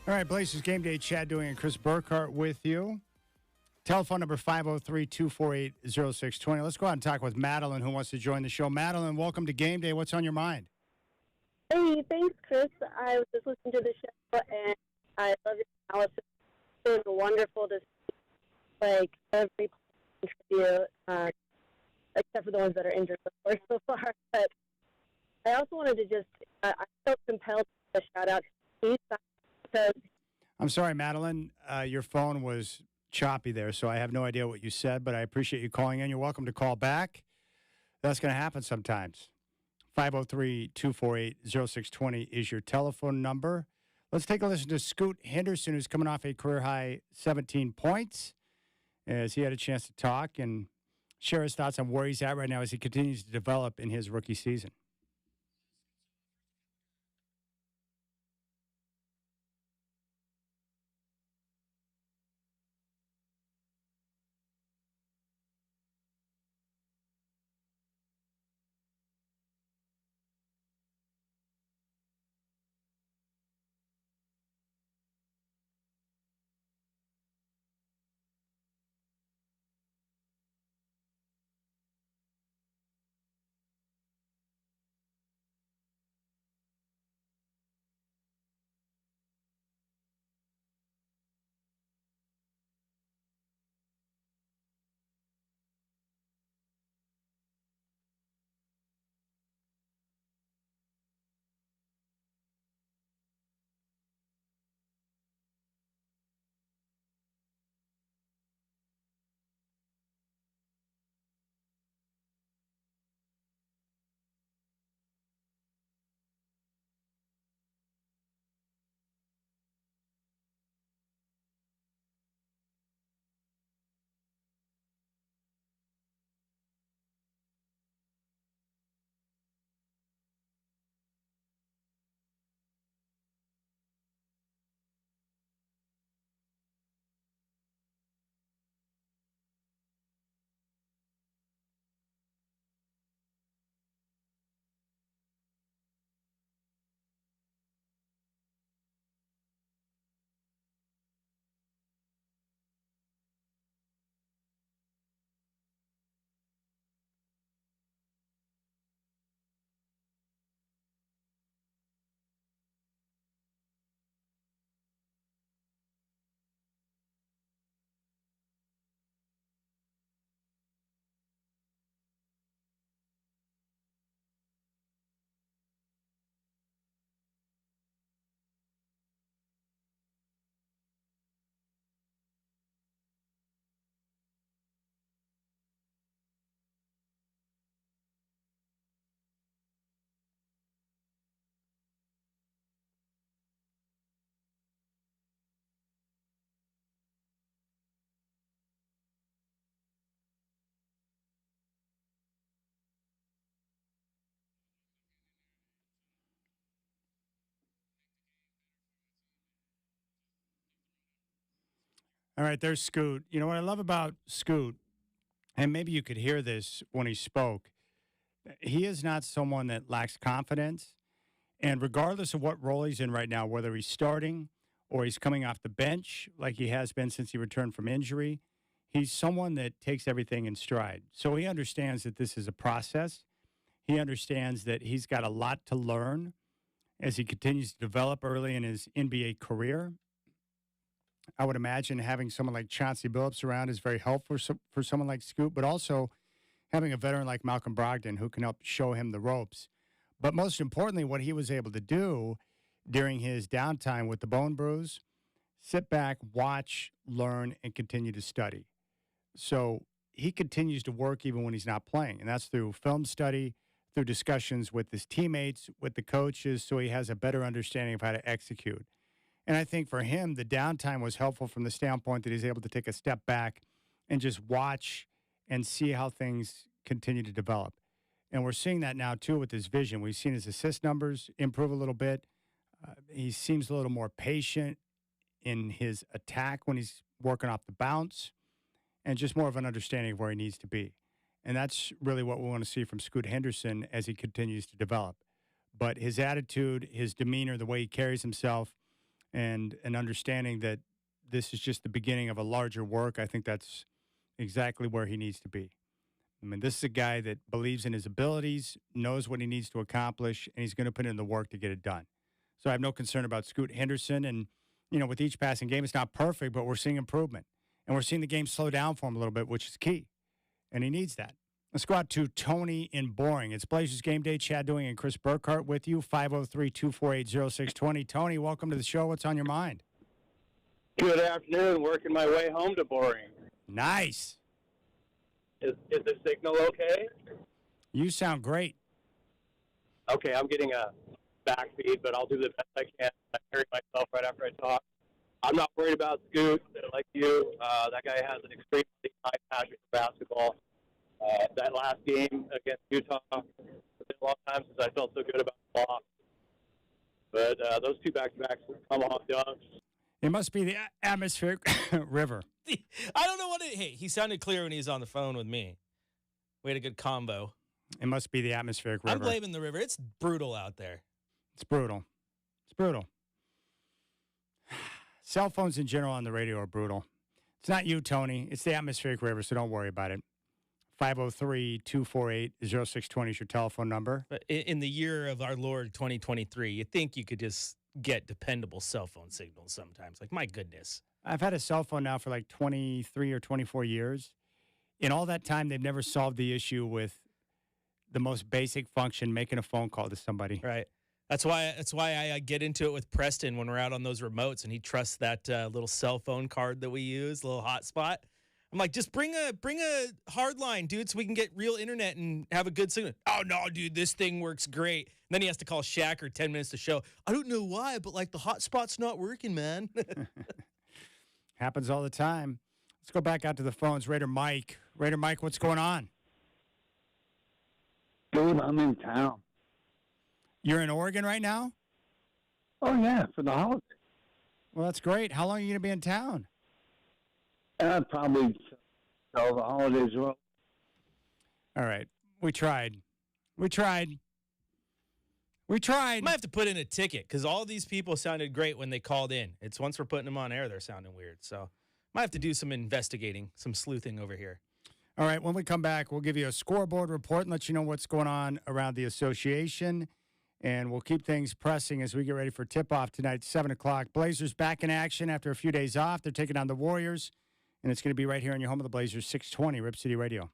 All right, Blazers Game Day, Chad Doing and Chris Burkhart with you. Telephone number 503-248-0620. Let's go out and talk with Madeline, who wants to join the show. Madeline, welcome to Game Day. What's on your mind? Hey, thanks, Chris. I was just listening to the show, and I love your analysis. It's been wonderful to see, like, every contribute, except for the ones that are injured, of course, so far. But I also wanted to just, I felt compelled to shout out to Steve because... I'm sorry, Madeline. Your phone was choppy there, so I have no idea what you said, but I appreciate you calling in. You're welcome to call back. That's going to happen sometimes. 503-248-0620 is your telephone number. Let's take a listen to Scoot Henderson, who's coming off a career-high 17 points, as he had a chance to talk and share his thoughts on where he's at right now as he continues to develop in his rookie season. All right, there's Scoot. You know what I love about Scoot, and maybe you could hear this when he spoke, he is not someone that lacks confidence. And regardless of what role he's in right now, whether he's starting or he's coming off the bench like he has been since he returned from injury, he's someone that takes everything in stride. So he understands that this is a process. He understands that he's got a lot to learn as he continues to develop early in his NBA career. I would imagine having someone like Chauncey Billups around is very helpful for someone like Scoot, but also having a veteran like Malcolm Brogdon who can help show him the ropes. But most importantly, what he was able to do during his downtime with the bone bruise, sit back, watch, learn, and continue to study. So he continues to work even when he's not playing, and that's through film study, through discussions with his teammates, with the coaches, so he has a better understanding of how to execute. And I think for him, the downtime was helpful from the standpoint that he's able to take a step back and just watch and see how things continue to develop. And we're seeing that now, too, with his vision. We've seen his assist numbers improve a little bit. He seems a little more patient in his attack when he's working off the bounce and just more of an understanding of where he needs to be. And that's really what we want to see from Scoot Henderson as he continues to develop. But his attitude, his demeanor, the way he carries himself, and an understanding that this is just the beginning of a larger work. I think that's exactly where he needs to be. I mean, this is a guy that believes in his abilities, knows what he needs to accomplish, and he's going to put in the work to get it done. So I have no concern about Scoot Henderson. And, with each passing game, it's not perfect, but we're seeing improvement. And we're seeing the game slow down for him a little bit, which is key. And he needs that. Let's go out to Tony in Boring. It's Blazers Game Day. Chad Doing and Chris Burkhart with you, 503-248-0620. Tony, welcome to the show. What's on your mind? Good afternoon. Working my way home to Boring. Nice. Is the signal okay? You sound great. Okay, I'm getting a backfeed, but I'll do the best I can. I carry myself right after I talk. I'm not worried about Scoot, like you. That guy has an extremely high passion for basketball. That last game against Utah, it's been a long time since I felt so good about the loss. But those two back-to-backs come off dunks. It must be the atmospheric river. I don't know what it. Hey, he sounded clear when he was on the phone with me. We had a good combo. It must be the atmospheric river. I'm blaming the river. It's brutal out there. It's brutal. It's brutal. Cell phones in general on the radio are brutal. It's not you, Tony. It's the atmospheric river, so don't worry about it. 503-248-0620 is your telephone number. But in the year of our Lord 2023, you think you could just get dependable cell phone signals sometimes. Like, my goodness. I've had a cell phone now for like 23 or 24 years. In all that time, they've never solved the issue with the most basic function, making a phone call to somebody. Right. That's why I get into it with Preston when we're out on those remotes, and he trusts that little cell phone card that we use, little hotspot. I'm like, just bring a hard line, dude, so we can get real internet and have a good signal. Oh, no, dude, this thing works great. And then he has to call Shacker 10 minutes to show. I don't know why, but, like, the hotspot's not working, man. Happens all the time. Let's go back out to the phones. Raider Mike. Raider Mike, what's going on? Dude, I'm in town. You're in Oregon right now? Oh, yeah, for the holidays. Well, that's great. How long are you going to be in town? Probably till the holidays are up. All right. We tried. Might have to put in a ticket because all these people sounded great when they called in. It's once we're putting them on air, they're sounding weird. So might have to do some investigating, some sleuthing over here. All right. When we come back, we'll give you a scoreboard report and let you know what's going on around the association. And we'll keep things pressing as we get ready for tip-off tonight, 7 o'clock. Blazers back in action after a few days off. They're taking on the Warriors. And it's going to be right here on your home of the Blazers, 620 Rip City Radio.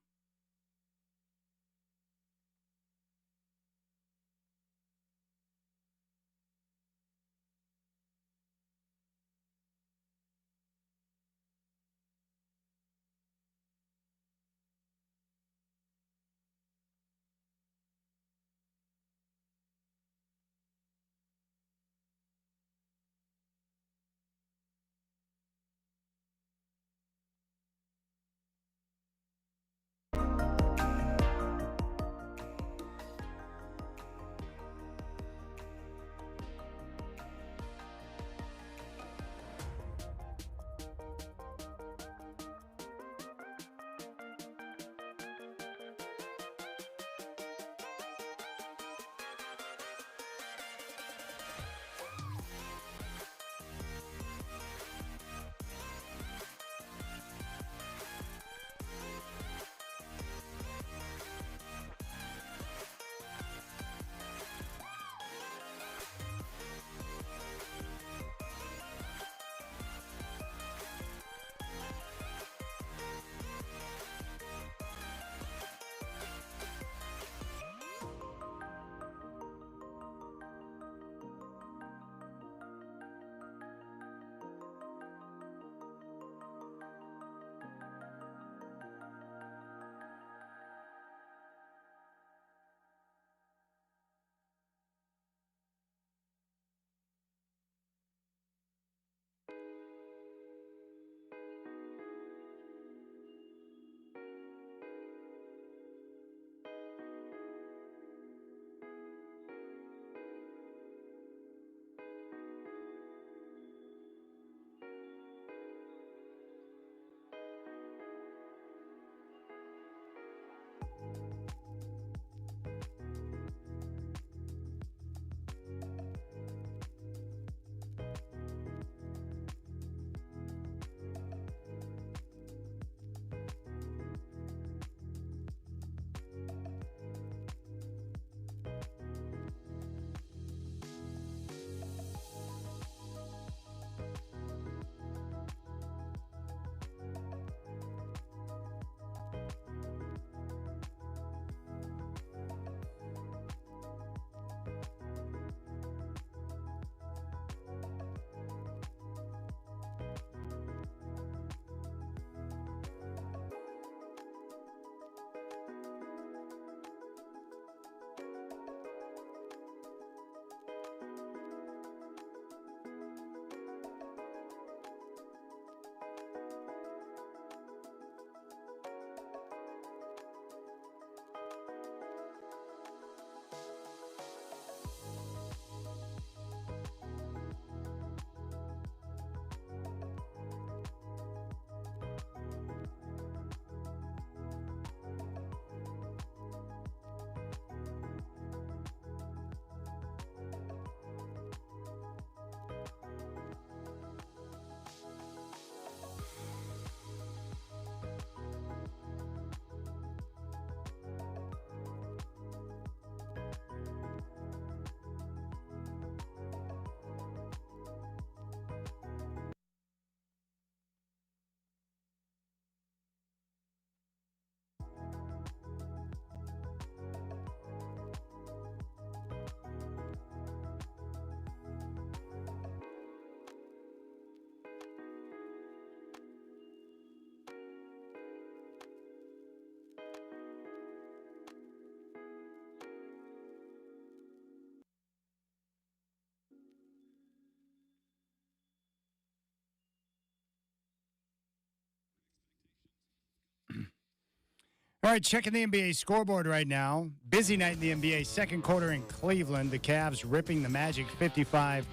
All right, checking the NBA scoreboard right now. Busy night in the NBA. Second quarter in Cleveland. The Cavs ripping the Magic 55-36.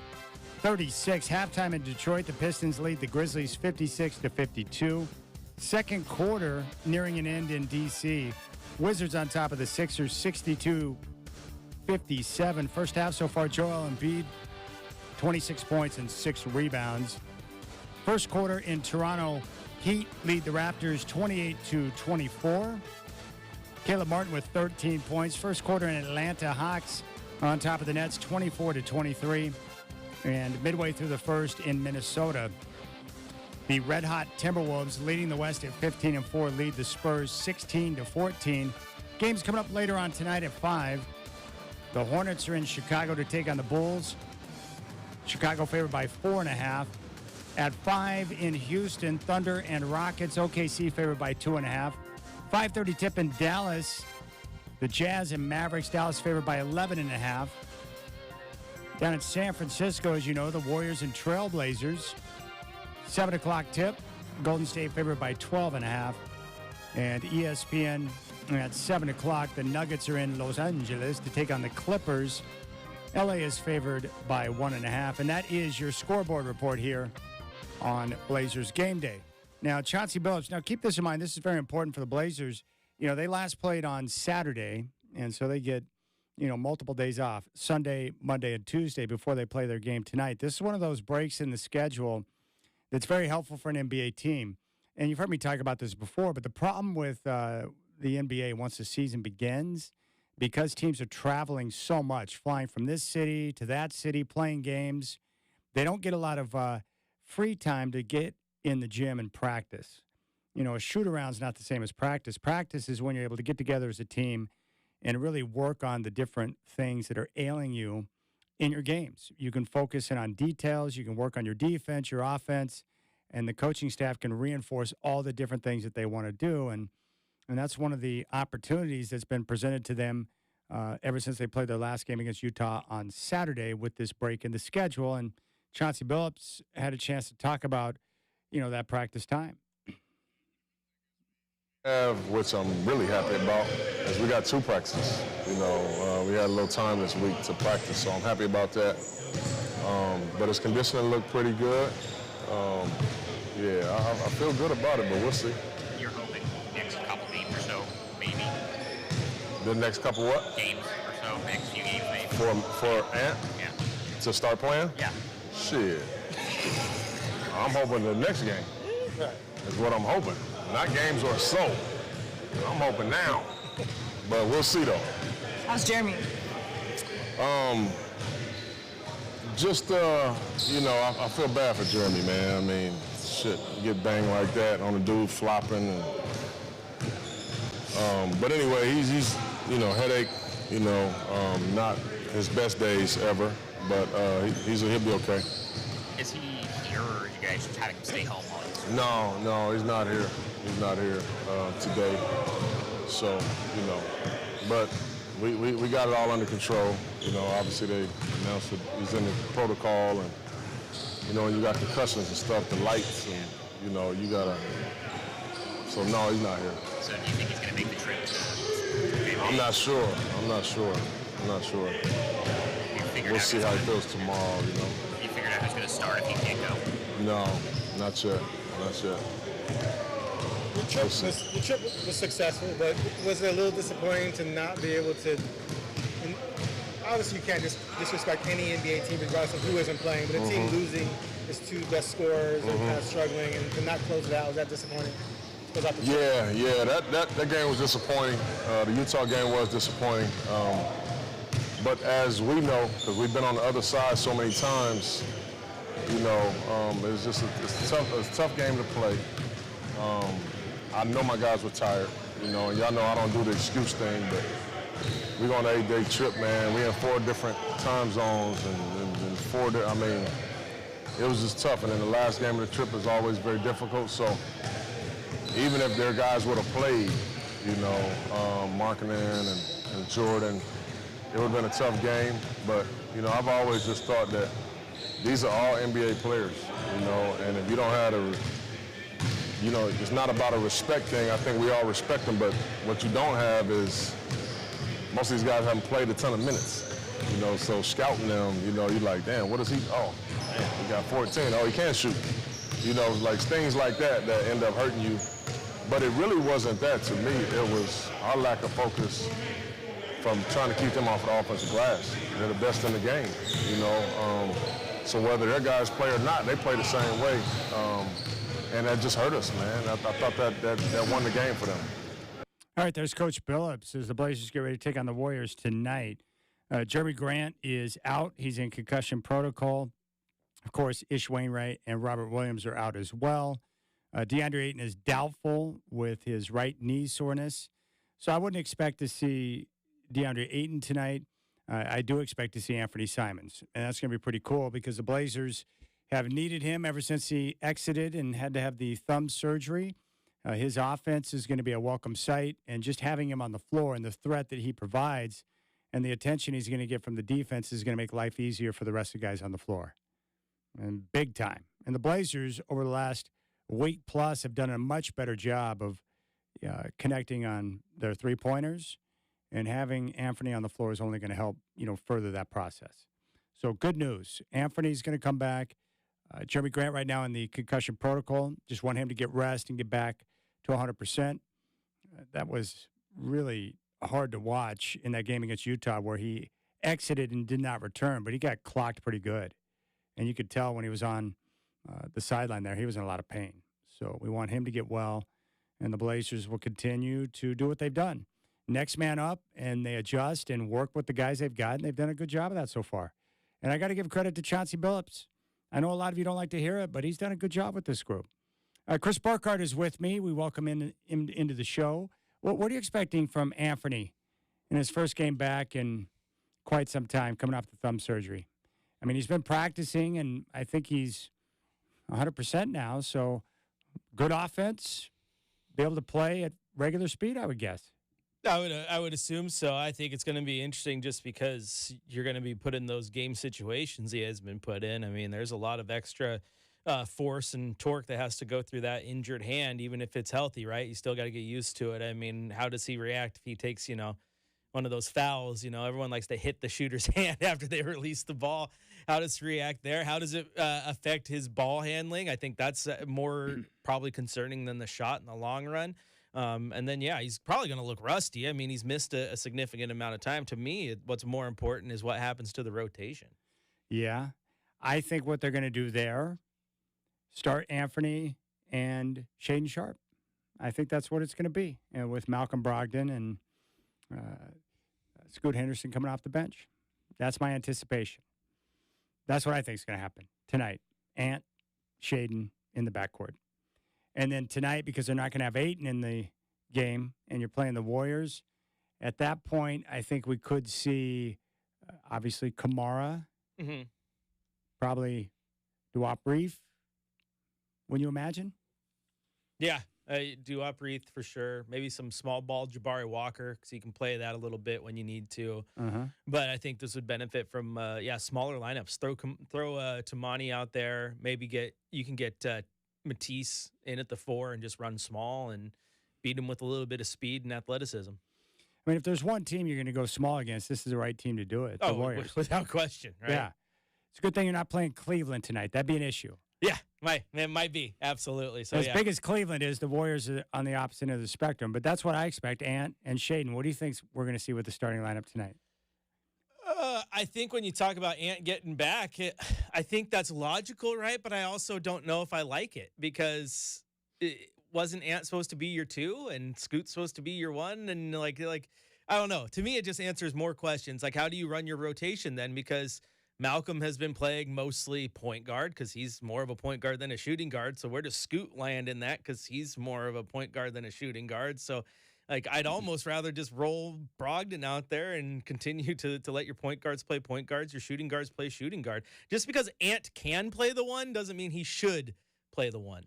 Halftime in Detroit. The Pistons lead the Grizzlies 56-52. Second quarter nearing an end in D.C. Wizards on top of the Sixers 62-57. First half so far, Joel Embiid, 26 points and 6 rebounds. First quarter in Toronto, Heat lead the Raptors 28-24. Caleb Martin with 13 points. First quarter in Atlanta, Hawks on top of the Nets 24-23. And midway through the first in Minnesota, the red-hot Timberwolves leading the West at 15-4 lead the Spurs 16-14. Games coming up later on tonight at 5. The Hornets are in Chicago to take on the Bulls. Chicago favored by 4.5. At 5 in Houston, Thunder and Rockets. OKC favored by 2.5. 5:30 tip in Dallas. The Jazz and Mavericks. Dallas favored by 11.5. Down in San Francisco, as you know, the Warriors and Trailblazers. 7 o'clock tip. Golden State favored by 12.5. And ESPN at 7 o'clock. The Nuggets are in Los Angeles to take on the Clippers. LA is favored by 1.5. And that is your scoreboard report here on Blazers Game Day. Now, Chauncey Billups, now keep this in mind. This is very important for the Blazers. You know, they last played on Saturday, and so they get, multiple days off, Sunday, Monday, and Tuesday before they play their game tonight. This is one of those breaks in the schedule that's very helpful for an NBA team. And you've heard me talk about this before, but the problem with the NBA once the season begins, because teams are traveling so much, flying from this city to that city, playing games, they don't get a lot of free time to get in the gym and practice. A shoot-around's not the same as practice. Practice is when you're able to get together as a team and really work on the different things that are ailing you in your games. You can focus in on details. You can work on your defense, your offense, and the coaching staff can reinforce all the different things that they want to do. And that's one of the opportunities that's been presented to them ever since they played their last game against Utah on Saturday with this break in the schedule. And Chauncey Billups had a chance to talk about, that practice time. Which I'm really happy about, is we got 2 practices. We had a little time this week to practice, so I'm happy about that. But his conditioning looked pretty good. I feel good about it, but we'll see. You're hoping next couple games or so, maybe? The next couple what? Games or so, next few games maybe. For Ant? Yeah. To start playing? Yeah. Shit. I'm hoping the next game is what I'm hoping. Not games or so. I'm hoping now. But we'll see, though. How's Jeremy? I feel bad for Jeremy, man. I mean, shit, you get banged like that on a dude flopping. But anyway, he's headache, not his best days ever, but he'll be okay. Is he here, or are you guys just having him stay home? No, he's not here. He's not here today. So, but we got it all under control. Obviously they announced that he's in the protocol, and, you got concussions and stuff, the lights, and, you gotta. So, no, he's not here. So, do you think he's going to make the trip? I'm not sure. We'll see how he feels tomorrow, You figured out who's going to start if he can't go? No, not yet. The trip was successful, but was it a little disappointing to not be able to? And obviously, you can't disrespect any NBA team regardless of who isn't playing, but a team losing its 2 best scorers and kind of struggling, and to not close it out, was that disappointing? Yeah, that game was disappointing. The Utah game was disappointing. But as we know, because we've been on the other side so many times, it's just a tough game to play. I know my guys were tired, and y'all know I don't do the excuse thing, but we're on an 8-day trip, man. We in 4 different time zones, and 4, it was just tough. And then the last game of the trip is always very difficult, so even if their guys would have played, Markkanen and Jordan, it would have been a tough game. But, I've always just thought that these are all NBA players, and if you don't have it's not about a respect thing. I think we all respect them, but what you don't have is most of these guys haven't played a ton of minutes. So scouting them, you're like, damn, what is he? Oh, man, he got 14. Oh, he can't shoot. Like things like that end up hurting you. But it really wasn't that to me. It was our lack of focus from trying to keep them off the offensive glass. They're the best in the game, So whether their guys play or not, they play the same way. And that just hurt us, man. I thought that won the game for them. All right, there's Coach Billups as the Blazers get ready to take on the Warriors tonight. Jeremy Grant is out. He's in concussion protocol. Of course, Ish Wainwright and Robert Williams are out as well. DeAndre Ayton is doubtful with his right knee soreness. So I wouldn't expect to see DeAndre Ayton tonight. I do expect to see Anthony Simons. And that's going to be pretty cool because the Blazers have needed him ever since he exited and had to have the thumb surgery. His offense is going to be a welcome sight. And just having him on the floor and the threat that he provides and the attention he's going to get from the defense is going to make life easier for the rest of the guys on the floor. And big time. And the Blazers, over the last week plus, have done a much better job of connecting on their three-pointers, and having Anthony on the floor is only going to help, further that process. So good news. Anthony's going to come back. Jeremy Grant right now in the concussion protocol. Just want him to get rest and get back to 100%. That was really hard to watch in that game against Utah where he exited and did not return, but he got clocked pretty good. And you could tell when he was on the sideline there, he was in a lot of pain. So we want him to get well, and the Blazers will continue to do what they've done. Next man up, and they adjust and work with the guys they've got, and they've done a good job of that so far. And I got to give credit to Chauncey Billups. I know a lot of you don't like to hear it, but he's done a good job with this group. Chris Burkhardt is with me. We welcome him into the show. What are you expecting from Anthony in his first game back in quite some time, coming off the thumb surgery? I mean, he's been practicing, and I think he's 100% now, so good offense, be able to play at regular speed, I would guess. I would assume so. I think it's going to be interesting just because you're going to be put in those game situations he has been put in. I mean, there's a lot of extra force and torque that has to go through that injured hand, even if it's healthy, right? You still got to get used to it. I mean, how does he react if he takes, one of those fouls? Everyone likes to hit the shooter's hand after they release the ball. How does he react there? How does it affect his ball handling? I think that's more probably concerning than the shot in the long run. And then, he's probably going to look rusty. I mean, he's missed a significant amount of time. To me, what's more important is what happens to the rotation. Yeah. I think what they're going to do there, start Anthony and Shaedon Sharpe. I think that's what it's going to be. And with Malcolm Brogdon and Scoot Henderson coming off the bench. That's my anticipation. That's what I think is going to happen tonight. Ant, Shaedon in the backcourt. And then tonight, because they're not going to have Ayton in the game and you're playing the Warriors, at that point, I think we could see, obviously, Kamara, probably Duop Reef. Wouldn't you imagine? Yeah, Duop Reef for sure. Maybe some small ball Jabari Walker because he can play that a little bit when you need to. But I think this would benefit from, smaller lineups. Throw Tamani out there. Maybe you can get Matisse in at the 4 and just run small and beat him with a little bit of speed and athleticism. I mean, if there's one team you're going to go small against, this is the right team to do it. The Warriors. Without question, right? Yeah. It's a good thing you're not playing Cleveland tonight. That'd be an issue. Yeah, it might be. Absolutely. So as big as Cleveland is, the Warriors are on the opposite end of the spectrum. But that's what I expect. Ant and Shaedon, what do you think we're going to see with the starting lineup tonight? I think when you talk about Ant getting back, I think that's logical, right? But I also don't know if I like it because wasn't Ant supposed to be your 2 and Scoot's supposed to be your 1? And like I don't know. To me, it just answers more questions. Like, how do you run your rotation then? Because Malcolm has been playing mostly point guard because he's more of a point guard than a shooting guard. So where does Scoot land in that? Because he's more of a point guard than a shooting guard. So I'd almost rather just roll Brogdon out there and continue to let your point guards play point guards, your shooting guards play shooting guard. Just because Ant can play the 1 doesn't mean he should play the 1.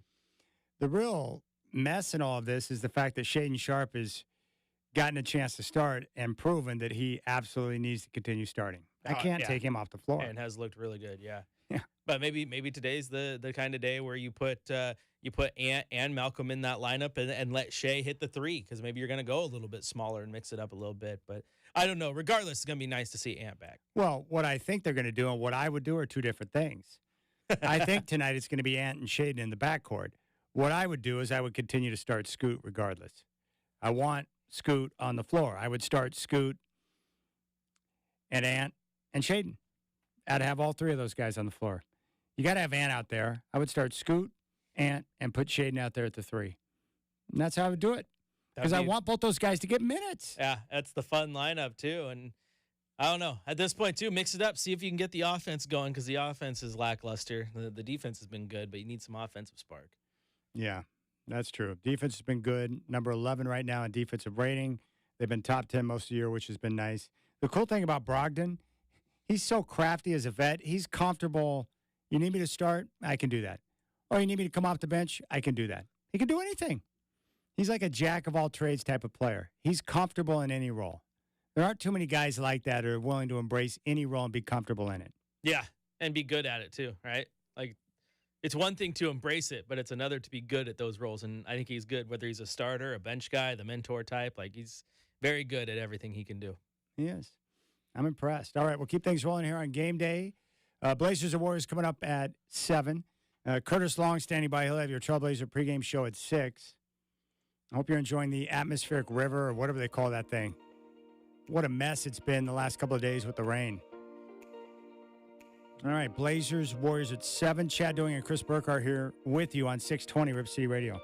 The real mess in all of this is the fact that Shaedon Sharpe has gotten a chance to start and proven that he absolutely needs to continue starting. I can't take him off the floor. And has looked really good, yeah. Yeah. But maybe today's the kind of day where you put Ant and Malcolm in that lineup and let Shea hit the 3, because maybe you're going to go a little bit smaller and mix it up a little bit. But I don't know. Regardless, it's going to be nice to see Ant back. Well, what I think they're going to do and what I would do are two different things. I think tonight it's going to be Ant and Shaden in the backcourt. What I would do is I would continue to start Scoot regardless. I want Scoot on the floor. I would start Scoot and Ant and Shaden. I'd have all three of those guys on the floor. You got to have Ant out there. I would start Scoot, Ant, and put Shaden out there at the 3. And that's how I would do it. Because I want both those guys to get minutes. Yeah, that's the fun lineup, too. And I don't know. At this point, too, mix it up. See if you can get the offense going, because the offense is lackluster. The defense has been good, but you need some offensive spark. Yeah, that's true. Defense has been good. Number 11 right now in defensive rating. They've been top 10 most of the year, which has been nice. The cool thing about Brogdon, he's so crafty as a vet. He's comfortable. You need me to start? I can do that. Or you need me to come off the bench? I can do that. He can do anything. He's like a jack of all trades type of player. He's comfortable in any role. There aren't too many guys like that who are willing to embrace any role and be comfortable in it. Yeah, and be good at it too, right? Like, it's one thing to embrace it, but it's another to be good at those roles. And I think he's good, whether he's a starter, a bench guy, the mentor type. Like, he's very good at everything he can do. He is. I'm impressed. All right, we'll keep things rolling here on game day. Blazers and Warriors coming up at 7. Curtis Long standing by. He'll have your Trailblazer pregame show at 6. I hope you're enjoying the atmospheric river or whatever they call that thing. What a mess it's been the last couple of days with the rain. All right, Blazers, Warriors at 7. Chad Doing and Chris Burkhardt here with you on 620 Rip City Radio.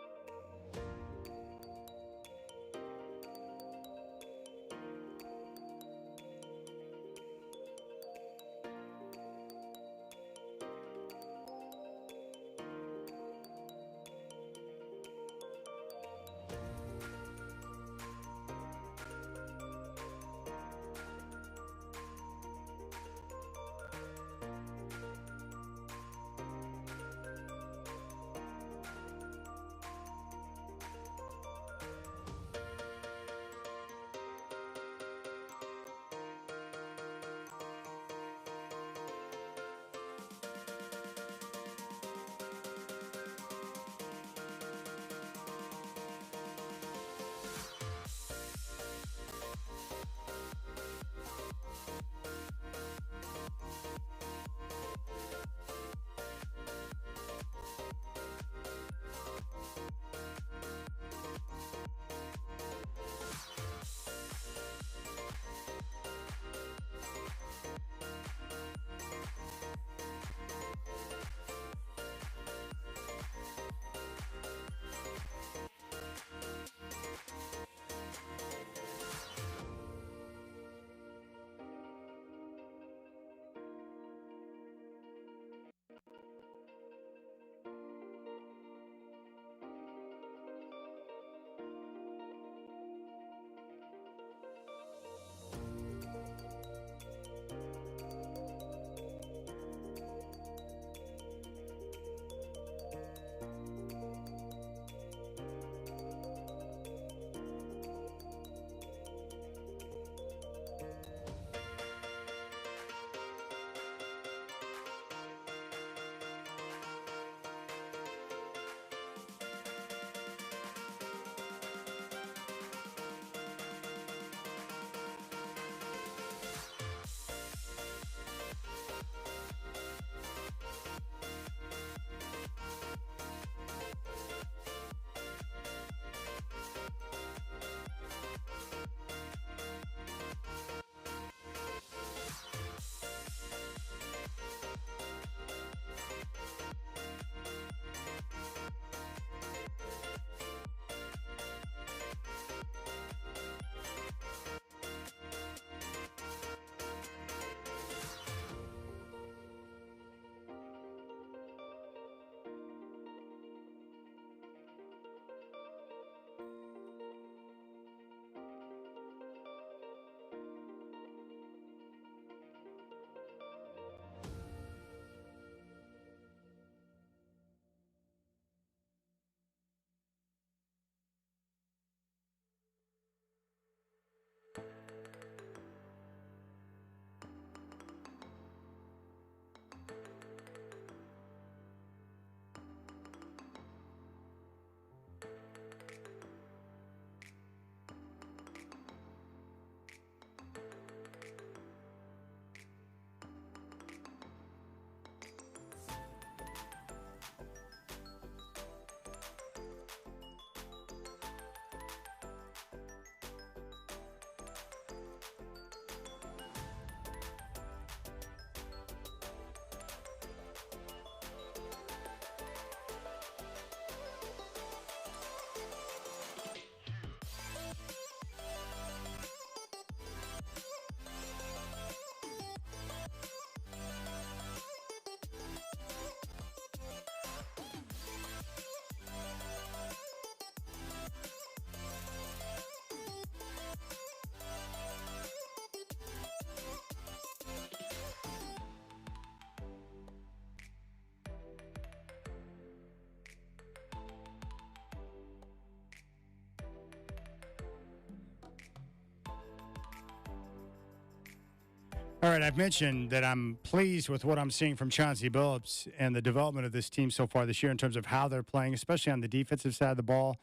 All right, I've mentioned that I'm pleased with what I'm seeing from Chauncey Billups and the development of this team so far this year in terms of how they're playing, especially on the defensive side of the ball,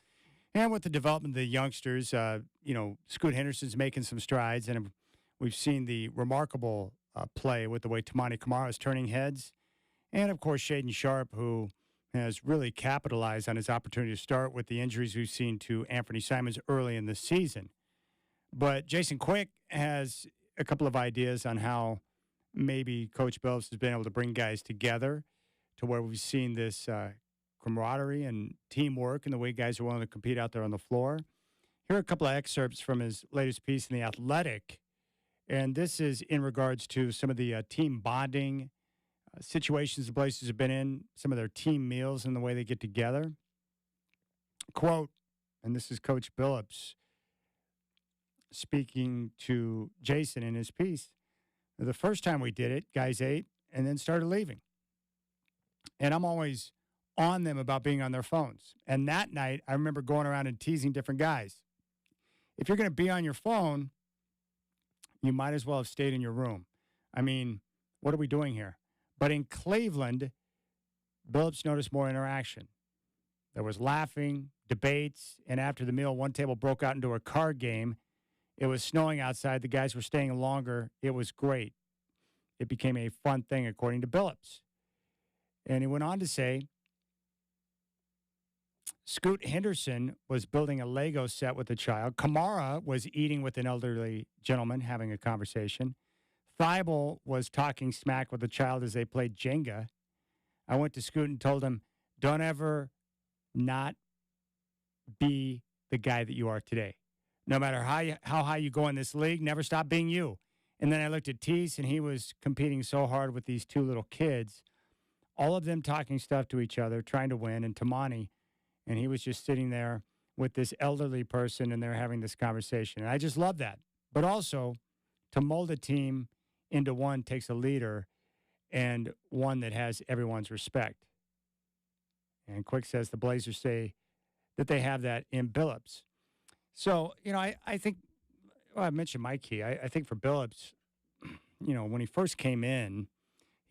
and with the development of the youngsters. Scoot Henderson's making some strides, and we've seen the remarkable play with the way Tamani Kamara is turning heads, and, of course, Shaden Sharp, who has really capitalized on his opportunity to start with the injuries we've seen to Anthony Simons early in the season. But Jason Quick has a couple of ideas on how maybe Coach Billups has been able to bring guys together to where we've seen this camaraderie and teamwork and the way guys are willing to compete out there on the floor. Here are a couple of excerpts from his latest piece in The Athletic, and this is in regards to some of the team bonding situations the Blazers have been in, some of their team meals and the way they get together. Quote, and this is Coach Billups speaking to Jason in his piece. The first time we did it, guys ate and then started leaving. And I'm always on them about being on their phones. And that night, I remember going around and teasing different guys. If you're going to be on your phone, you might as well have stayed in your room. I mean, what are we doing here? But in Cleveland, Billups noticed more interaction. There was laughing, debates, and after the meal, one table broke out into a card game. It was snowing outside. The guys were staying longer. It was great. It became a fun thing, according to Billups. And he went on to say, Scoot Henderson was building a Lego set with a child. Kamara was eating with an elderly gentleman, having a conversation. Thibault was talking smack with a child as they played Jenga. I went to Scoot and told him, don't ever not be the guy that you are today. No matter how high you go in this league, never stop being you. And then I looked at Tease, and he was competing so hard with these two little kids, all of them talking stuff to each other, trying to win, and Tamani, and he was just sitting there with this elderly person, and they're having this conversation. And I just love that. But also, to mold a team into one takes a leader and one that has everyone's respect. And Quick says the Blazers say that they have that in Billups. So, I think, I mentioned my key. I think for Billups, when he first came in,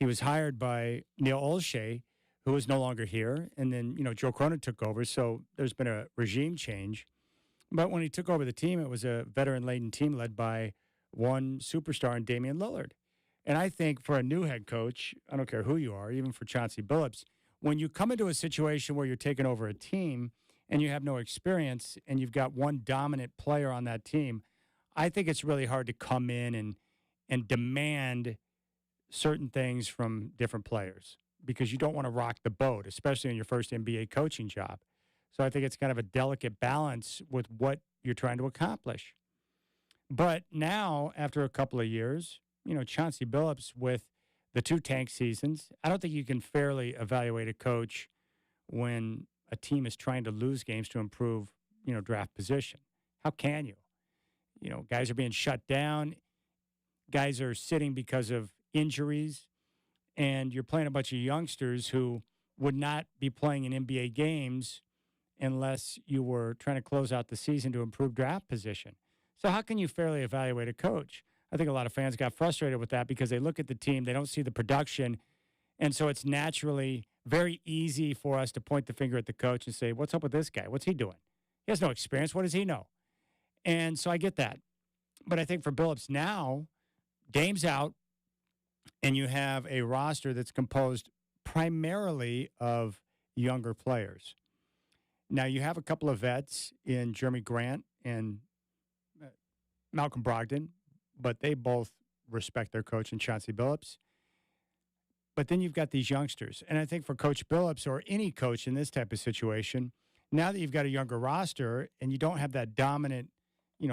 he was hired by Neil Olshey, who is no longer here. And then, Joe Cronin took over. So there's been a regime change. But when he took over the team, it was a veteran-laden team led by one superstar in Damian Lillard. And I think for a new head coach, I don't care who you are, even for Chauncey Billups, when you come into a situation where you're taking over a team and you have no experience and you've got one dominant player on that team, I think it's really hard to come in and demand certain things from different players because you don't want to rock the boat, especially in your first NBA coaching job. So I think it's kind of a delicate balance with what you're trying to accomplish. But now, after a couple of years, Chauncey Billups with the 2 tank seasons, I don't think you can fairly evaluate a coach when a team is trying to lose games to improve, draft position. How can you? Guys are being shut down. Guys are sitting because of injuries. And you're playing a bunch of youngsters who would not be playing in NBA games unless you were trying to close out the season to improve draft position. So how can you fairly evaluate a coach? I think a lot of fans got frustrated with that because they look at the team, they don't see the production, and so it's naturally very easy for us to point the finger at the coach and say, what's up with this guy? What's he doing? He has no experience. What does he know? And so I get that. But I think for Billups now, Dame's out, and you have a roster that's composed primarily of younger players. Now, you have a couple of vets in Jeremy Grant and Malcolm Brogdon, but they both respect their coach in Chauncey Billups. But then you've got these youngsters. And I think for Coach Billups or any coach in this type of situation, now that you've got a younger roster and you don't have that dominant,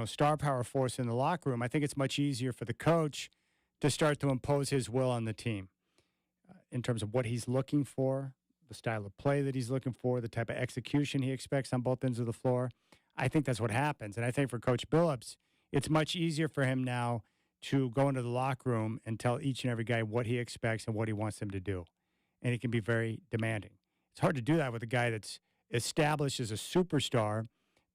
star power force in the locker room, I think it's much easier for the coach to start to impose his will on the team in terms of what he's looking for, the style of play that he's looking for, the type of execution he expects on both ends of the floor. I think that's what happens. And I think for Coach Billups, it's much easier for him now to go into the locker room and tell each and every guy what he expects and what he wants them to do. And it can be very demanding. It's hard to do that with a guy that's established as a superstar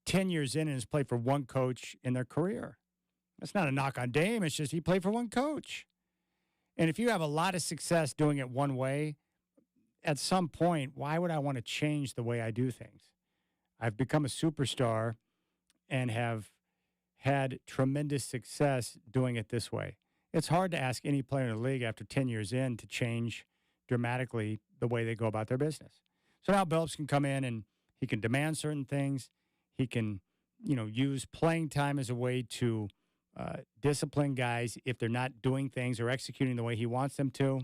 10 years in and has played for one coach in their career. That's not a knock on Dame. It's just he played for one coach. And if you have a lot of success doing it one way, at some point, why would I want to change the way I do things? I've become a superstar and have had tremendous success doing it this way. It's hard to ask any player in the league after 10 years in to change dramatically the way they go about their business. So now Billups can come in and he can demand certain things. He can, use playing time as a way to discipline guys if they're not doing things or executing the way he wants them to.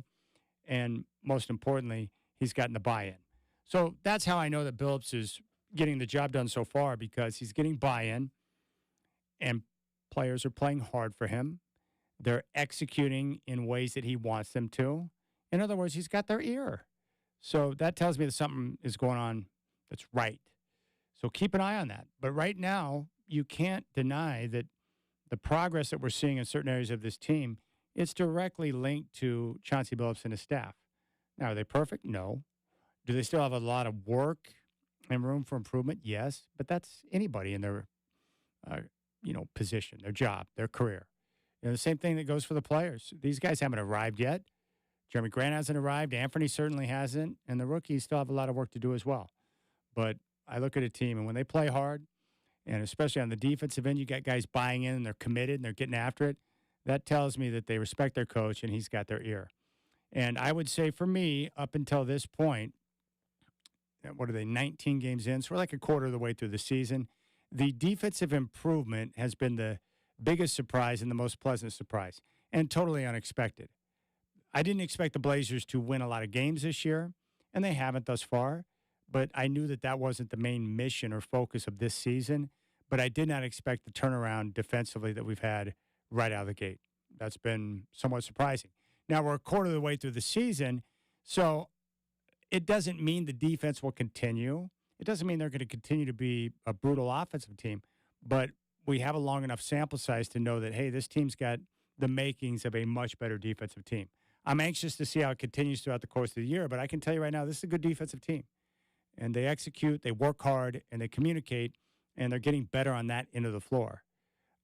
And most importantly, he's gotten the buy-in. So that's how I know that Billups is getting the job done so far, because he's getting buy-in and players are playing hard for him. They're executing in ways that he wants them to. In other words, he's got their ear. So that tells me that something is going on that's right. So keep an eye on that. But right now, you can't deny that the progress that we're seeing in certain areas of this team, it's directly linked to Chauncey Billups and his staff. Now, are they perfect? No. Do they still have a lot of work and room for improvement? Yes. But that's anybody in their, position, their job, their career. The same thing that goes for the players. These guys haven't arrived yet. Jeremy Grant hasn't arrived. Anthony certainly hasn't. And the rookies still have a lot of work to do as well. But I look at a team, and when they play hard, and especially on the defensive end, you got guys buying in and they're committed and they're getting after it. That tells me that they respect their coach and he's got their ear. And I would say for me, up until this point, what are they, 19 games in? So we're like a quarter of the way through the season. The defensive improvement has been the biggest surprise and the most pleasant surprise, and totally unexpected. I didn't expect the Blazers to win a lot of games this year, and they haven't thus far. But I knew that that wasn't the main mission or focus of this season. But I did not expect the turnaround defensively that we've had right out of the gate. That's been somewhat surprising. Now, we're a quarter of the way through the season, so it doesn't mean the defense will continue. It doesn't mean they're going to continue to be a brutal offensive team. But we have a long enough sample size to know that, hey, this team's got the makings of a much better defensive team. I'm anxious to see how it continues throughout the course of the year, but I can tell you right now, this is a good defensive team. And they execute, they work hard, and they communicate, and they're getting better on that end of the floor.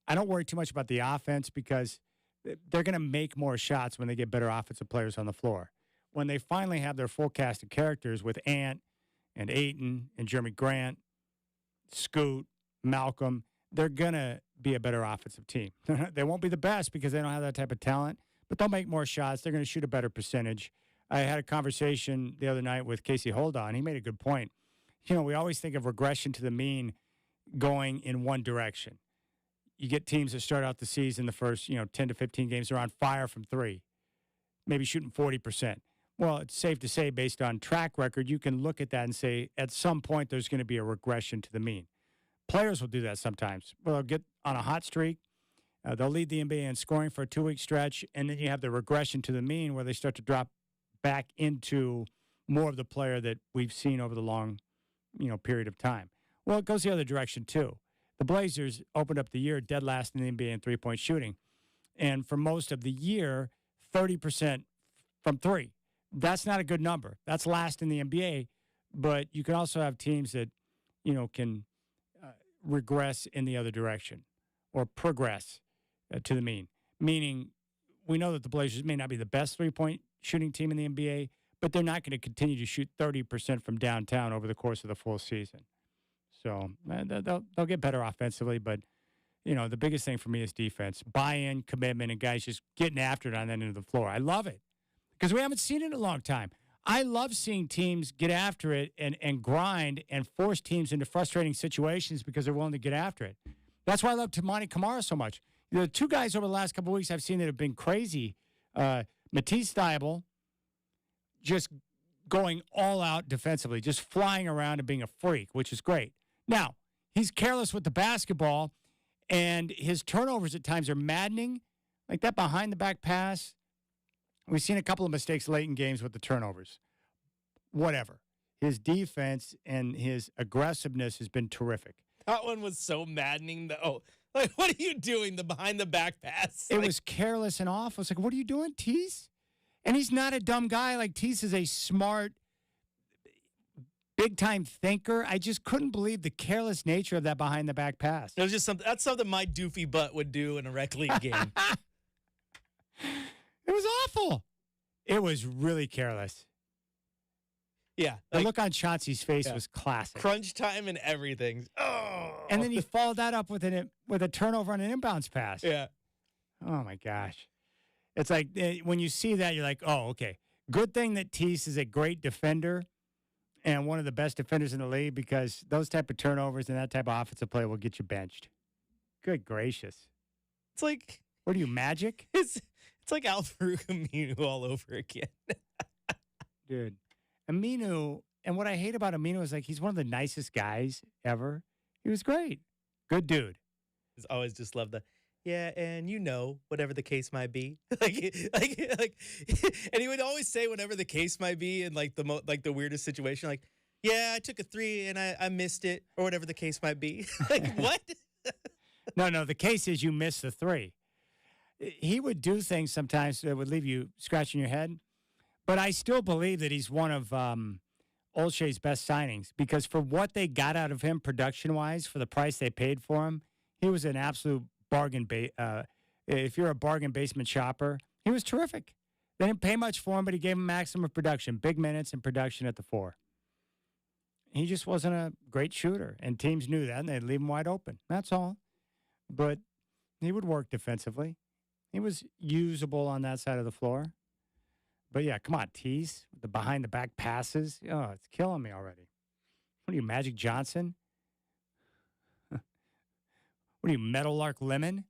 I don't worry too much about the offense because they're going to make more shots when they get better offensive players on the floor. When they finally have their full cast of characters with Ant and Ayton and Jeremy Grant, Scoot, Malcolm, they're going to be a better offensive team. They won't be the best because they don't have that type of talent, but they'll make more shots. They're going to shoot a better percentage. I had a conversation the other night with Casey Holdaw, and he made a good point. We always think of regression to the mean going in one direction. You get teams that start out the season, the first, 10 to 15 games, they're on fire from three, maybe shooting 40%. Well, it's safe to say, based on track record, you can look at that and say, at some point, there's going to be a regression to the mean. Players will do that sometimes. Well, they'll get on a hot streak. They'll lead the NBA in scoring for a 2-week stretch, and then you have the regression to the mean where they start to drop back into more of the player that we've seen over the long, period of time. Well, it goes the other direction, too. The Blazers opened up the year dead last in the NBA in three-point shooting. And for most of the year, 30% from three. That's not a good number. That's last in the NBA. But you can also have teams that, can regress in the other direction or progress to the mean. Meaning, we know that the Blazers may not be the best three-point shooting team in the NBA, but they're not going to continue to shoot 30% from downtown over the course of the full season. So they'll get better offensively, but, the biggest thing for me is defense. Buy-in, commitment, and guys just getting after it on that end of the floor. I love it because we haven't seen it in a long time. I love seeing teams get after it and grind and force teams into frustrating situations because they're willing to get after it. That's why I love Tamani Kamara so much. The two guys over the last couple of weeks I've seen that have been crazy. Matisse Thybulle just going all out defensively, just flying around and being a freak, which is great. Now, he's careless with the basketball, and his turnovers at times are maddening. Like that behind-the-back pass, we've seen a couple of mistakes late in games with the turnovers. Whatever. His defense and his aggressiveness has been terrific. That one was so maddening, though. Like, what are you doing, the behind-the-back pass? It was careless and off. I was like, what are you doing, Tease? And he's not a dumb guy. Like, Tease is a smart, big-time thinker. I just couldn't believe the careless nature of that behind-the-back pass. It was just something. That's something my doofy butt would do in a rec league game. It was awful. It was really careless. Yeah. The look on Chauncey's face was classic. Crunch time and everything. Oh. And then he followed that up with a turnover on an inbounds pass. Yeah. Oh, my gosh. It's like when you see that, you're like, oh, okay. Good thing that Tease is a great defender and one of the best defenders in the league, because those type of turnovers and that type of offensive play will get you benched. Good gracious. It's like... What are you, Magic? It's like Al-Farouq Aminu all over again. Dude. Aminu, and what I hate about Aminu is like he's one of the nicest guys ever. He was great. Good dude. He's always just loved the... Yeah, and whatever the case might be, like, and he would always say whatever the case might be in like the weirdest situation, like, yeah, I took a 3 and I missed it, or whatever the case might be. Like, what? No, the case is you missed the 3. He would do things sometimes that would leave you scratching your head, but I still believe that he's one of Olshay's best signings, because for what they got out of him production-wise, for the price they paid for him, he was an absolute bargain. If you're a bargain basement shopper, he was terrific. They didn't pay much for him, but he gave him maximum production, big minutes and production at the 4. He just wasn't a great shooter, and teams knew that, and they'd leave him wide open. That's all. But he would work defensively. He was usable on that side of the floor. But, yeah, come on, Tease, the behind-the-back passes. Oh, it's killing me already. What are you, Magic Johnson? What are you, Meadowlark Lemon?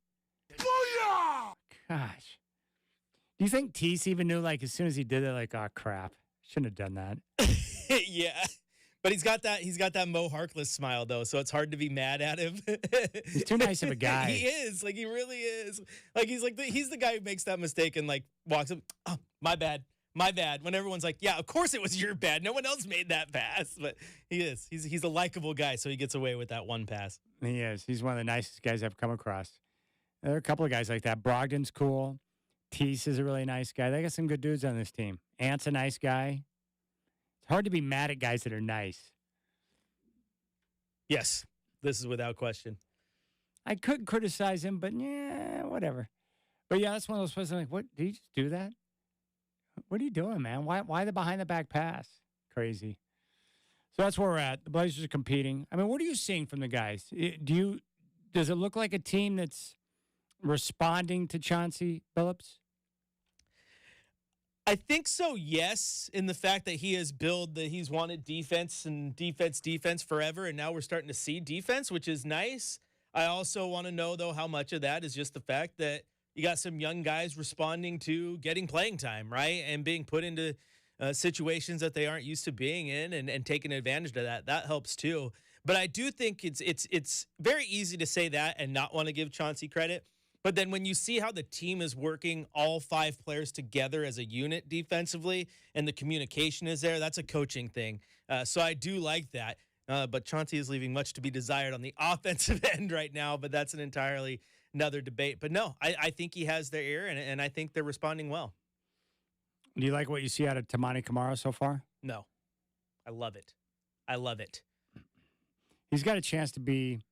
Booyah! Gosh. Do you think Tease even knew, like, as soon as he did it, like, oh, crap, shouldn't have done that? Yeah. But he's got that Mo Harkless smile, though, so it's hard to be mad at him. He's too nice of a guy. He is. Like, he really is. Like, he's the guy who makes that mistake and, like, walks up, oh, my bad. My bad. When everyone's like, yeah, of course it was your bad. No one else made that pass. But he is. He's a likable guy, so he gets away with that one pass. He is. He's one of the nicest guys I've come across. There are a couple of guys like that. Brogdon's cool. Tease is a really nice guy. They got some good dudes on this team. Ant's a nice guy. It's hard to be mad at guys that are nice. Yes, this is without question. I could criticize him, but yeah, whatever. But yeah, that's one of those places I'm like, what? Did he just do that? What are you doing, man? Why the behind-the-back pass? Crazy. So that's where we're at. The Blazers are competing. I mean, what are you seeing from the guys? Does it look like a team that's responding to Chauncey Billups? I think so, yes, in the fact that he has built that he's wanted defense forever, and now we're starting to see defense, which is nice. I also want to know, though, how much of that is just the fact that you got some young guys responding to getting playing time, right, and being put into situations that they aren't used to being in and taking advantage of that. That helps, too. But I do think it's very easy to say that and not want to give Chauncey credit. But then when you see how the team is working, all 5 players together as a unit defensively, and the communication is there, that's a coaching thing. So I do like that. But Chauncey is leaving much to be desired on the offensive end right now, but that's an entirely another debate. But no, I think he has their ear, and I think they're responding well. Do you like what you see out of Toumani Camara so far? No. I love it. I love it. He's got a chance to be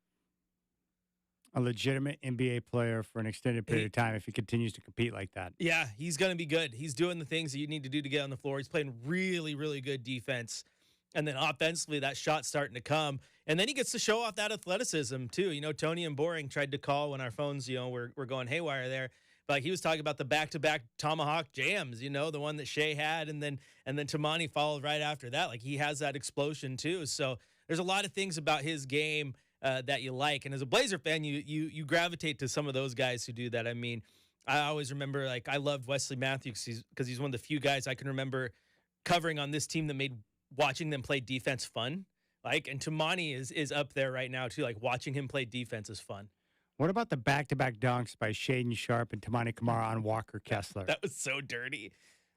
a legitimate NBA player for an extended period of time if he continues to compete like that. Yeah, he's going to be good. He's doing the things that you need to do to get on the floor. He's playing really, really good defense. And then offensively, that shot's starting to come. And then he gets to show off that athleticism, too. You know, Tony and Boring tried to call when our phones, were going haywire there. But like, he was talking about the back-to-back tomahawk jams, the one that Shea had. And then Toumani followed right after that. Like, he has that explosion, too. So there's a lot of things about his game that you like. And as a Blazer fan, you gravitate to some of those guys who do that. I mean, I always remember, like, I loved Wesley Matthews because he's one of the few guys I can remember covering on this team that made watching them play defense fun. Like, and Toumani is up there right now, too. Like, watching him play defense is fun. What about the back-to-back dunks by Shaedon Sharpe and Toumani Camara on Walker Kessler? That was so dirty.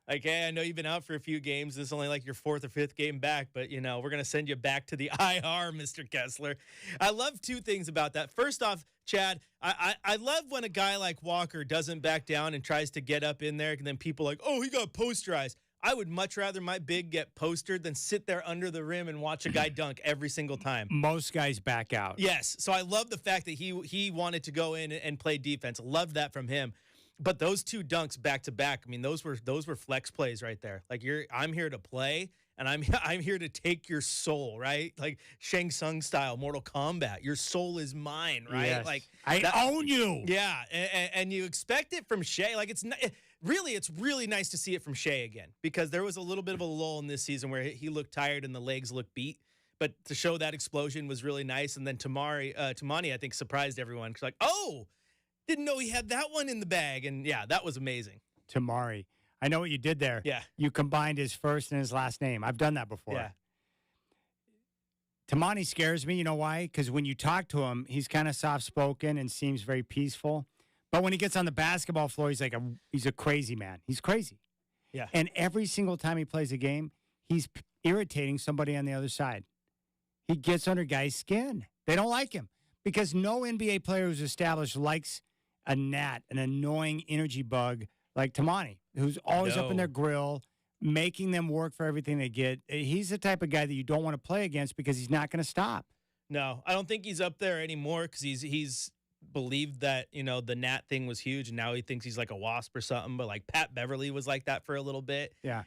Like, hey, I know you've been out for a few games. This is only like your 4th or 5th game back, but, we're going to send you back to the IR, Mr. Kessler. I love 2 things about that. First off, Chad, I love when a guy like Walker doesn't back down and tries to get up in there, and then people are like, oh, he got posterized. I would much rather my big get postered than sit there under the rim and watch a guy dunk every single time. Most guys back out. Yes. So I love the fact that he wanted to go in and play defense. Love that from him. But those two dunks back to back, I mean, those were flex plays right there. Like I'm here to play, and I'm here to take your soul, right? Like Shang Tsung style, Mortal Kombat. Your soul is mine, right? Yes. Like I own you. Yeah, and you expect it from Shea. Like it's really nice to see it from Shea again, because there was a little bit of a lull in this season where he looked tired and the legs looked beat. But to show that explosion was really nice. And then Tamani, I think, surprised everyone. It's like, oh, didn't know he had that one in the bag. And yeah, that was amazing. Tamari. I know what you did there. Yeah. You combined his first and his last name. I've done that before. Yeah. Tamani scares me. You know why? Because when you talk to him, he's kind of soft-spoken and seems very peaceful. But when he gets on the basketball floor, he's a crazy man. He's crazy. Yeah. And every single time he plays a game, he's irritating somebody on the other side. He gets under guys' skin. They don't like him because no NBA player who's established likes a gnat, an annoying energy bug like Tamani, who's always up in their grill, making them work for everything they get. He's the type of guy that you don't want to play against because he's not going to stop. No, I don't think he's up there anymore because he's believed that, the gnat thing was huge, and now he thinks he's like a wasp or something. But like Pat Beverly was like that for a little bit. Yeah.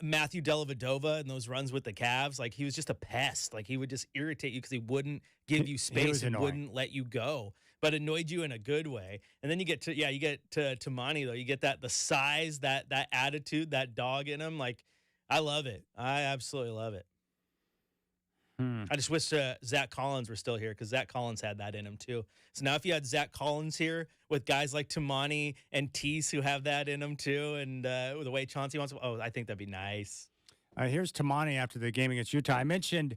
Matthew Dellavedova and those runs with the Cavs, like he was just a pest. Like he would just irritate you because he wouldn't give you space and wouldn't let you go, but annoyed you in a good way. And then you get to Tamani though. You get the size, that attitude, that dog in him. Like I love it. I absolutely love it. I just wish Zach Collins were still here because Zach Collins had that in him too. So now if you had Zach Collins here with guys like Tamani and Tease who have that in them too, and the way Chauncey wants to, I think that'd be nice. Here's Tamani after the game against Utah. I mentioned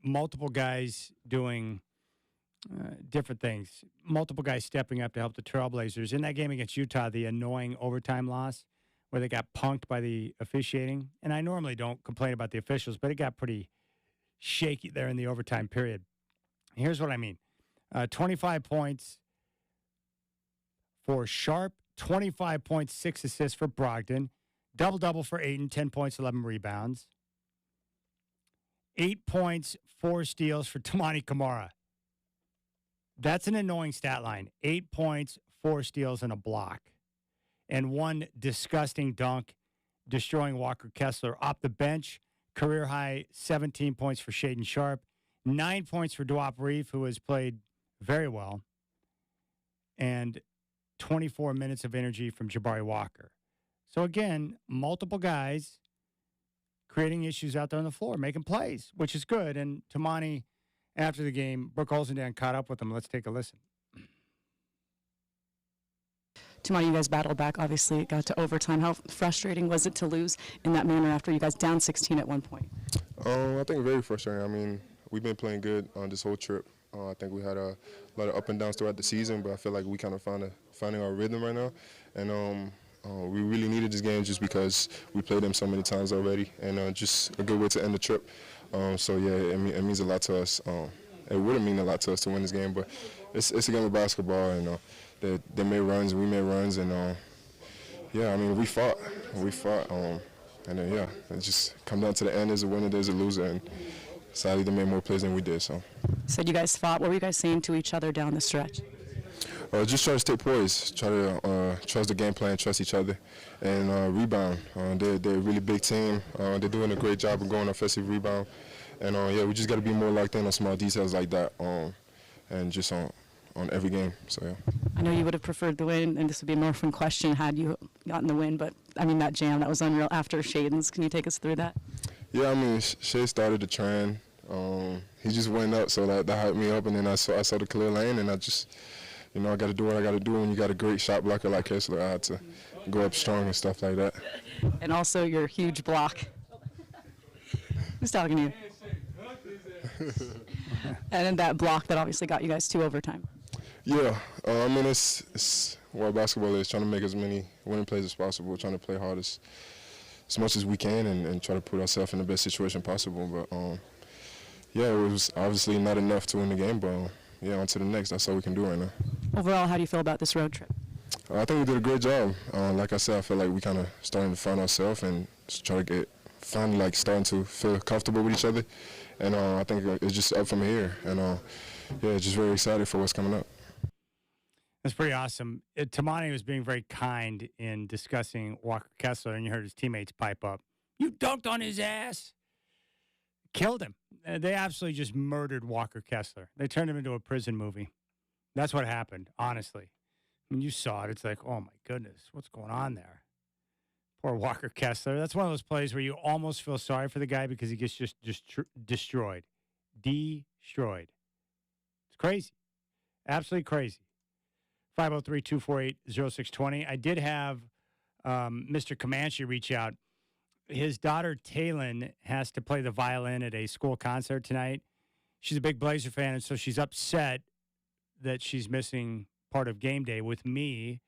multiple guys doing different things, multiple guys stepping up to help the Trailblazers. In that game against Utah, the annoying overtime loss where they got punked by the officiating. And I normally don't complain about the officials, but it got pretty shaky there in the overtime period. Here's what I mean. 25 points for Sharp, 25 points, 6 assists for Brogdon, double-double for Ayton, 10 points, 11 rebounds, 8 points, 4 steals for Tamani Kamara. That's an annoying stat line. 8 points, 4 steals, and a block. And 1 disgusting dunk, destroying Walker Kessler. Off the bench, career high 17 points for Shaedon Sharp, 9 points for Duop Reef, who has played very well, and 24 minutes of energy from Jabari Walker. So again, multiple guys creating issues out there on the floor, making plays, which is good. And Tamani, after the game, Brooke Olsendan caught up with him. Let's take a listen. Tamani, you guys battled back. Obviously, it got to overtime. How frustrating was it to lose in that manner after you guys down 16 at one point? I think very frustrating. I mean, we've been playing good on this whole trip. I think we had a lot of up and downs throughout the season, but I feel like we kind of finding our rhythm right now. And we really needed this game just because we played them so many times already, and just a good way to end the trip. So yeah, it means a lot to us. It wouldn't mean a lot to us to win this game, but it's a game of basketball, and they made runs, we made runs, and yeah, I mean we fought, and then yeah, it just come down to the end. There's a winner, there's a loser, and sadly they made more plays than we did. So. Said you guys fought. What were you guys saying to each other down the stretch? Just try to stay poised, try to trust the game plan, trust each other, and rebound. They're a really big team. They're doing a great job of going offensive rebound, and yeah, we just got to be more locked in on small details like that, and just on every game. So yeah. I know you would have preferred the win, and this would be a more fun question had you gotten the win, but I mean that jam that was unreal after Shaedon's. Can you take us through that? Yeah, I mean Shea started the trend. He just went up, so that hyped me up, and then I saw the clear lane, and I just. I got to do what I got to do when you got a great shot blocker like Kessler. I had to go up strong and stuff like that. And also your huge block. Who's talking to you? And then that block that obviously got you guys to overtime. Yeah, I mean, it's what basketball is, trying to make as many winning plays as possible, trying to play hard as much as we can and try to put ourselves in the best situation possible. But, yeah, it was obviously not enough to win the game, but yeah, on to the next. That's all we can do right now. Overall, how do you feel about this road trip? I think we did a great job. Like I said, I feel like we kind of starting to find ourselves and try to finally starting to feel comfortable with each other. And I think it's just up from here. And yeah, just very excited for what's coming up. That's pretty awesome. Tamani was being very kind in discussing Walker Kessler, and you heard his teammates pipe up. You dunked on his ass. Killed him. They absolutely just murdered Walker Kessler. They turned him into a prison movie. That's what happened, honestly. When you saw it, it's like, oh, my goodness, what's going on there? Poor Walker Kessler. That's one of those plays where you almost feel sorry for the guy because he gets just destroyed. Destroyed. It's crazy. Absolutely crazy. 503-248-0620. I did have Mr. Comanche reach out. His daughter, Taylin, has to play the violin at a school concert tonight. She's a big Blazer fan, and so she's upset that she's missing part of game day with me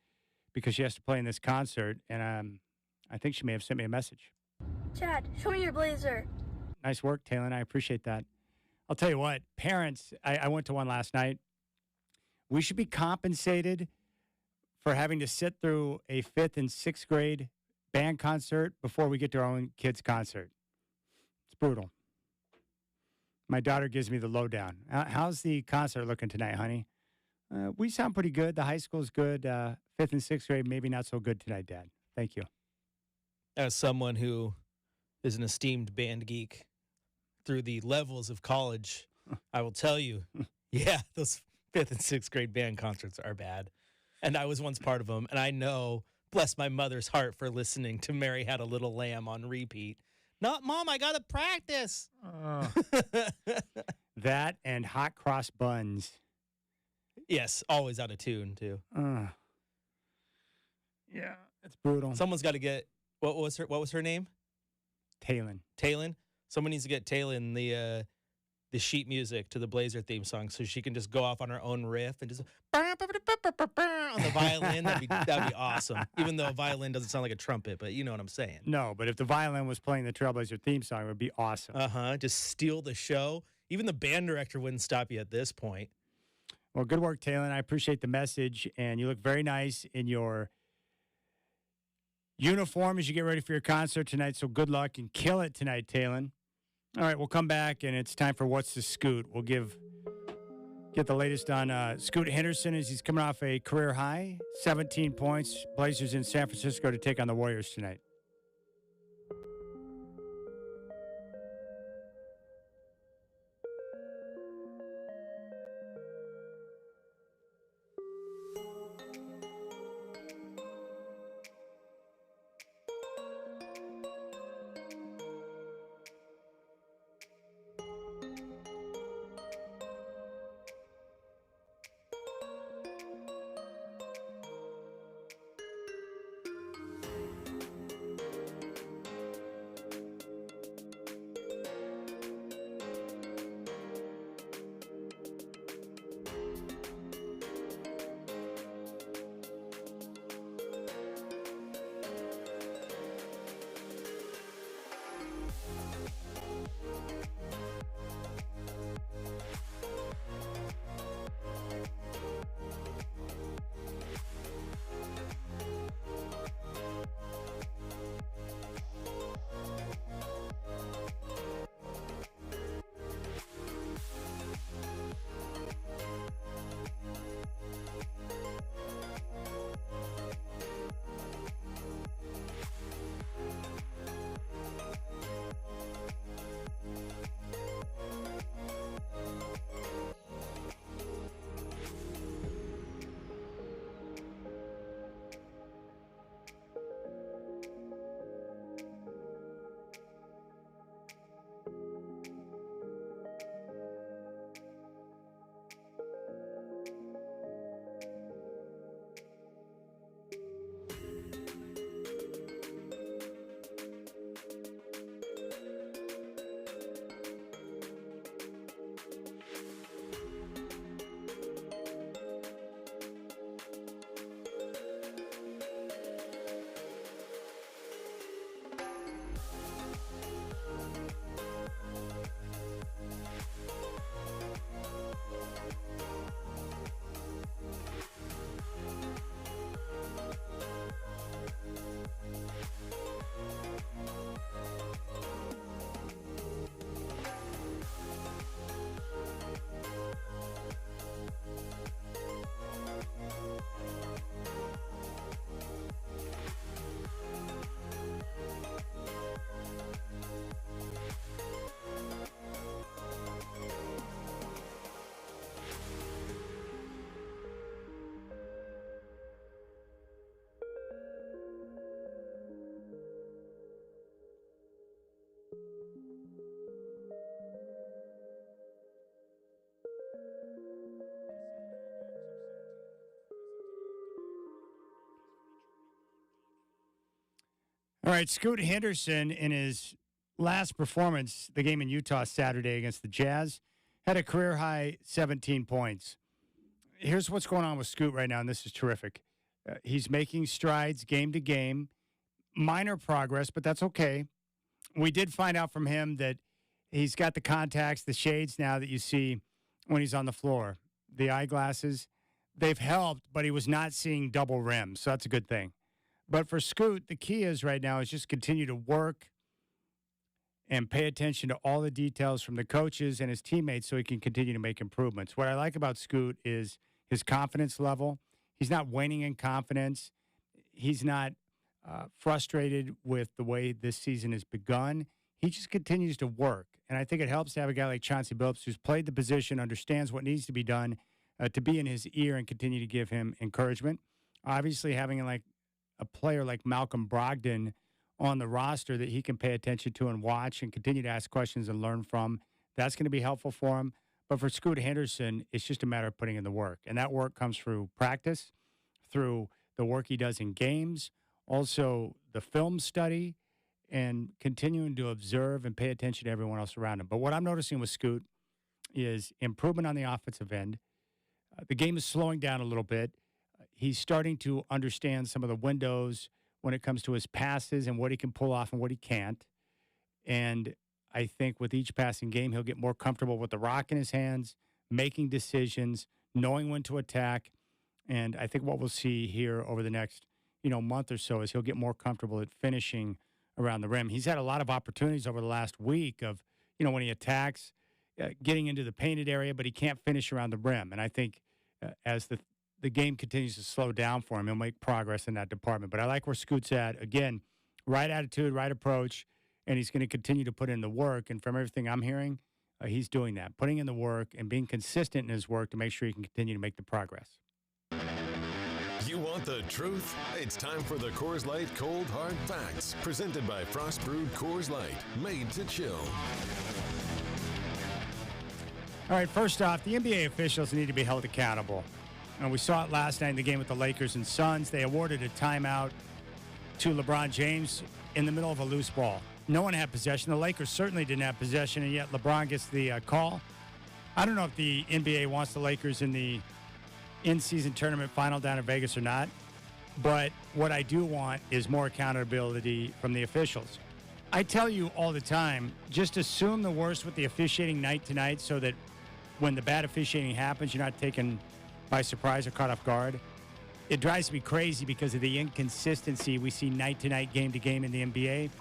because she has to play in this concert, and I think she may have sent me a message. Chad, show me your blazer. Nice work, Taylin. I appreciate that. I'll tell you what, parents, I went to one last night. We should be compensated for having to sit through a 5th and 6th grade band concert before we get to our own kids' concert. It's brutal. My daughter gives me the lowdown. How's the concert looking tonight, honey? We sound pretty good. The high school's good. 5th and 6th grade, maybe not so good tonight, Dad. Thank you. As someone who is an esteemed band geek through the levels of college, I will tell you, yeah, those 5th and 6th grade band concerts are bad. And I was once part of them. And I know, bless my mother's heart for listening to Mary Had a Little Lamb on repeat. Not, Mom, I got to practice. That and hot cross buns. Yes, always out of tune, too. Yeah, it's brutal. Someone's got to get, what was her name? Taylin. Taylin? Someone needs to get Taylin the sheet music to the Blazer theme song so she can just go off on her own riff and just on the violin. That'd be awesome. Even though a violin doesn't sound like a trumpet, but you know what I'm saying. No, but if the violin was playing the Trailblazer theme song, it would be awesome. Just steal the show. Even the band director wouldn't stop you at this point. Well, good work, Taylin. I appreciate the message, and you look very nice in your uniform as you get ready for your concert tonight, so good luck and kill it tonight, Taylin. All right, we'll come back, and it's time for What's the Scoot. We'll get the latest on Scoot Henderson as he's coming off a career high, 17 points. Blazers in San Francisco to take on the Warriors tonight. All right, Scoot Henderson, in his last performance, the game in Utah Saturday against the Jazz, had a career-high 17 points. Here's what's going on with Scoot right now, and this is terrific. He's making strides game to game. Minor progress, but that's okay. We did find out from him that he's got the contacts, the shades now that you see when he's on the floor. The eyeglasses, they've helped, but he was not seeing double rims, so that's a good thing. But for Scoot, the key is right now is just continue to work and pay attention to all the details from the coaches and his teammates so he can continue to make improvements. What I like about Scoot is his confidence level. He's not waning in confidence. He's not frustrated with the way this season has begun. He just continues to work. And I think it helps to have a guy like Chauncey Billups who's played the position, understands what needs to be done, to be in his ear and continue to give him encouragement. Obviously, having a player like Malcolm Brogdon on the roster that he can pay attention to and watch and continue to ask questions and learn from, that's going to be helpful for him. But for Scoot Henderson, it's just a matter of putting in the work. And that work comes through practice, through the work he does in games, also the film study, and continuing to observe and pay attention to everyone else around him. But what I'm noticing with Scoot is improvement on the offensive end. The game is slowing down a little bit. He's starting to understand some of the windows when it comes to his passes and what he can pull off and what he can't. And I think with each passing game, he'll get more comfortable with the rock in his hands, making decisions, knowing when to attack. And I think what we'll see here over the next, month or so is he'll get more comfortable at finishing around the rim. He's had a lot of opportunities over the last week of, when he attacks, getting into the painted area, but he can't finish around the rim. And I think as the game continues to slow down for him, he'll make progress in that department. But I like where Scoot's at. Again, right attitude, right approach, and he's going to continue to put in the work. And from everything I'm hearing, he's doing that, putting in the work and being consistent in his work to make sure he can continue to make the progress. You want the truth? It's time for the Coors Light Cold Hard Facts, presented by Frost Brewed Coors Light, made to chill. All right, first off, the NBA officials need to be held accountable. And we saw it last night in the game with the Lakers and Suns. They awarded a timeout to LeBron James in the middle of a loose ball. No one had possession. The Lakers certainly didn't have possession, and yet LeBron gets the call. I don't know if the NBA wants the Lakers in the in-season tournament final down in Vegas or not, but what I do want is more accountability from the officials. I tell you all the time, just assume the worst with the officiating night to night so that when the bad officiating happens, you're not taken by surprise or caught off guard. It drives me crazy because of the inconsistency we see night to night, game to game in the NBA.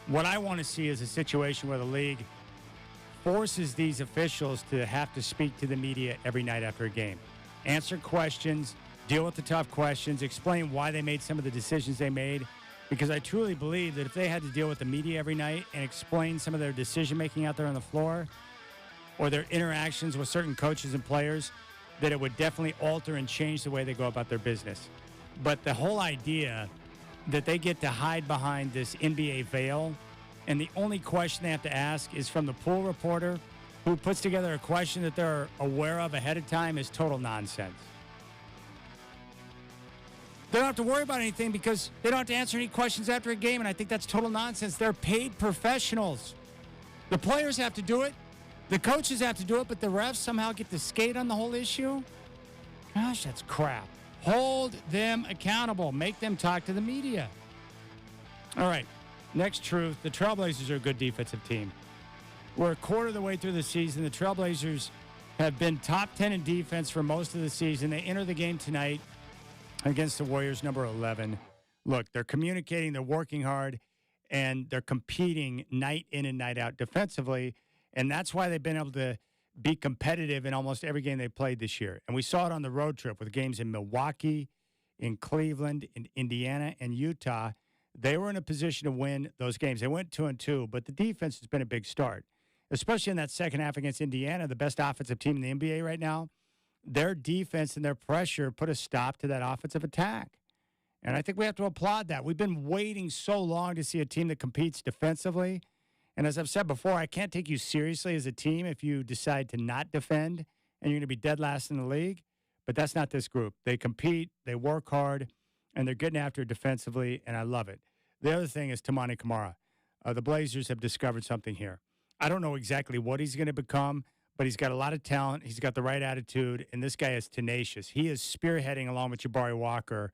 What I want to see is a situation where the league forces these officials to have to speak to the media every night after a game. Answer questions, deal with the tough questions, explain why they made some of the decisions they made. Because I truly believe that if they had to deal with the media every night and explain some of their decision-making out there on the floor or their interactions with certain coaches and players, that it would definitely alter and change the way they go about their business. But the whole idea that they get to hide behind this NBA veil and the only question they have to ask is from the pool reporter who puts together a question that they're aware of ahead of time is total nonsense. They don't have to worry about anything because they don't have to answer any questions after a game, and I think that's total nonsense. They're paid professionals. The players have to do it. The coaches have to do it, but the refs somehow get to skate on the whole issue? Gosh, that's crap. Hold them accountable. Make them talk to the media. All right, next truth. The Trailblazers are a good defensive team. We're a quarter of the way through the season. The Trailblazers have been top 10 in defense for most of the season. They enter the game tonight against the Warriors, number 11. Look, they're communicating, they're working hard, and they're competing night in and night out defensively, and that's why they've been able to be competitive in almost every game they played this year. And we saw it on the road trip with games in Milwaukee, in Cleveland, in Indiana, and Utah. They were in a position to win those games. They went 2-2, but the defense has been a big start, especially in that second half against Indiana, the best offensive team in the NBA right now. Their defense and their pressure put a stop to that offensive attack. And I think we have to applaud that. We've been waiting so long to see a team that competes defensively. And as I've said before, I can't take you seriously as a team if you decide to not defend and you're going to be dead last in the league. But that's not this group. They compete, they work hard, and they're getting after it defensively, and I love it. The other thing is Tamani Kamara. The Blazers have discovered something here. I don't know exactly what he's going to become, but he's got a lot of talent. He's got the right attitude, and this guy is tenacious. He is spearheading, along with Jabari Walker,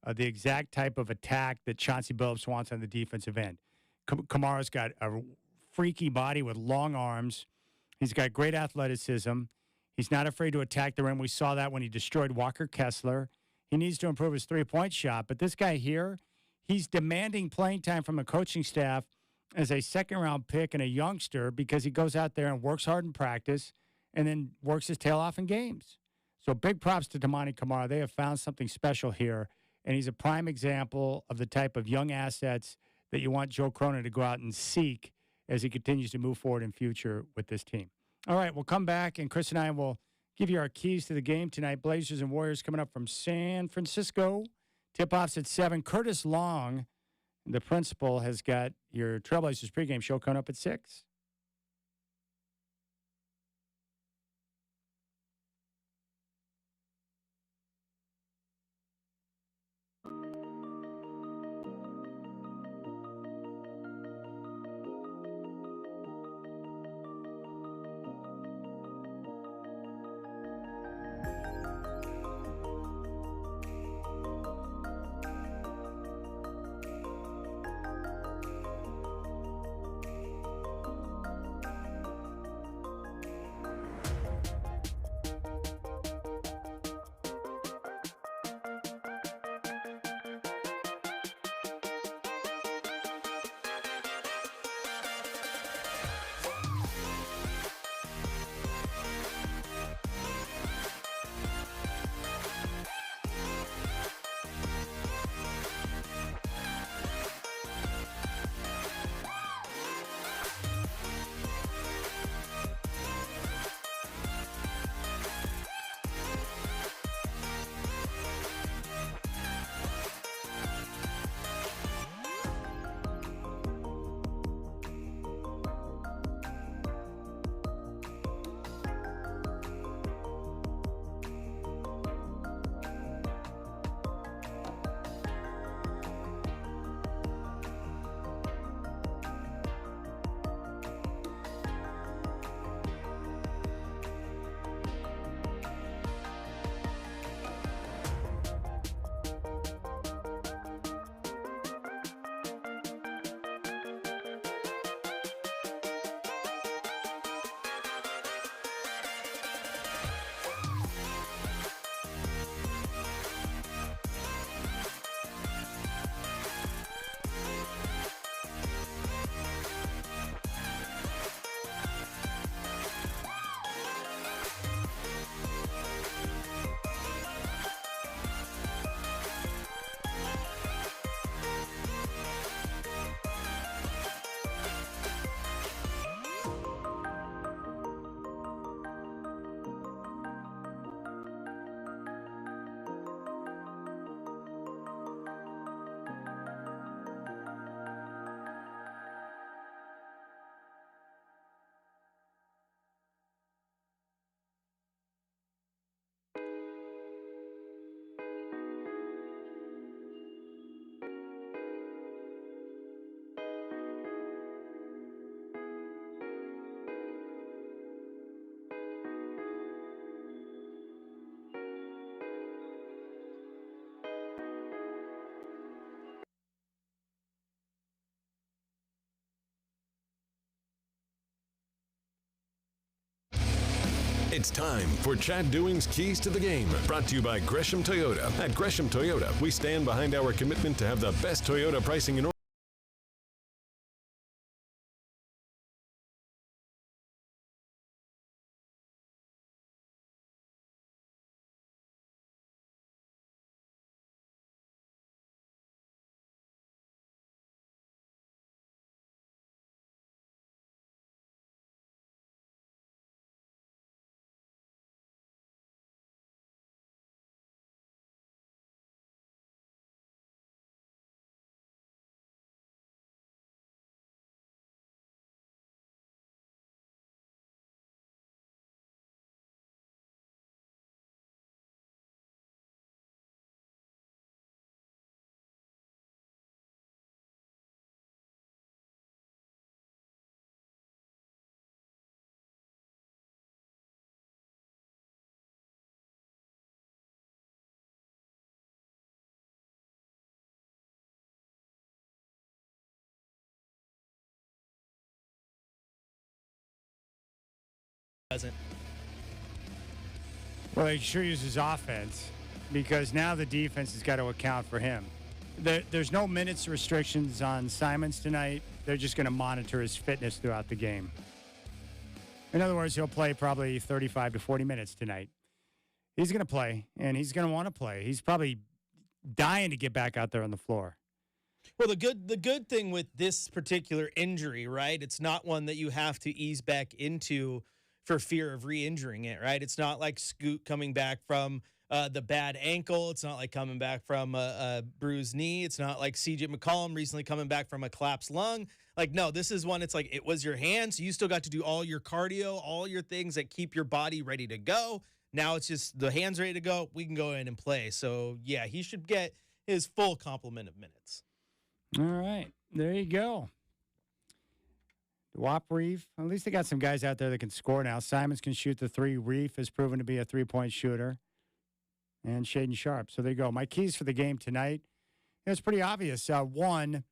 the exact type of attack that Chauncey Billups wants on the defensive end. Kamara's got a freaky body with long arms. He's got great athleticism. He's not afraid to attack the rim. We saw that when he destroyed Walker Kessler. He needs to improve his three-point shot. But this guy here, he's demanding playing time from the coaching staff as a second-round pick and a youngster because he goes out there and works hard in practice and then works his tail off in games. So big props to Tamani Kamara. They have found something special here, and he's a prime example of the type of young assets that you want Joe Cronin to go out and seek as he continues to move forward in future with this team. All right, we'll come back, and Chris and I will give you our keys to the game tonight. Blazers and Warriors coming up from San Francisco. Tip-offs at 7. Curtis Long, the principal, has got your Trailblazers pregame show coming up at 6. It's time for Chad Doing's Keys to the Game, brought to you by Gresham Toyota. At Gresham Toyota, we stand behind our commitment to have the best Toyota pricing in doesn't. Well, he sure uses offense because now the defense has got to account for him. There's no minutes restrictions on Simons tonight. They're just going to monitor his fitness throughout the game. In other words, he'll play probably 35 to 40 minutes tonight. He's going to play, and he's going to want to play. He's probably dying to get back out there on the floor. Well, the good thing with this particular injury, right? It's not one that you have to ease back into for fear of re-injuring it, right? It's not like Scoot coming back from the bad ankle. It's not like coming back from a bruised knee. It's not like C.J. McCollum recently coming back from a collapsed lung. Like, no, this is one, it's like it was your hands. So you still got to do all your cardio, all your things that keep your body ready to go. Now it's just the hands ready to go. We can go in and play. So, yeah, he should get his full complement of minutes. All right. There you go. Wap Reef. At least they got some guys out there that can score now. Simons can shoot the three. Reef has proven to be a three-point shooter. And Shaden Sharp. So there you go. My keys for the game tonight. It's pretty obvious. One,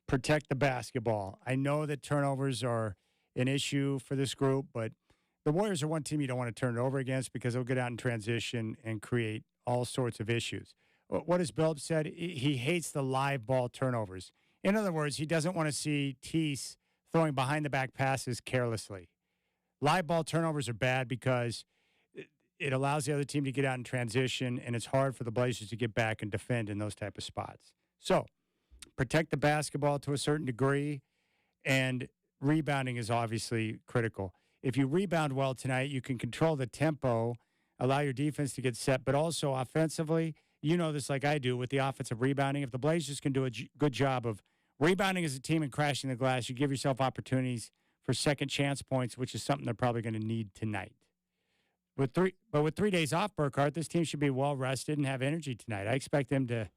protect the basketball. I know that turnovers are an issue for this group, but the Warriors are one team you don't want to turn it over against because they'll get out in transition and create all sorts of issues. What has Billups said? He hates the live ball turnovers. In other words, he doesn't want to see Tease throwing behind-the-back passes carelessly. Live ball turnovers are bad because it allows the other team to get out in transition, and it's hard for the Blazers to get back and defend in those type of spots. So protect the basketball to a certain degree, and rebounding is obviously critical. If you rebound well tonight, you can control the tempo, allow your defense to get set, but also offensively, you know this like I do with the offensive rebounding. If the Blazers can do a good job of rebounding as a team and crashing the glass, you give yourself opportunities for second chance points, which is something they're probably going to need tonight. With 3 days off, Burkhardt, this team should be well rested and have energy tonight. I expect them to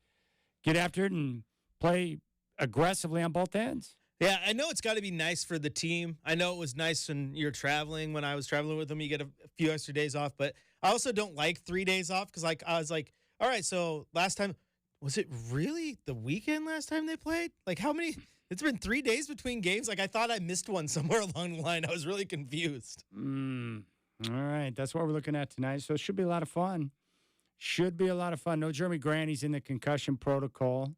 get after it and play aggressively on both ends. Yeah, I know it's got to be nice for the team. I know it was nice when you're traveling. When I was traveling with them, you get a few extra days off. But I also don't like 3 days off because I was like, all right, so last time, was it really the weekend last time they played? Like how many? It's been 3 days between games. Like I thought I missed one somewhere along the line. I was really confused. All right, that's what we're looking at tonight. So it should be a lot of fun. Should be a lot of fun. No Jeremy Grant. He's in the concussion protocol.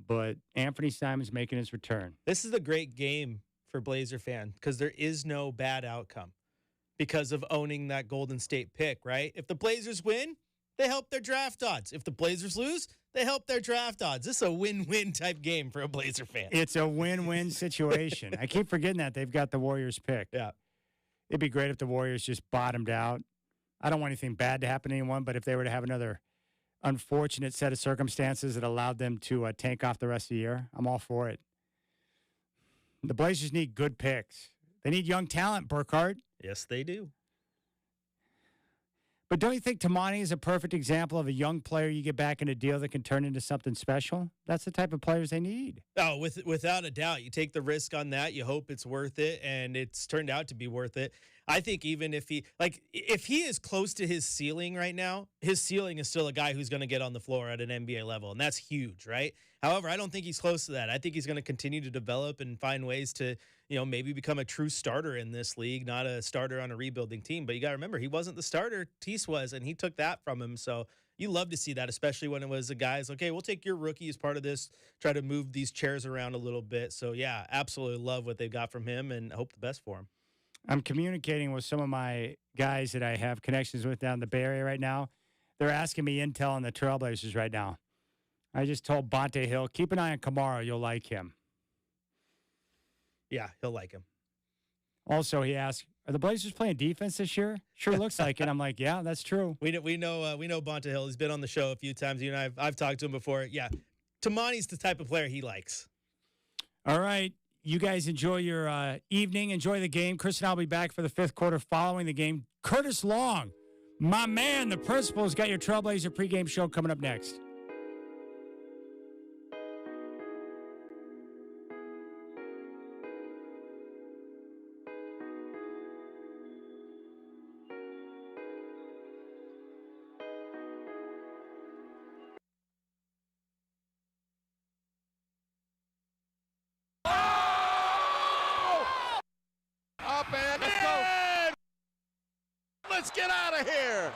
But Anthony Simons making his return. This is a great game for Blazer fan because there is no bad outcome because of owning that Golden State pick, right? If the Blazers win, they help their draft odds. If the Blazers lose, they help their draft odds. This is a win-win type game for a Blazer fan. It's a win-win situation. I keep forgetting that they've got the Warriors pick. Yeah. It'd be great if the Warriors just bottomed out. I don't want anything bad to happen to anyone, but if they were to have another unfortunate set of circumstances that allowed them to tank off the rest of the year, I'm all for it. The Blazers need good picks. They need young talent, Burkhardt. Yes, they do. But don't you think Tamani is a perfect example of a young player you get back in a deal that can turn into something special? That's the type of players they need. Oh, without a doubt. You take the risk on that. You hope it's worth it, and it's turned out to be worth it. I think even if he is close to his ceiling right now, his ceiling is still a guy who's going to get on the floor at an NBA level, and that's huge, right? However, I don't think he's close to that. I think he's going to continue to develop and find ways to, maybe become a true starter in this league, not a starter on a rebuilding team. But you got to remember, he wasn't the starter. Tease was, and he took that from him. So you love to see that, especially when it was the guys, okay, we'll take your rookie as part of this, try to move these chairs around a little bit. So, yeah, absolutely love what they've got from him and hope the best for him. I'm communicating with some of my guys that I have connections with down in the Bay Area right now. They're asking me intel on the Trailblazers right now. I just told Bonte Hill, keep an eye on Kamara. You'll like him. Yeah, he'll like him. Also, he asked, are the Blazers playing defense this year? Sure looks like it. I'm like, yeah, that's true. We know Bonte Hill. He's been on the show a few times. You and I've talked to him before. Yeah, Tamani's the type of player he likes. All right. You guys enjoy your evening. Enjoy the game. Chris and I will be back for the fifth quarter following the game. Curtis Long, my man, the principal, has got your Trailblazer pregame show coming up next. Let's get out of here.